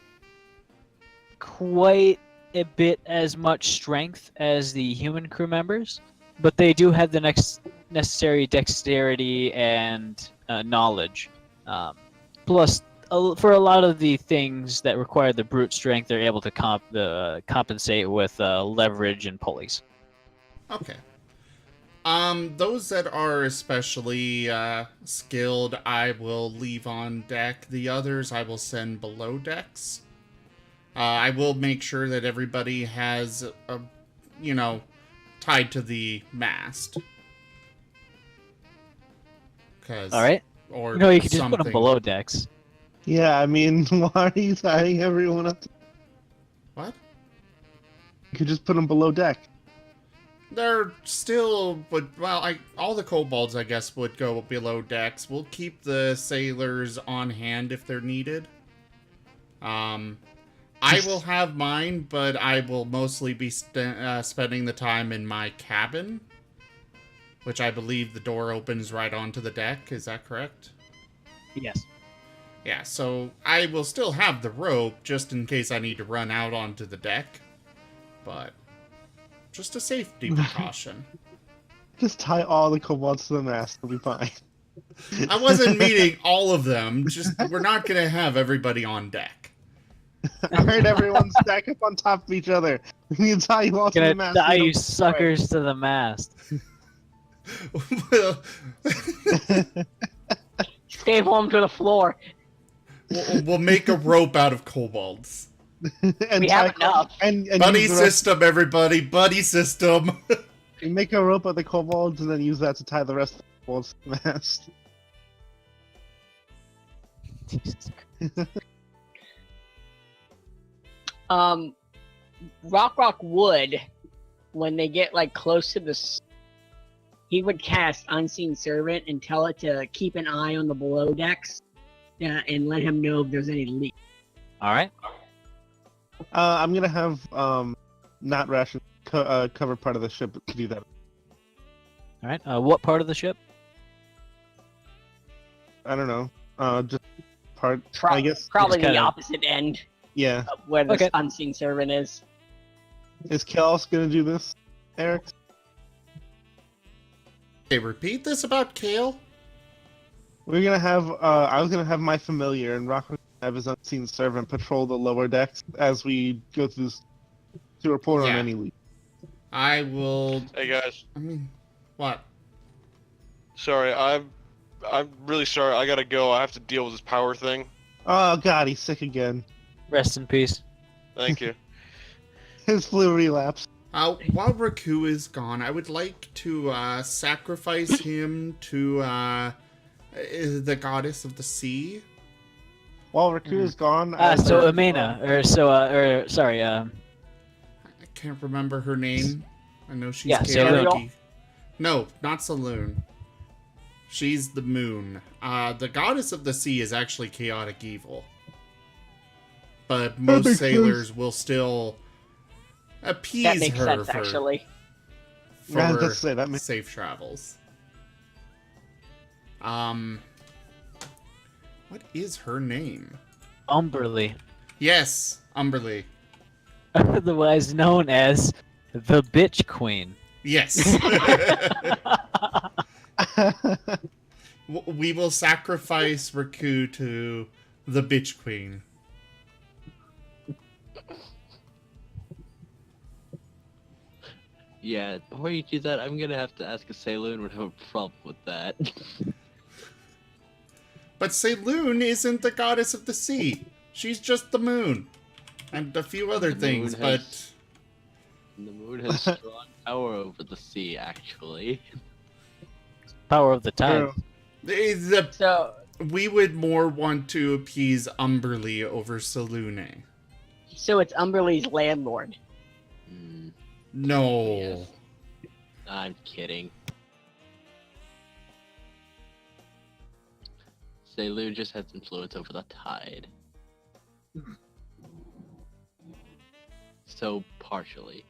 Speaker 4: quite a bit as much strength as the human crew members, but they do have the necessary dexterity and knowledge. Plus, for a lot of the things that require the brute strength, they're able to compensate with leverage and pulleys.
Speaker 3: Okay. Those that are especially skilled, I will leave on deck. The others I will send below decks. I will make sure that everybody has, tied to the mast. 'cause-
Speaker 4: All right.
Speaker 3: Or
Speaker 4: No, you could just put
Speaker 3: something.
Speaker 4: them below decks.
Speaker 6: Yeah, I mean, why are you tying everyone up?
Speaker 3: What?
Speaker 6: You could just put them below deck.
Speaker 3: They're still, all the kobolds, I guess, would go below decks. We'll keep the sailors on hand if they're needed. I will have mine, but I will mostly be spending the time in my cabin, which I believe the door opens right onto the deck. Is that correct?
Speaker 4: Yes.
Speaker 3: Yeah, so I will still have the rope just in case I need to run out onto the deck, but just a safety precaution.
Speaker 6: Just tie all the kobolds to the mast. It'll be fine.
Speaker 3: I wasn't meaning all of them, just we're not going to have everybody on deck.
Speaker 6: Alright, everyone, stack up on top of each other. We need to tie you all to the
Speaker 4: Gonna
Speaker 6: mast.
Speaker 4: tie
Speaker 6: so
Speaker 4: you
Speaker 6: don't-
Speaker 4: suckers to the mast.
Speaker 8: Staple him to the floor.
Speaker 3: We'll make a rope out of kobolds.
Speaker 6: and
Speaker 8: We
Speaker 6: tie-
Speaker 8: have enough.
Speaker 6: And
Speaker 3: Buddy
Speaker 6: use the rest-
Speaker 3: system, everybody. Buddy system.
Speaker 6: you make a rope of the kobolds and then use that to tie the rest of the kobolds to the mast.
Speaker 4: Jesus
Speaker 8: Rock would, when they get like close to he would cast Unseen Servant and tell it to keep an eye on the below decks, and let him know if there's any leak.
Speaker 4: All right.
Speaker 6: I'm gonna have not ration cover part of the ship to do that.
Speaker 4: All right. What part of the ship?
Speaker 6: I don't know. Just part.
Speaker 8: Pro-
Speaker 6: I guess.
Speaker 8: Probably
Speaker 4: Just
Speaker 8: the
Speaker 4: kinda-
Speaker 8: opposite end
Speaker 6: Yeah.
Speaker 8: of where the
Speaker 4: Okay.
Speaker 8: Unseen Servant is.
Speaker 6: Is Chaos gonna do this, Eric?
Speaker 3: Okay, repeat this about Kale?
Speaker 6: We're gonna have. I was gonna have my familiar and Rock would have his unseen servant patrol the lower decks as we go through this, to report on
Speaker 3: Yeah.
Speaker 6: any leak.
Speaker 3: I will...
Speaker 7: Hey guys,
Speaker 3: I mean, what?
Speaker 7: sorry, I'm really sorry. I gotta go. I have to deal with this power thing.
Speaker 6: Oh god, he's sick again.
Speaker 4: Rest in peace.
Speaker 7: Thank you.
Speaker 6: His flu relapse.
Speaker 3: While Raku is gone, I would like to sacrifice him to the goddess of the sea.
Speaker 6: While Raku is gone,
Speaker 4: So Amena,
Speaker 3: I can't remember her name. I know she's
Speaker 4: Yeah,
Speaker 3: chaotic. No, not Saloon. She's the moon. The goddess of the sea is actually chaotic evil. But most
Speaker 6: makes
Speaker 3: sailors will still appease
Speaker 8: That makes
Speaker 3: her
Speaker 8: sense,
Speaker 3: for,
Speaker 8: actually.
Speaker 3: for
Speaker 6: Yeah, let's say that makes-
Speaker 3: safe travels. What is her name?
Speaker 4: Umberly,
Speaker 3: Yes, Umberly.
Speaker 4: otherwise known as the Bitch Queen.
Speaker 3: Yes. We will sacrifice Raku to the bitch queen.
Speaker 5: Yeah, before you do that, I'm gonna have to ask if Saloon would have a problem with that.
Speaker 3: But Saloon isn't the goddess of the sea. She's just the moon. And a few other
Speaker 5: The
Speaker 3: things,
Speaker 5: moon
Speaker 3: but...
Speaker 5: has- The moon has strong power over the sea, actually.
Speaker 4: Power of the tide.
Speaker 6: True.
Speaker 8: So,
Speaker 3: we would more want to appease Umberly over Saloon.
Speaker 8: so it's Umberly's landlord.
Speaker 5: Hmm,
Speaker 3: No.
Speaker 5: yes. I'm kidding. Saloon just has influence over the tide. So, partially.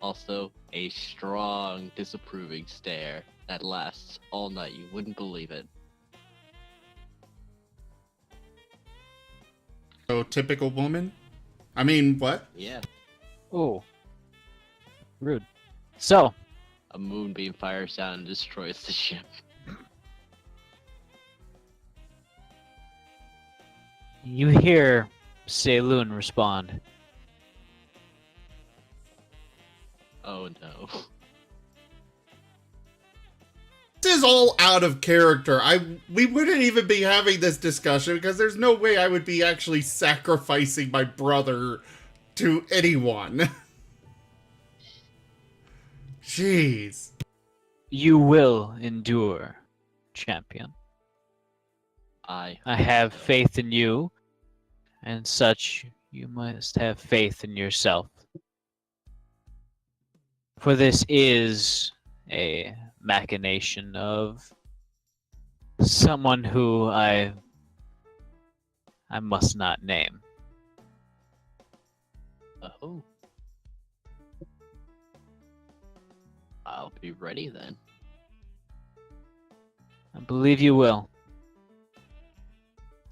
Speaker 5: Also, a strong, disapproving stare that lasts all night. You wouldn't believe it.
Speaker 3: So, typical woman? I mean, what?
Speaker 5: Yeah.
Speaker 4: Oh. Rude. So,
Speaker 5: A moonbeam fires down and destroys the ship.
Speaker 4: you hear Saloon respond.
Speaker 5: Oh no.
Speaker 3: This is all out of character. We wouldn't even be having this discussion because there's no way I would be actually sacrificing my brother to anyone. Jeez.
Speaker 4: You will endure, champion.
Speaker 5: I
Speaker 4: I
Speaker 5: hope
Speaker 4: have
Speaker 5: so.
Speaker 4: faith in you, and such you must have faith in yourself. For this is a machination of someone who I must not name.
Speaker 5: Oh. I'll be ready then.
Speaker 4: I believe you will.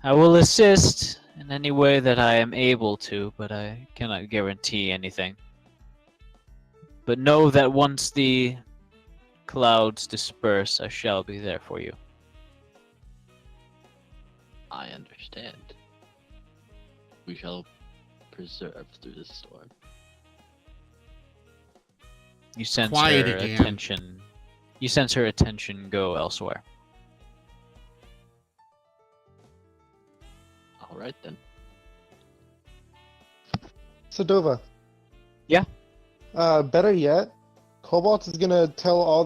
Speaker 4: I will assist in any way that I am able to, but I cannot guarantee anything. But know that once the clouds disperse, I shall be there for you.
Speaker 5: I understand. We shall preserve through the storm.
Speaker 4: You sense
Speaker 3: Quiet
Speaker 4: her
Speaker 3: again.
Speaker 4: attention. You sense her attention go elsewhere.
Speaker 5: All right then.
Speaker 6: So Dova.
Speaker 4: Yeah?
Speaker 6: Better yet, Cobalt is gonna tell all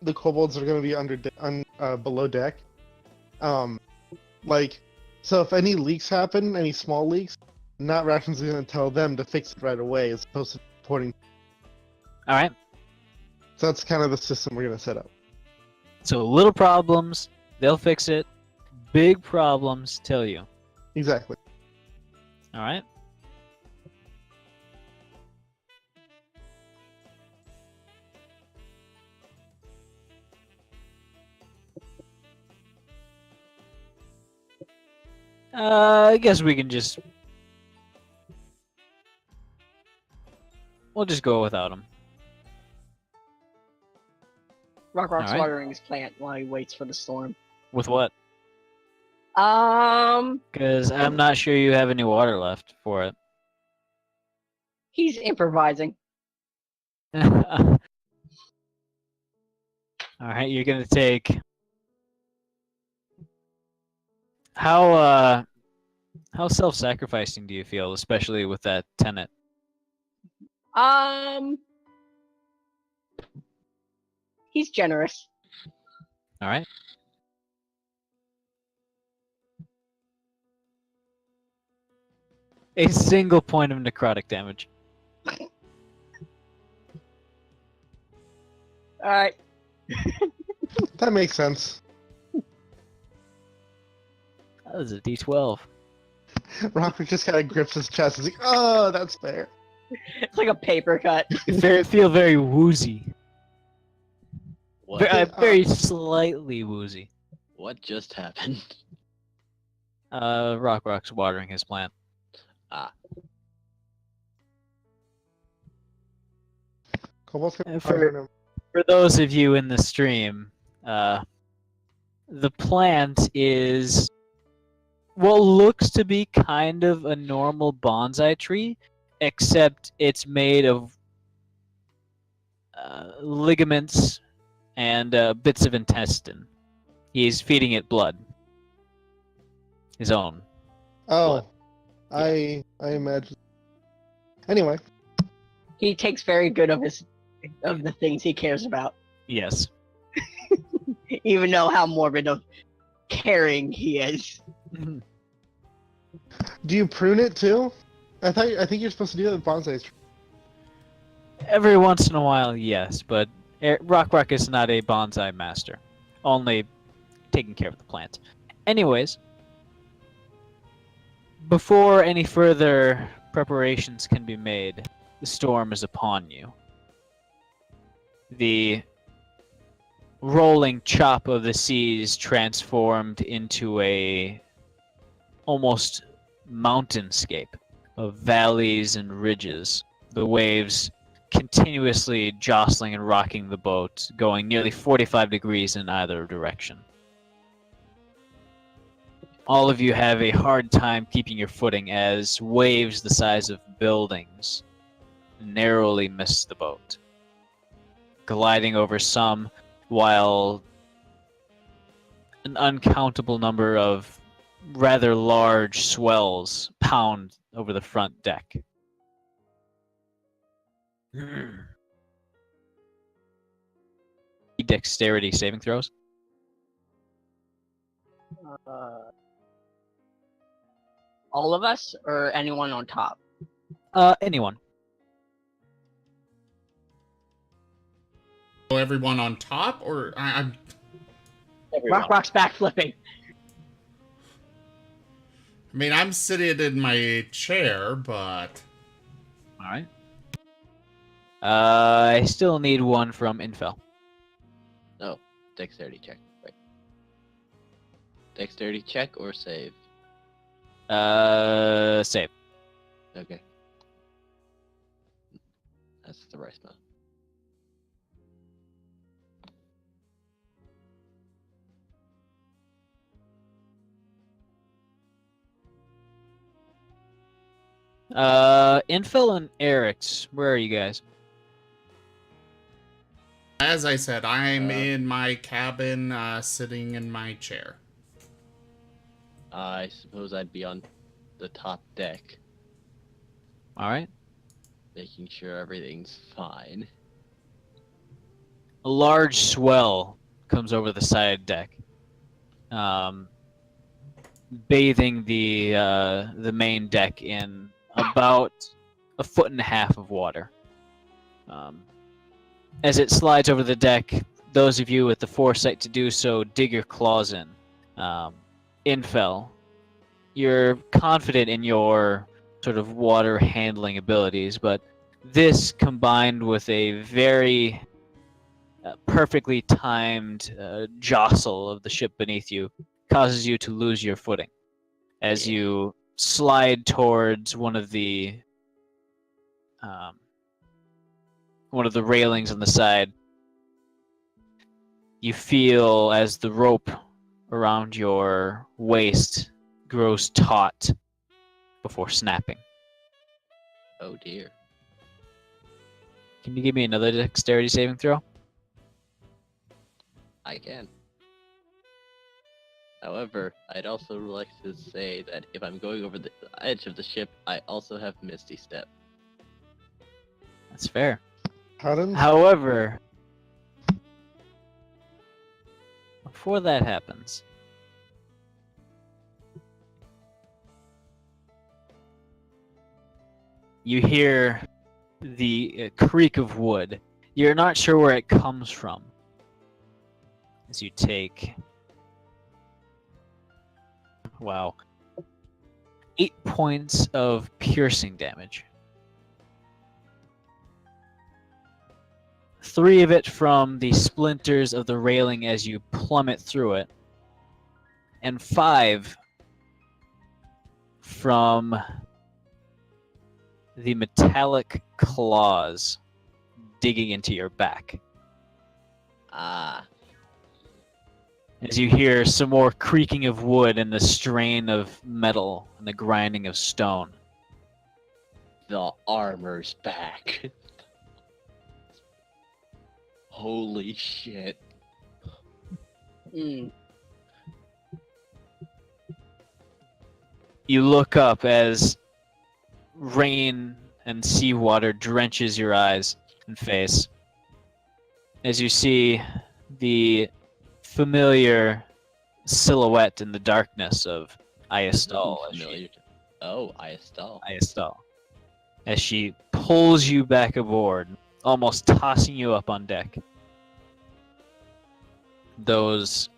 Speaker 6: the kobolds that are gonna be below deck. So if any leaks happen, any small leaks, Not Ration's gonna tell them to fix it right away as opposed to reporting.
Speaker 4: All right.
Speaker 6: So that's kind of the system we're gonna set up.
Speaker 4: So little problems, they'll fix it. Big problems, tell you.
Speaker 6: Exactly.
Speaker 4: All right. I guess we can just. We'll just go without him.
Speaker 8: Rock's
Speaker 4: Alright.
Speaker 8: watering his plant while he waits for the storm.
Speaker 4: With what?
Speaker 8: He's
Speaker 4: Because I'm not sure you have any water left for it.
Speaker 8: improvising.
Speaker 4: All right, you're gonna take. How self-sacrificing do you feel, especially with that tenant?
Speaker 8: He's generous.
Speaker 4: All right. A single point of necrotic damage.
Speaker 8: Alright.
Speaker 6: That makes sense.
Speaker 4: That was a D12.
Speaker 6: Rocker just kind of grips his chest. He's like, "Oh, that's fair."
Speaker 8: It's like a paper cut.
Speaker 4: Feel very woozy.
Speaker 5: What?
Speaker 4: Very slightly woozy.
Speaker 5: What just happened?
Speaker 4: Rock's watering his plant.
Speaker 5: Ah,
Speaker 6: Cobalt's gonna
Speaker 4: And
Speaker 6: fire him.
Speaker 4: For those of you in the stream, the plant is what looks to be kind of a normal bonsai tree, except it's made of ligaments and bits of intestine. He's feeding it blood. His own.
Speaker 6: Oh,
Speaker 5: Blood.
Speaker 6: I imagine. Anyway,
Speaker 8: He takes very good of the things he cares about,
Speaker 4: Yes.
Speaker 8: even though how morbid of caring he is.
Speaker 6: do you prune it too? I think you're supposed to do that with bonsai.
Speaker 4: Every once in a while, yes, but Rock is not a bonsai master. Only taking care of the plant. Anyways, before any further preparations can be made, the storm is upon you. The rolling chop of the seas transformed into a almost mountainscape of valleys and ridges. The waves continuously jostling and rocking the boat, going nearly 45 degrees in either direction. All of you have a hard time keeping your footing as waves the size of buildings narrowly miss the boat, gliding over some while an uncountable number of rather large swells pound over the front deck. dexterity saving throws.
Speaker 8: All of us, or anyone on top?
Speaker 4: Anyone.
Speaker 3: So everyone on top, or I'm
Speaker 4: Everyone.
Speaker 8: Rock's backflipping.
Speaker 3: I mean, I'm sitting in my chair, but
Speaker 4: All right. I still need one from Infel.
Speaker 5: No, dexterity check. Right. Dexterity check or save?
Speaker 4: Save.
Speaker 5: Okay. That's the right amount.
Speaker 4: Infel and Eric's. Where are you guys?
Speaker 3: as I said, I'm
Speaker 5: Uh,
Speaker 3: in my cabin, sitting in my chair.
Speaker 5: I suppose I'd be on the top deck,
Speaker 4: All right.
Speaker 5: making sure everything's fine.
Speaker 4: A large swell comes over the side deck, bathing the main deck in about 1.5 feet of water. As it slides over the deck, those of you with the foresight to do so dig your claws in. Infel, you're confident in your sort of water handling abilities, but this combined with a very perfectly timed jostle of the ship beneath you causes you to lose your footing as you slide towards one of the railings on the side. You feel as the rope around your waist grows taut before snapping.
Speaker 5: Oh dear.
Speaker 4: Can you give me another dexterity saving throw?
Speaker 5: I can. However, I'd also like to say that if I'm going over the edge of the ship, I also have Misty Step.
Speaker 4: That's fair.
Speaker 6: Pardon?
Speaker 4: However, before that happens, you hear the creak of wood. You're not sure where it comes from as you take, 8 points of piercing damage. 3 of it from the splinters of the railing as you plummet through it, and 5 from the metallic claws digging into your back.
Speaker 5: Ah,
Speaker 4: As you hear some more creaking of wood and the strain of metal and the grinding of stone.
Speaker 5: the armor's back. Holy shit.
Speaker 8: Mm.
Speaker 4: You look up as rain and seawater drenches your eyes and face. As you see the familiar silhouette in the darkness of Ayastal
Speaker 5: Oh, Ayastal.
Speaker 4: as she pulls you back aboard, almost tossing you up on deck. Those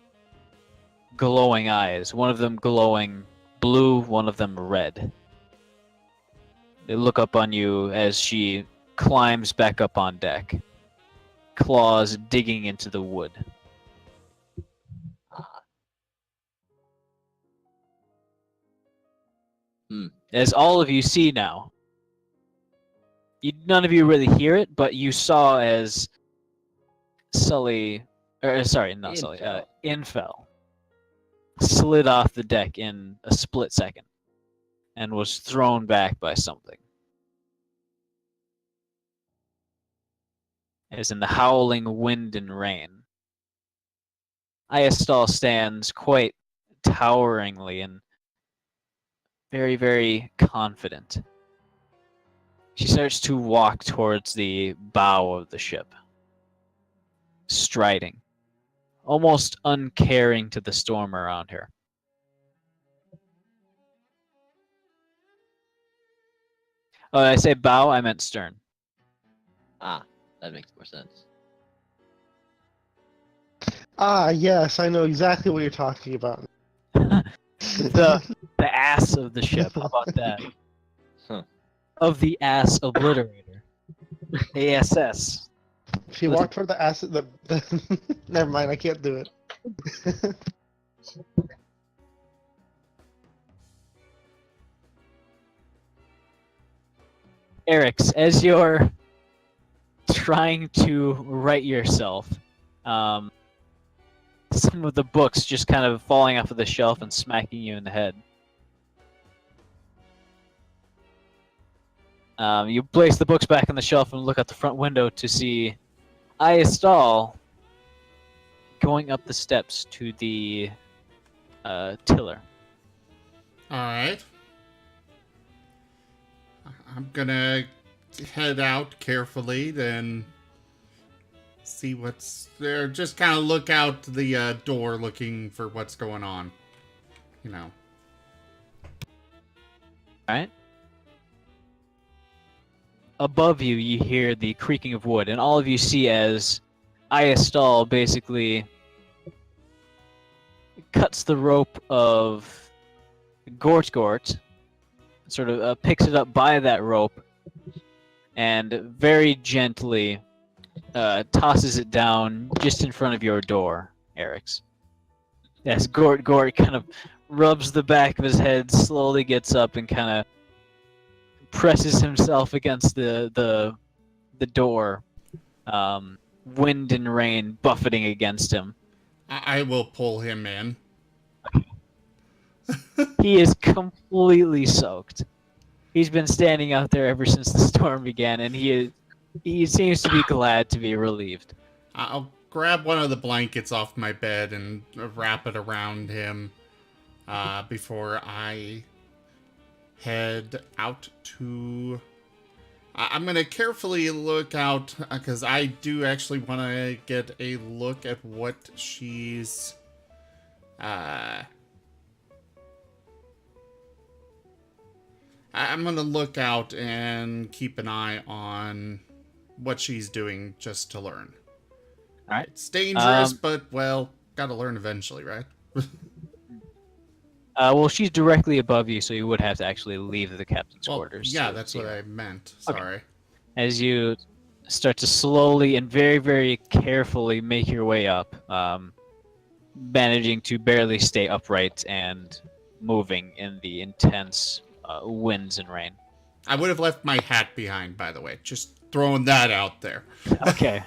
Speaker 4: glowing eyes, one of them glowing blue, one of them red. They look up on you as she climbs back up on deck, claws digging into the wood. As all of you see now, none of you really hear it, but you saw as Infel slid off the deck in a split second and was thrown back by something. As in the howling wind and rain, Ayastal stands quite toweringly and very, very confident. She starts to walk towards the bow of the ship, striding, almost uncaring to the storm around her. Oh, did I say bow? I meant stern.
Speaker 5: Ah, that makes more sense.
Speaker 6: Ah, yes, I know exactly what you're talking about.
Speaker 4: The ass of the ship. How about that?
Speaker 5: Huh.
Speaker 4: Of the ass obliterator. ASS.
Speaker 6: If you walk toward the acid, never mind, I can't do it.
Speaker 4: Eric's, as you're trying to right yourself, some of the books just kind of falling off of the shelf and smacking you in the head. You place the books back on the shelf and look out the front window to see Ayestal going up the steps to the tiller.
Speaker 3: Alright. I'm gonna head out carefully, then see what's there. Just kind of look out the door looking for what's going on. You know.
Speaker 4: Alright. Above you, you hear the creaking of wood, and all of you see as Ayestal basically cuts the rope of Gort, sort of picks it up by that rope, and very gently tosses it down just in front of your door, Eric's. As Gort kind of rubs the back of his head, slowly gets up and kind of presses himself against the door, wind and rain buffeting against him.
Speaker 3: I will pull him in.
Speaker 4: He is completely soaked. He's been standing out there ever since the storm began, and he seems to be glad to be relieved.
Speaker 3: I'll grab one of the blankets off my bed and wrap it around him before I head out to... I'm going to carefully look out, because I do actually want to get a look at what she's... I'm going to look out and keep an eye on what she's doing just to learn.
Speaker 4: Alright.
Speaker 3: It's dangerous, but, well, gotta learn eventually, right?
Speaker 4: Well, she's directly above you, so you would have to actually leave the captain's quarters.
Speaker 3: Yeah,
Speaker 4: to
Speaker 3: that's
Speaker 4: see
Speaker 3: what
Speaker 4: her.
Speaker 3: I meant.
Speaker 4: Okay.
Speaker 3: Sorry.
Speaker 4: As you start to slowly and very, very carefully make your way up, managing to barely stay upright and moving in the intense winds and rain.
Speaker 3: I would have left my hat behind, by the way. Just throwing that out there.
Speaker 4: Okay.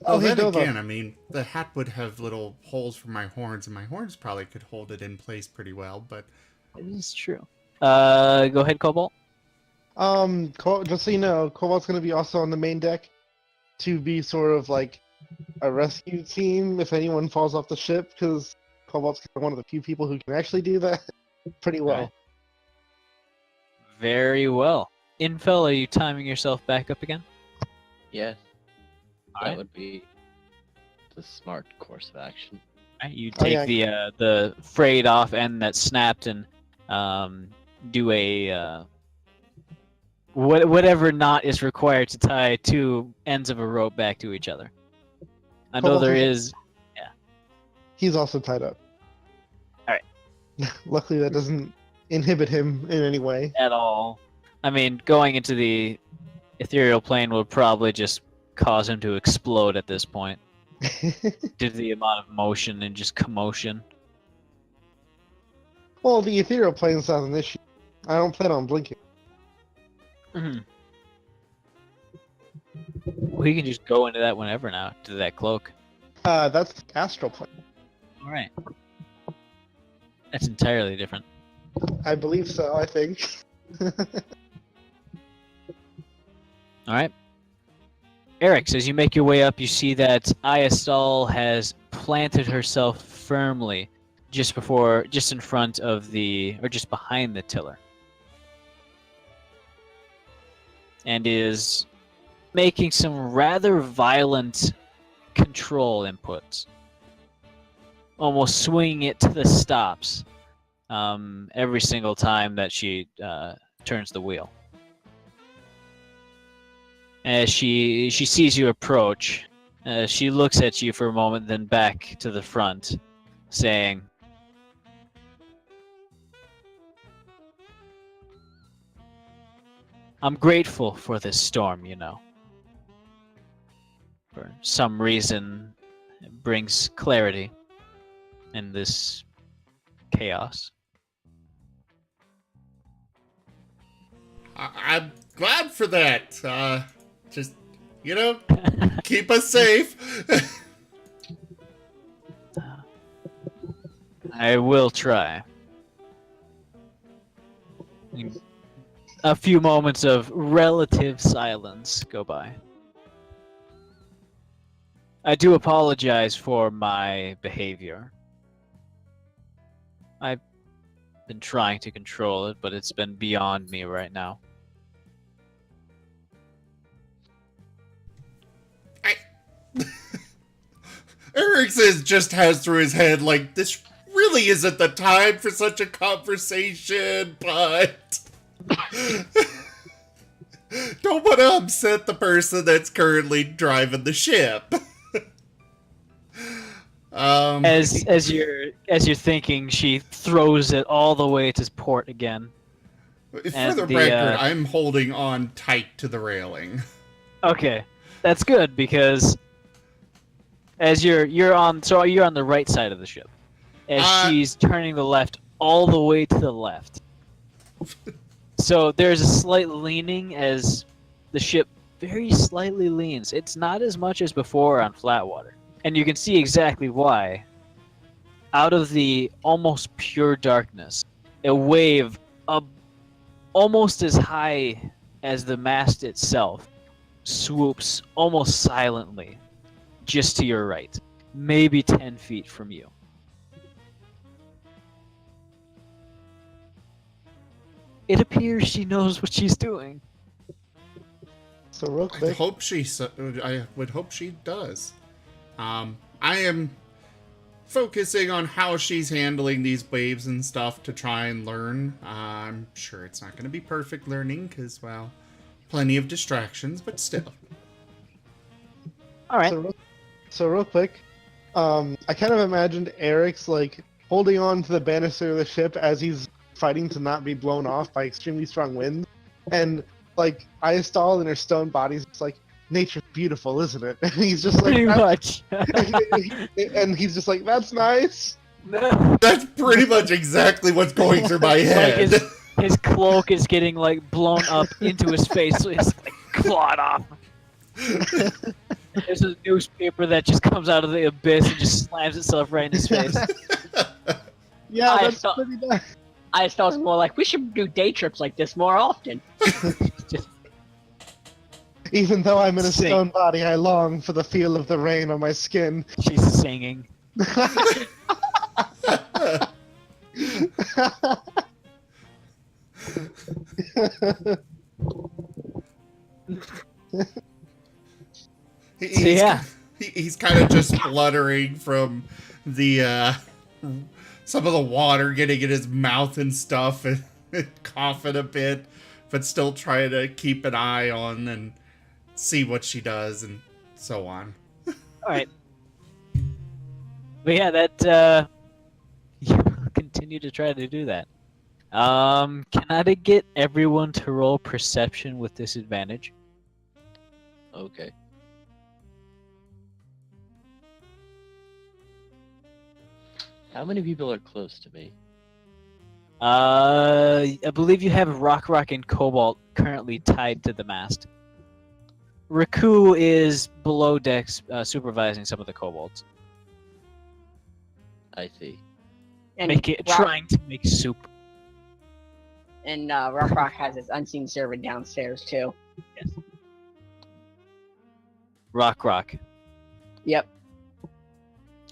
Speaker 3: Well,
Speaker 6: hey,
Speaker 3: then
Speaker 6: Dova.
Speaker 3: again, I mean, the hat would have little holes for my horns, and my horns probably could hold it in place pretty well, but...
Speaker 4: It is true. Go ahead, Cobalt.
Speaker 6: Just so you know, Cobalt's gonna be also on the main deck to be sort of like a rescue team if anyone falls off the ship, because Cobalt's one of the few people who can actually do that pretty well.
Speaker 4: Alright. Very well. Infel, are you timing yourself back up again?
Speaker 5: Yes. That
Speaker 4: Alright.
Speaker 5: would be the smart course of action.
Speaker 4: Alright, you
Speaker 6: Oh,
Speaker 4: take
Speaker 6: yeah.
Speaker 4: the frayed off end that snapped and do a whatever knot is required to tie two ends of a rope back to each other. I know
Speaker 6: Cobalt
Speaker 4: there
Speaker 6: is-
Speaker 4: is.
Speaker 6: He's also tied up.
Speaker 4: Alright.
Speaker 6: Luckily, that doesn't inhibit him in any way.
Speaker 4: At all. I mean, going into the ethereal plane would probably just cause him to explode at this point due to the amount of motion and just commotion.
Speaker 6: Well, the ethereal plane's not an issue. I don't plan on blinking.
Speaker 4: We can just go into that whenever now, to that cloak.
Speaker 6: That's the astral plane.
Speaker 4: Alright. That's entirely different.
Speaker 6: I believe so, I think.
Speaker 4: Alright. Eric, as you make your way up, you see that Ayestal has planted herself firmly just in front of just behind the tiller. And is making some rather violent control inputs, almost swinging it to the stops every single time that she turns the wheel. As she sees you approach, she looks at you for a moment, then back to the front, saying, "I'm grateful for this storm, you know. For some reason, it brings clarity in this chaos."
Speaker 3: I'm glad for that. Just, keep us safe.
Speaker 4: I will try. A few moments of relative silence go by. I do apologize for my behavior. I've been trying to control it, but it's been beyond me right now.
Speaker 3: Erickson just has through his head, like, this really isn't the time for such a conversation, but don't want to upset the person that's currently driving the ship.
Speaker 4: As you're thinking, she throws it all the way to port again.
Speaker 3: For the record, I'm holding on tight to the railing.
Speaker 4: Okay, that's good because as you're on the right side of the ship, as she's turning the left all the way to the left. So there's a slight leaning as the ship very slightly leans. It's not as much as before on flat water, and you can see exactly why. Out of the almost pure darkness, a wave almost as high as the mast itself swoops almost silently just to your right, maybe 10 feet from you. It appears she knows what she's doing.
Speaker 6: So real quick,
Speaker 3: I would hope she does. I am focusing on how she's handling these waves and stuff to try and learn. I'm sure it's not going to be perfect learning because, well, plenty of distractions, but still.
Speaker 4: All right.
Speaker 6: So real quick, I kind of imagined Eric's like holding on to the banister of the ship as he's fighting to not be blown off by extremely strong winds, and like Ayastal and her stone body's just like, nature's beautiful, isn't it? And he's just like,
Speaker 4: pretty much.
Speaker 6: and he's just like, that's nice.
Speaker 3: That's pretty much exactly what's going through my head.
Speaker 4: Like his cloak is getting like blown up into his face, so he's like clawed off. There's a newspaper that just comes out of the abyss and just slams itself right in his face.
Speaker 6: Yeah,
Speaker 8: I
Speaker 6: that's
Speaker 8: thought-
Speaker 6: pretty nice.
Speaker 8: I just thought it was more like we should do day trips like this more often.
Speaker 6: Even though I'm in a
Speaker 4: Sing.
Speaker 6: stone body, I long for the feel of the rain on my skin.
Speaker 4: She's singing.
Speaker 3: He's kind of just spluttering from the some of the water getting in his mouth and stuff, and coughing a bit, but still trying to keep an eye on and see what she does and so on.
Speaker 4: All right. But yeah, that you continue to try to do that. Can I get everyone to roll perception with disadvantage?
Speaker 5: Okay. How many people are close to me?
Speaker 4: I believe you have Rock and Cobalt currently tied to the mast. Raku is below decks, supervising some of the kobolds.
Speaker 5: I see.
Speaker 8: And
Speaker 4: Trying to make soup.
Speaker 8: And Rock has his unseen servant downstairs too.
Speaker 4: Rock.
Speaker 8: Yep.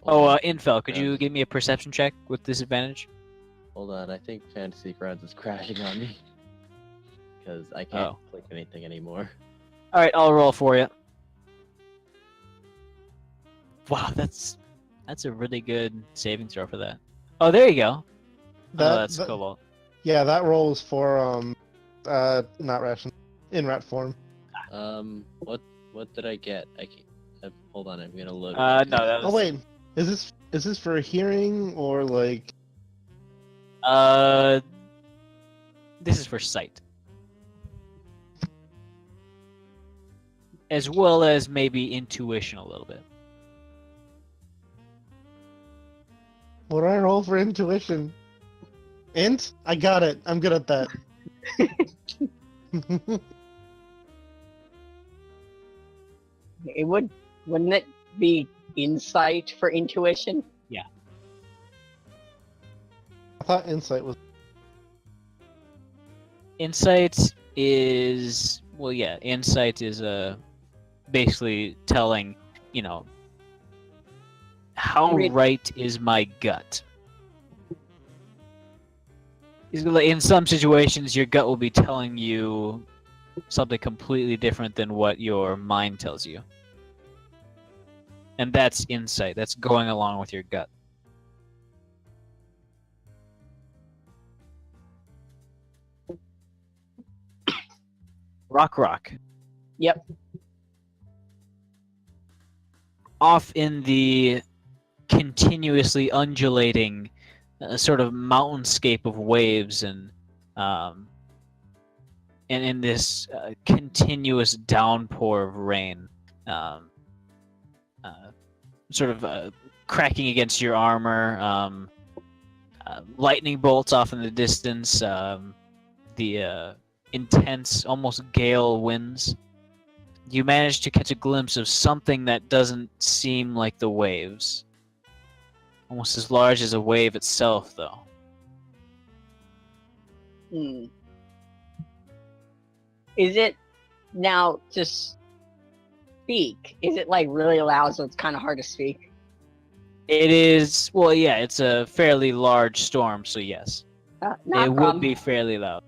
Speaker 4: Oh, Infel, could you give me a perception check with disadvantage?
Speaker 5: Hold on, I think Fantasy Grounds is crashing on me. Because I can't click anything anymore.
Speaker 4: All right, I'll roll for you. Wow, that's a really good saving throw for that. Oh, there you go. That's
Speaker 6: That-
Speaker 4: Cobalt.
Speaker 6: Yeah, that roll is for not ration in rat form.
Speaker 5: What did I get? I can't. Hold on, I'm gonna look.
Speaker 4: No, that was.
Speaker 6: Oh wait, is this for hearing or like?
Speaker 4: This is for sight, as well as maybe intuition a little bit.
Speaker 6: What do I roll for intuition? Int? I got it. I'm good at that.
Speaker 8: Wouldn't it be insight for intuition?
Speaker 6: I thought insight was.
Speaker 4: Insight is insight is basically telling, how
Speaker 8: Read-
Speaker 4: right is my gut. In some situations, your gut will be telling you something completely different than what your mind tells you. And that's insight. That's going along with your gut. Rock.
Speaker 8: Yep.
Speaker 4: Off in the continuously undulating sort of mountainscape of waves and in this continuous downpour of rain, sort of cracking against your armor, lightning bolts off in the distance, the intense, almost gale winds. You manage to catch a glimpse of something that doesn't seem like the waves. Almost as large as a wave itself, though.
Speaker 8: Hmm. Is it now to speak? Is it like really loud so it's kind of hard to speak?
Speaker 4: It is, well, yeah, it's a fairly large storm, so yes.
Speaker 8: Not
Speaker 4: It
Speaker 8: a
Speaker 4: would
Speaker 8: problem.
Speaker 4: be fairly loud.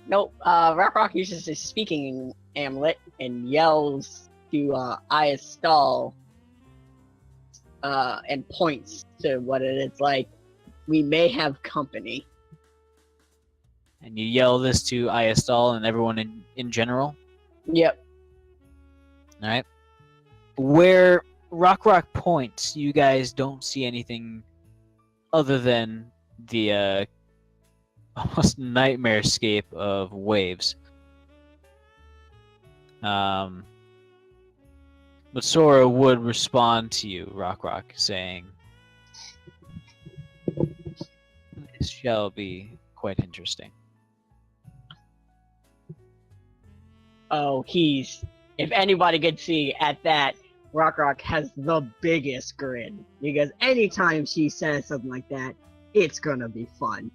Speaker 8: Nope. Rock uses his speaking amulet and yells to Iastall and points to what it is like. We may have company.
Speaker 4: And you yell this to Iastall and everyone in general.
Speaker 8: Yep.
Speaker 4: All right. Where Rock points, you guys don't see anything other than the almost nightmare-scape of waves. But Sora would respond to you, Rock, saying, "This shall be quite interesting."
Speaker 8: Oh, if anybody could see at that, Rock has the biggest grin. Because anytime she says something like that, it's gonna be fun.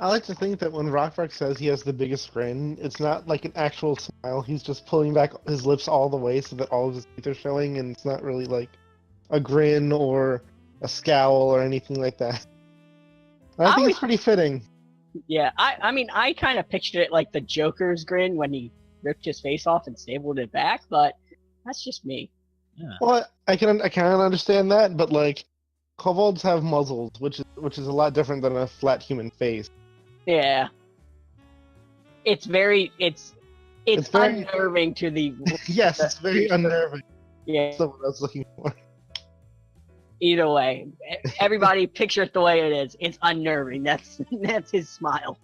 Speaker 6: I like to think that when Rock says he has the biggest grin, it's not like an actual smile. He's just pulling back his lips all the way so that all of his teeth are showing, and it's not really like a grin or a scowl or anything like that. I think it's pretty fitting.
Speaker 8: Yeah, I mean, I kind of pictured it like the Joker's grin when he ripped his face off and stapled it back, but that's just me.
Speaker 4: Yeah.
Speaker 6: Well, I kind of understand that, but like, kobolds have muzzles, which is a lot different than a flat human face.
Speaker 8: Yeah. It's very unnerving to the
Speaker 6: Yes, it's very unnerving.
Speaker 8: yeah.
Speaker 6: That's what I was looking for.
Speaker 8: Either way, everybody picture it the way it is. It's unnerving. That's his smile.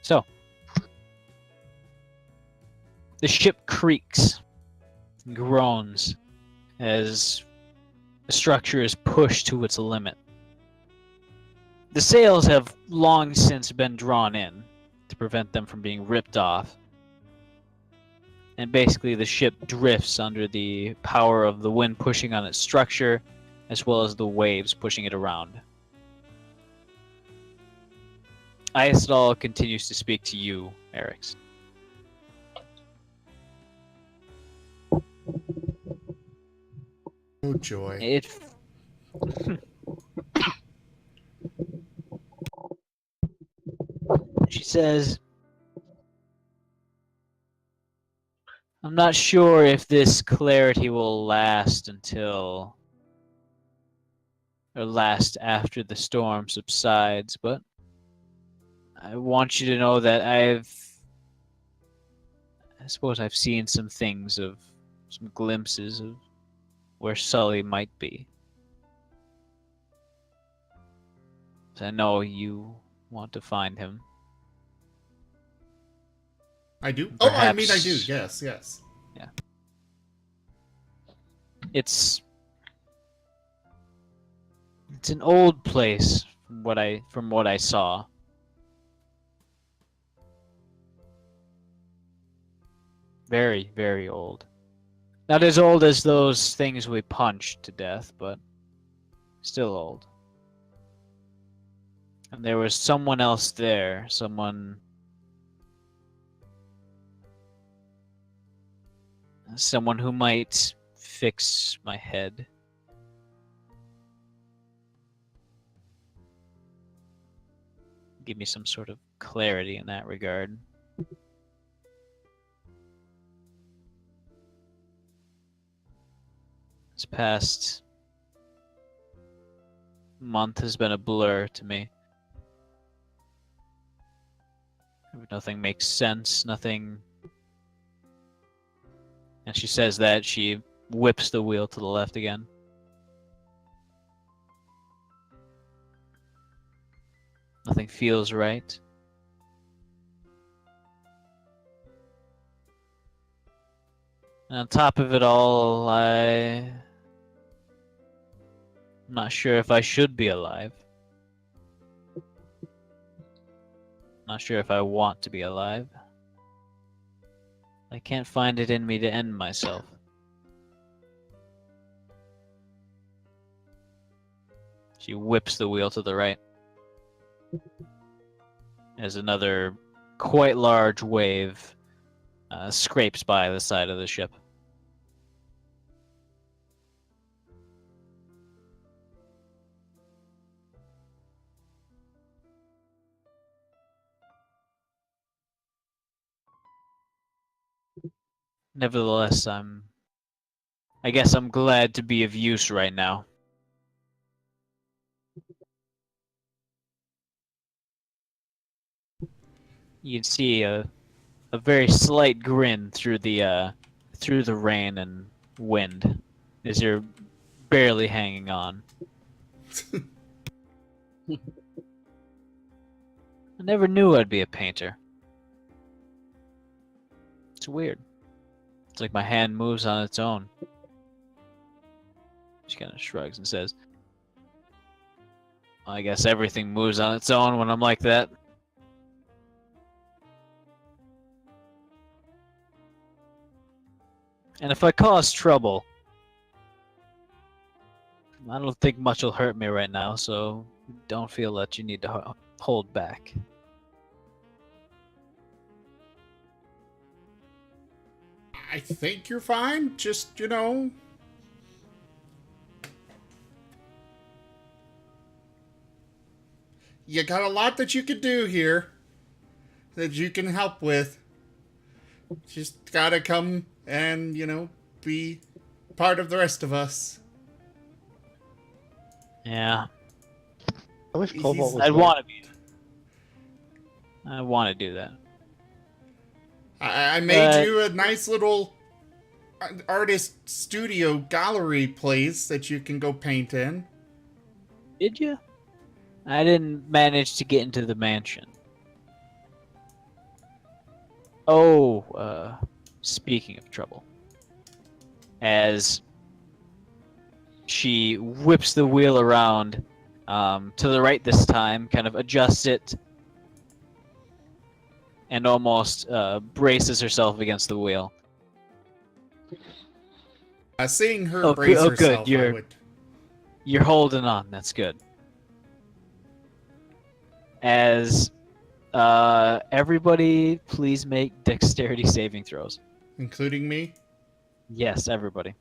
Speaker 4: So, the ship creaks and groans as the structure is pushed to its limit. The sails have long since been drawn in to prevent them from being ripped off. And basically the ship drifts under the power of the wind pushing on its structure, as well as the waves pushing it around. Iastall continues to speak to you, Erix.
Speaker 3: Oh joy.
Speaker 4: says, I'm not sure if this clarity will last until, or last after the storm subsides, but I want you to know that I suppose I've seen some things of, some glimpses of where Sully might be. So I know you want to find him.
Speaker 3: I do? Oh, I mean, I do.
Speaker 4: Perhaps-
Speaker 3: Yes, yes.
Speaker 4: It's an old place from what I saw. Very, very old. Not as old as those things we punched to death, but still old. And there was someone else there, someone who might fix my head. Give me some sort of clarity in that regard. This past month has been a blur to me. Nothing makes sense, nothing. And she says that, she whips the wheel to the left again. Nothing feels right. And on top of it all, I'm not sure if I should be alive. Not sure if I want to be alive. I can't find it in me to end myself. She whips the wheel to the right. As another quite large wave scrapes by the side of the ship. Nevertheless, I guess I'm glad to be of use right now. You can see a very slight grin through the rain and wind as you're barely hanging on. I never knew I'd be a painter. It's weird. It's like my hand moves on its own. She kind of shrugs and says, I guess everything moves on its own when I'm like that. And if I cause trouble, I don't think much will hurt me right now, so don't feel that you need to hold back.
Speaker 3: I think you're fine. Just, you know. You got a lot that you could do here. That you can help with. Just gotta come and, you know, be part of the rest of us.
Speaker 4: Yeah,
Speaker 6: I wish Cobalt was
Speaker 4: I'd
Speaker 6: there.
Speaker 4: want to be. I want to do that.
Speaker 3: I made you a nice little artist studio gallery place that you can go paint in.
Speaker 4: Did you? I didn't manage to get into the mansion. Oh, speaking of trouble. As she whips the wheel around to the right this time, kind of adjusts it, and almost braces herself against the wheel.
Speaker 3: Seeing her
Speaker 4: Oh,
Speaker 3: brace
Speaker 4: good,
Speaker 3: herself, I
Speaker 4: you're-
Speaker 3: would...
Speaker 4: You're holding on, that's good. As everybody, please make dexterity saving throws.
Speaker 3: Including me?
Speaker 4: Yes, everybody.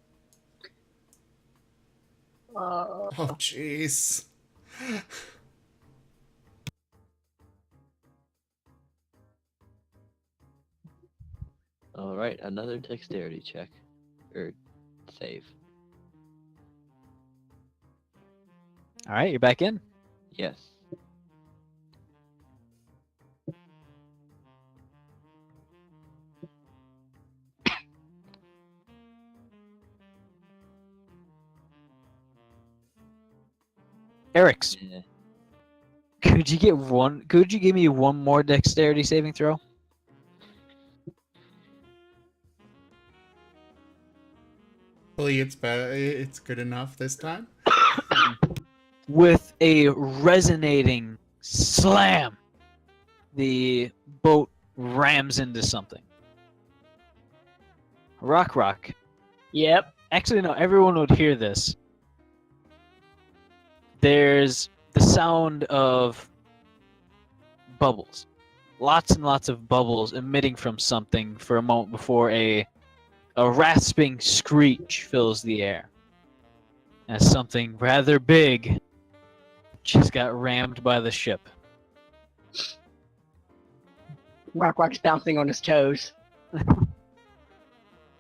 Speaker 3: Oh, jeez.
Speaker 5: All right, another dexterity check, or save.
Speaker 4: All right, you're back in.
Speaker 5: Yes.
Speaker 4: Eric's.
Speaker 5: Yeah.
Speaker 4: Could you give me one more dexterity saving throw?
Speaker 3: Hopefully it's better. It's good enough this time.
Speaker 4: With a resonating slam, the boat rams into something. Rock.
Speaker 8: Yep.
Speaker 4: Actually, no, everyone would hear this. There's the sound of bubbles. Lots and lots of bubbles emitting from something for a moment before a rasping screech fills the air. As something rather big just got rammed by the ship.
Speaker 8: Rock's bouncing on his toes.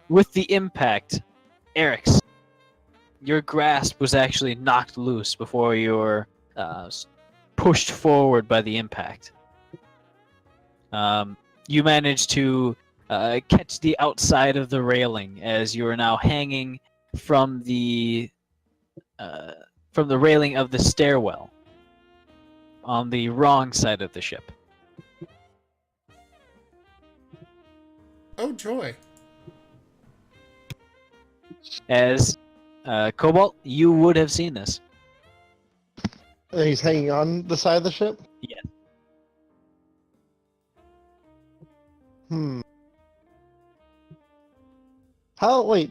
Speaker 4: With the impact, Eric's, your grasp was actually knocked loose before you were pushed forward by the impact. You managed to catch the outside of the railing as you are now hanging from the railing of the stairwell on the wrong side of the ship.
Speaker 3: Oh joy!
Speaker 4: As Cobalt, you would have seen this.
Speaker 6: He's hanging on the side of the ship?
Speaker 4: Yeah.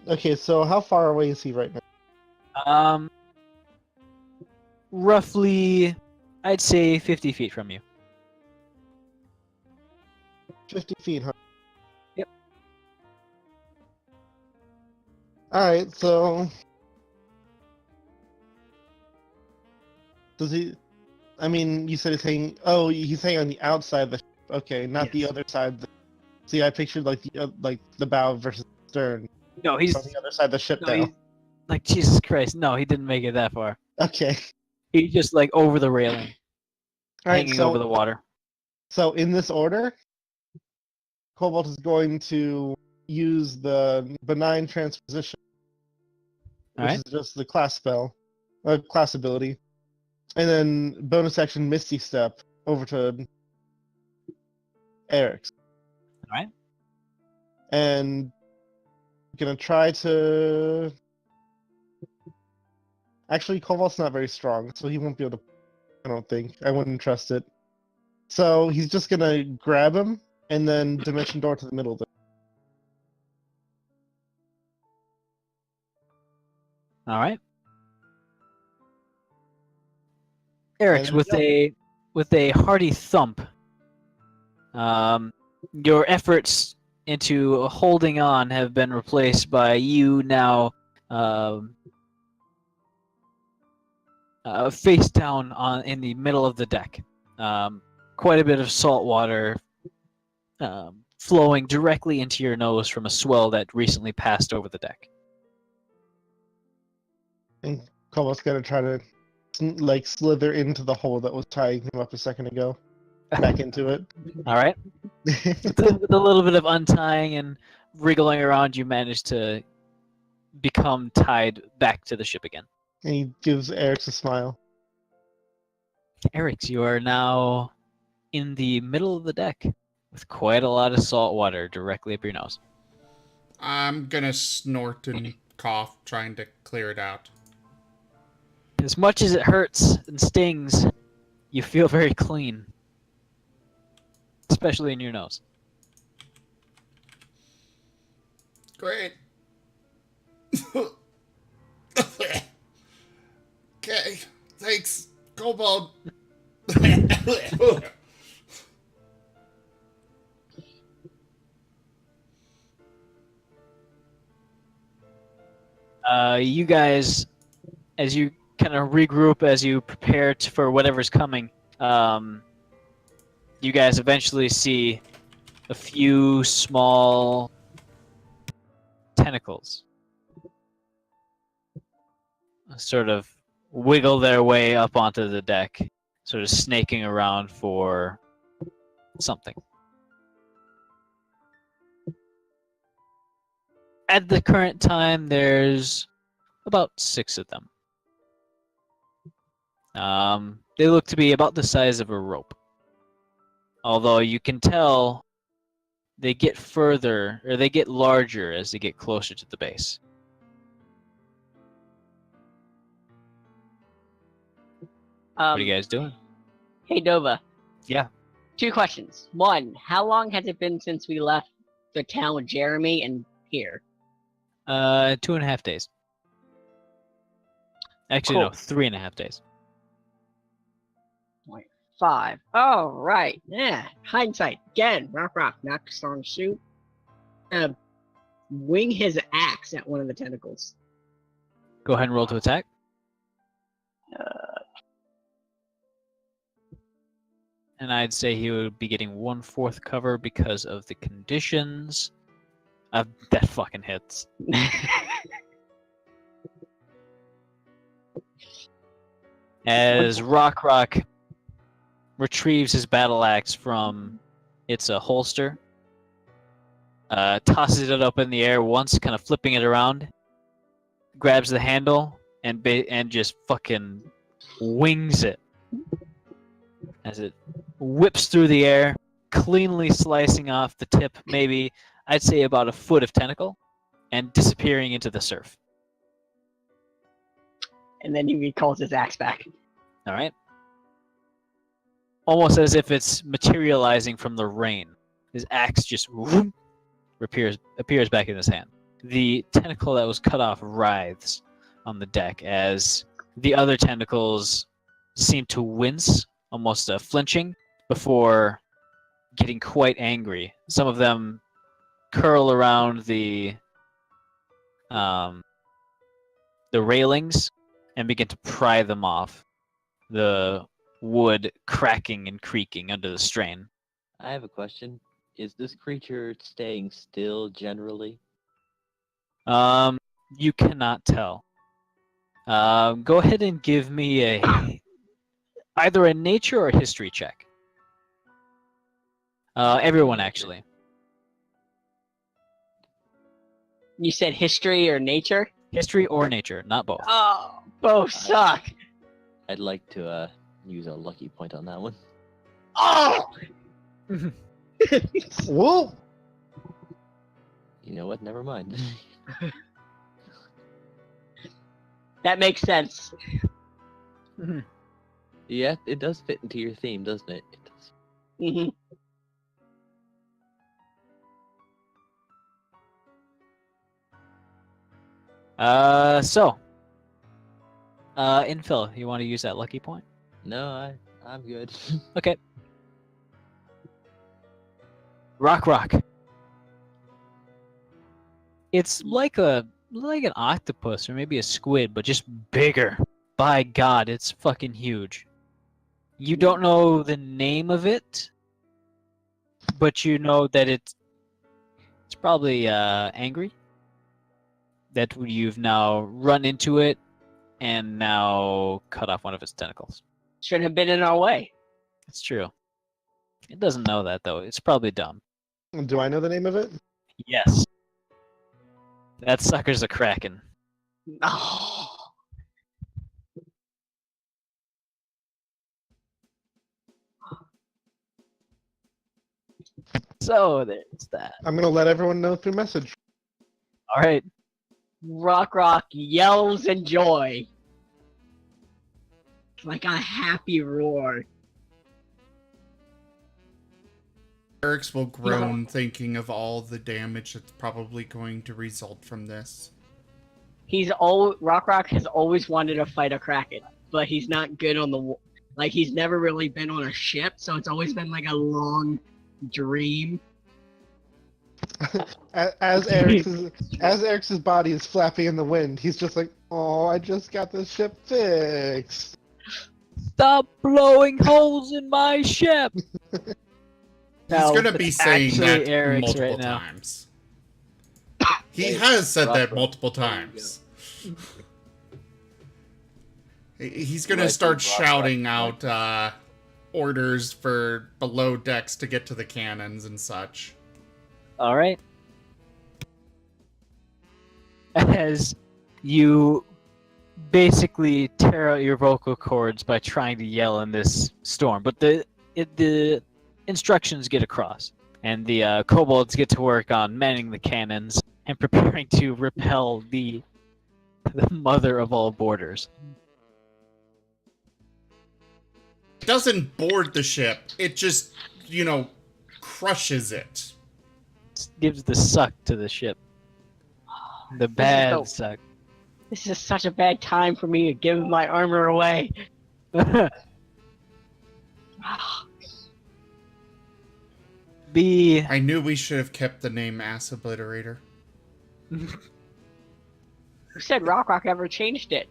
Speaker 6: Okay, so how far away is he right now?
Speaker 4: Roughly, I'd say 50 feet from you.
Speaker 6: 50 feet, huh?
Speaker 4: Yep.
Speaker 6: Alright, so... Does he... I mean, you said he's hanging... Oh, he's hanging on the outside of the ship. Okay, not the
Speaker 4: Yes.
Speaker 6: other side. See, I pictured like the bow versus the stern.
Speaker 4: No, he's
Speaker 6: On the other side of the ship
Speaker 4: no,
Speaker 6: now.
Speaker 4: he's like Jesus Christ. No, he didn't make it that far.
Speaker 6: Okay.
Speaker 4: He's just like over the railing,
Speaker 6: Alright,
Speaker 4: hanging over the water.
Speaker 6: So in this order, Cobalt is going to use the benign transposition, which
Speaker 4: Alright.
Speaker 6: is just the class spell, class ability, and then bonus action Misty Step over to Eric's.
Speaker 4: Alright.
Speaker 6: And gonna try to. Actually, Cobalt's not very strong, so he won't be able to. I don't think. I wouldn't trust it. So he's just gonna grab him and then dimension door to the middle of it.
Speaker 4: Alright. Eric's
Speaker 6: And there we
Speaker 4: with a hearty thump. Your efforts into holding on have been replaced by you now face down in the middle of the deck. Quite a bit of salt water flowing directly into your nose from a swell that recently passed over the deck.
Speaker 6: And Cobalt's gonna try to slither into the hole that was tying him up a second ago. Back into it.
Speaker 4: Alright. With a little bit of untying and wriggling around, you manage to become tied back to the ship again.
Speaker 6: And he gives Eric's a smile.
Speaker 4: Eric's, you are now in the middle of the deck with quite a lot of salt water directly up your nose.
Speaker 3: I'm gonna snort and cough, trying to clear it out.
Speaker 4: As much as it hurts and stings, you feel very clean. Especially in your nose.
Speaker 3: Great. Okay, thanks, Kobold.
Speaker 4: You guys, as you kind of regroup, as you prepare for whatever's coming, you guys eventually see a few small tentacles sort of wiggle their way up onto the deck, sort of snaking around for something. At the current time, there's about 6 of them. They look to be about the size of a rope. Although you can tell they get further, or they get larger as they get closer to the base. What are you guys doing?
Speaker 8: Hey, Nova.
Speaker 4: Yeah.
Speaker 8: 2 questions. 1, how long has it been since we left the town with Jeremy and here?
Speaker 4: 2.5 days. Actually, no,
Speaker 8: Cool.
Speaker 4: 3.5 days.
Speaker 8: 5. Oh, right. Yeah. Hindsight. Again. Rock. Knock strong shoot. Wing his axe at one of the tentacles.
Speaker 4: Go ahead and roll to attack. And I'd say he would be getting 1/4 cover because of the conditions. That fucking hits. As Rock retrieves his battle axe from its holster, tosses it up in the air once, kind of flipping it around, grabs the handle, and just fucking wings it as it whips through the air, cleanly slicing off the tip, maybe I'd say about a foot of tentacle, and disappearing into the surf.
Speaker 8: And then he calls his axe back.
Speaker 4: All right. Almost as if it's materializing from the rain. His axe just whoop, appears back in his hand. The tentacle that was cut off writhes on the deck as the other tentacles seem to wince, almost flinching, before getting quite angry. Some of them curl around the railings and begin to pry them off, the wood cracking and creaking under the strain.
Speaker 5: I have a question. Is this creature staying still generally?
Speaker 4: You cannot tell. Go ahead and give me either a nature or a history check. Everyone, actually.
Speaker 8: You said history or nature?
Speaker 4: History or nature, not both.
Speaker 8: Oh, both suck.
Speaker 5: I'd like to use a lucky point on that one.
Speaker 8: Oh!
Speaker 6: Whoa!
Speaker 5: You know what? Never mind.
Speaker 8: That makes sense.
Speaker 5: Yeah, it does fit into your theme, doesn't it? It does.
Speaker 8: Mm-hmm.
Speaker 4: Infill, you want to use that lucky point?
Speaker 5: No, I'm good.
Speaker 4: Okay. Rock. It's like an octopus or maybe a squid, but just bigger. By God, it's fucking huge. You don't know the name of it, but you know that it's probably angry. That you've now run into it and now cut off one of its tentacles.
Speaker 8: Shouldn't have been in our way.
Speaker 4: It's true. It doesn't know that, though. It's probably dumb.
Speaker 6: Do I know the name of it?
Speaker 4: Yes. That sucker's a kraken.
Speaker 8: Oh.
Speaker 4: So there's that.
Speaker 6: I'm gonna let everyone know through message.
Speaker 4: All right.
Speaker 8: Rock yells in joy. Like a happy roar.
Speaker 3: Eric's will groan thinking of all the damage that's probably going to result from this.
Speaker 8: Rock has always wanted to fight a kraken, but he's not good on the he's never really been on a ship, so it's always been like a long dream.
Speaker 6: As Eric's body is flapping in the wind, he's just like, "Oh, I just got this ship fixed."
Speaker 4: Stop blowing holes in my ship.
Speaker 3: He's gonna be saying
Speaker 4: actually
Speaker 3: that
Speaker 4: Eric's
Speaker 3: multiple
Speaker 4: right now.
Speaker 3: times. He
Speaker 5: Right.
Speaker 3: has said that
Speaker 5: Proper.
Speaker 3: multiple
Speaker 5: There you
Speaker 3: times. He's gonna
Speaker 5: Right,
Speaker 3: start
Speaker 5: proper.
Speaker 3: shouting out orders for below decks to get to the cannons and such.
Speaker 4: All right. As you basically tear out your vocal cords by trying to yell in this storm, but the instructions get across, and the kobolds get to work on manning the cannons and preparing to repel the mother of all boarders.
Speaker 3: It doesn't board the ship. It just, crushes it.
Speaker 4: Gives the suck to the ship. The bad suck.
Speaker 8: This is such a bad time for me to give my armor away.
Speaker 4: B.
Speaker 3: I knew we should have kept the name Ass Obliterator.
Speaker 8: Who said Rock ever changed it?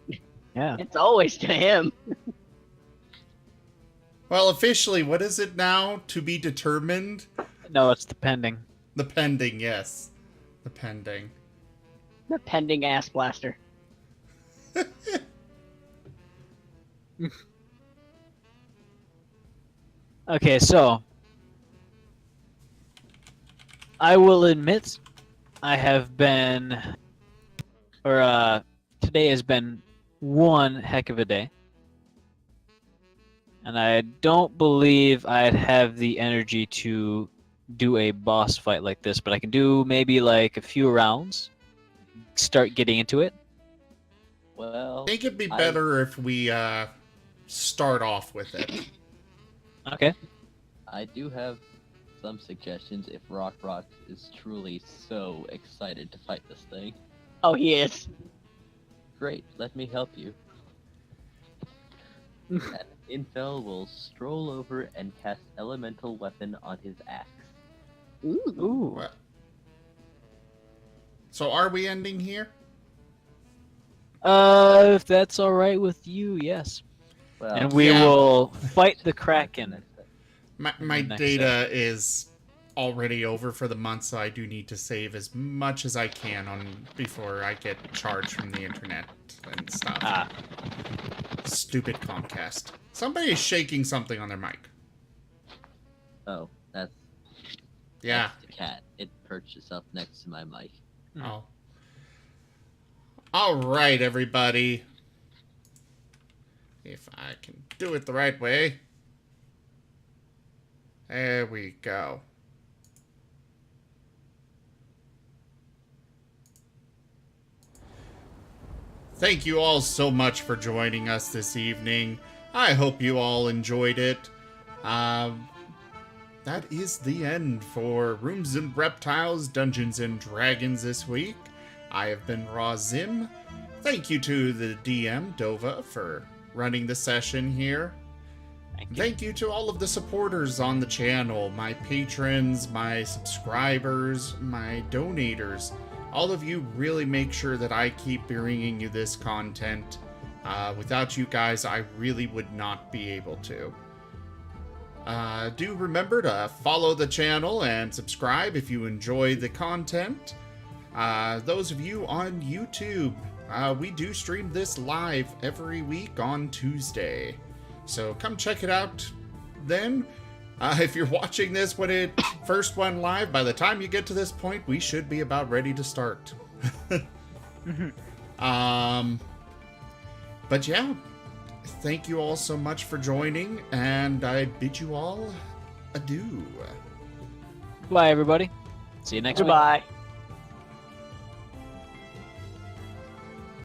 Speaker 4: Yeah.
Speaker 8: It's always to him.
Speaker 3: Well, officially, what is it now? To be determined?
Speaker 4: No, it's the pending.
Speaker 3: The pending, yes. The pending.
Speaker 8: The pending ass blaster.
Speaker 4: Okay, so I will admit I have been, today has been one heck of a day. And I don't believe I'd have the energy to do a boss fight like this, but I can do maybe like a few rounds, start getting into it.
Speaker 5: Well,
Speaker 3: I think it'd be better if we start off with it.
Speaker 4: Okay.
Speaker 5: I do have some suggestions if Rock is truly so excited to fight this thing.
Speaker 8: Oh, he is.
Speaker 5: Great, let me help you. And Infel will stroll over and cast Elemental Weapon on his axe.
Speaker 4: Ooh.
Speaker 3: What? So are we ending here?
Speaker 4: If that's all right with you, yes.
Speaker 5: Well,
Speaker 4: And we
Speaker 3: Yeah.
Speaker 4: will fight the Kraken.
Speaker 3: My
Speaker 4: Next
Speaker 3: data is already over for the month, so I do need to save as much as I can before I get charged from the internet and stuff.
Speaker 4: Ah.
Speaker 3: Stupid Comcast. Somebody is shaking something on their mic.
Speaker 5: Oh, that's
Speaker 3: Yeah.
Speaker 5: the cat. It perched itself next to my mic.
Speaker 3: Oh. All right, everybody. If I can do it the right way. There we go. Thank you all so much for joining us this evening. I hope you all enjoyed it. That is the end for Rooms and Reptiles, Dungeons and Dragons this week. I have been Raw Zim. Thank you to the DM, Dova, for running the session here. Thank you to all of the supporters on the channel, my patrons, my subscribers, my donators. All of you really make sure that I keep bringing you this content. Without you guys, I really would not be able to. Do remember to follow the channel and subscribe if you enjoy the content. Those of you on YouTube, we do stream this live every week on Tuesday. So come check it out then. If you're watching this when it first went live, by the time you get to this point, we should be about ready to start. But yeah, thank you all so much for joining, and I bid you all adieu.
Speaker 4: Bye, everybody. See you next week.
Speaker 8: Goodbye.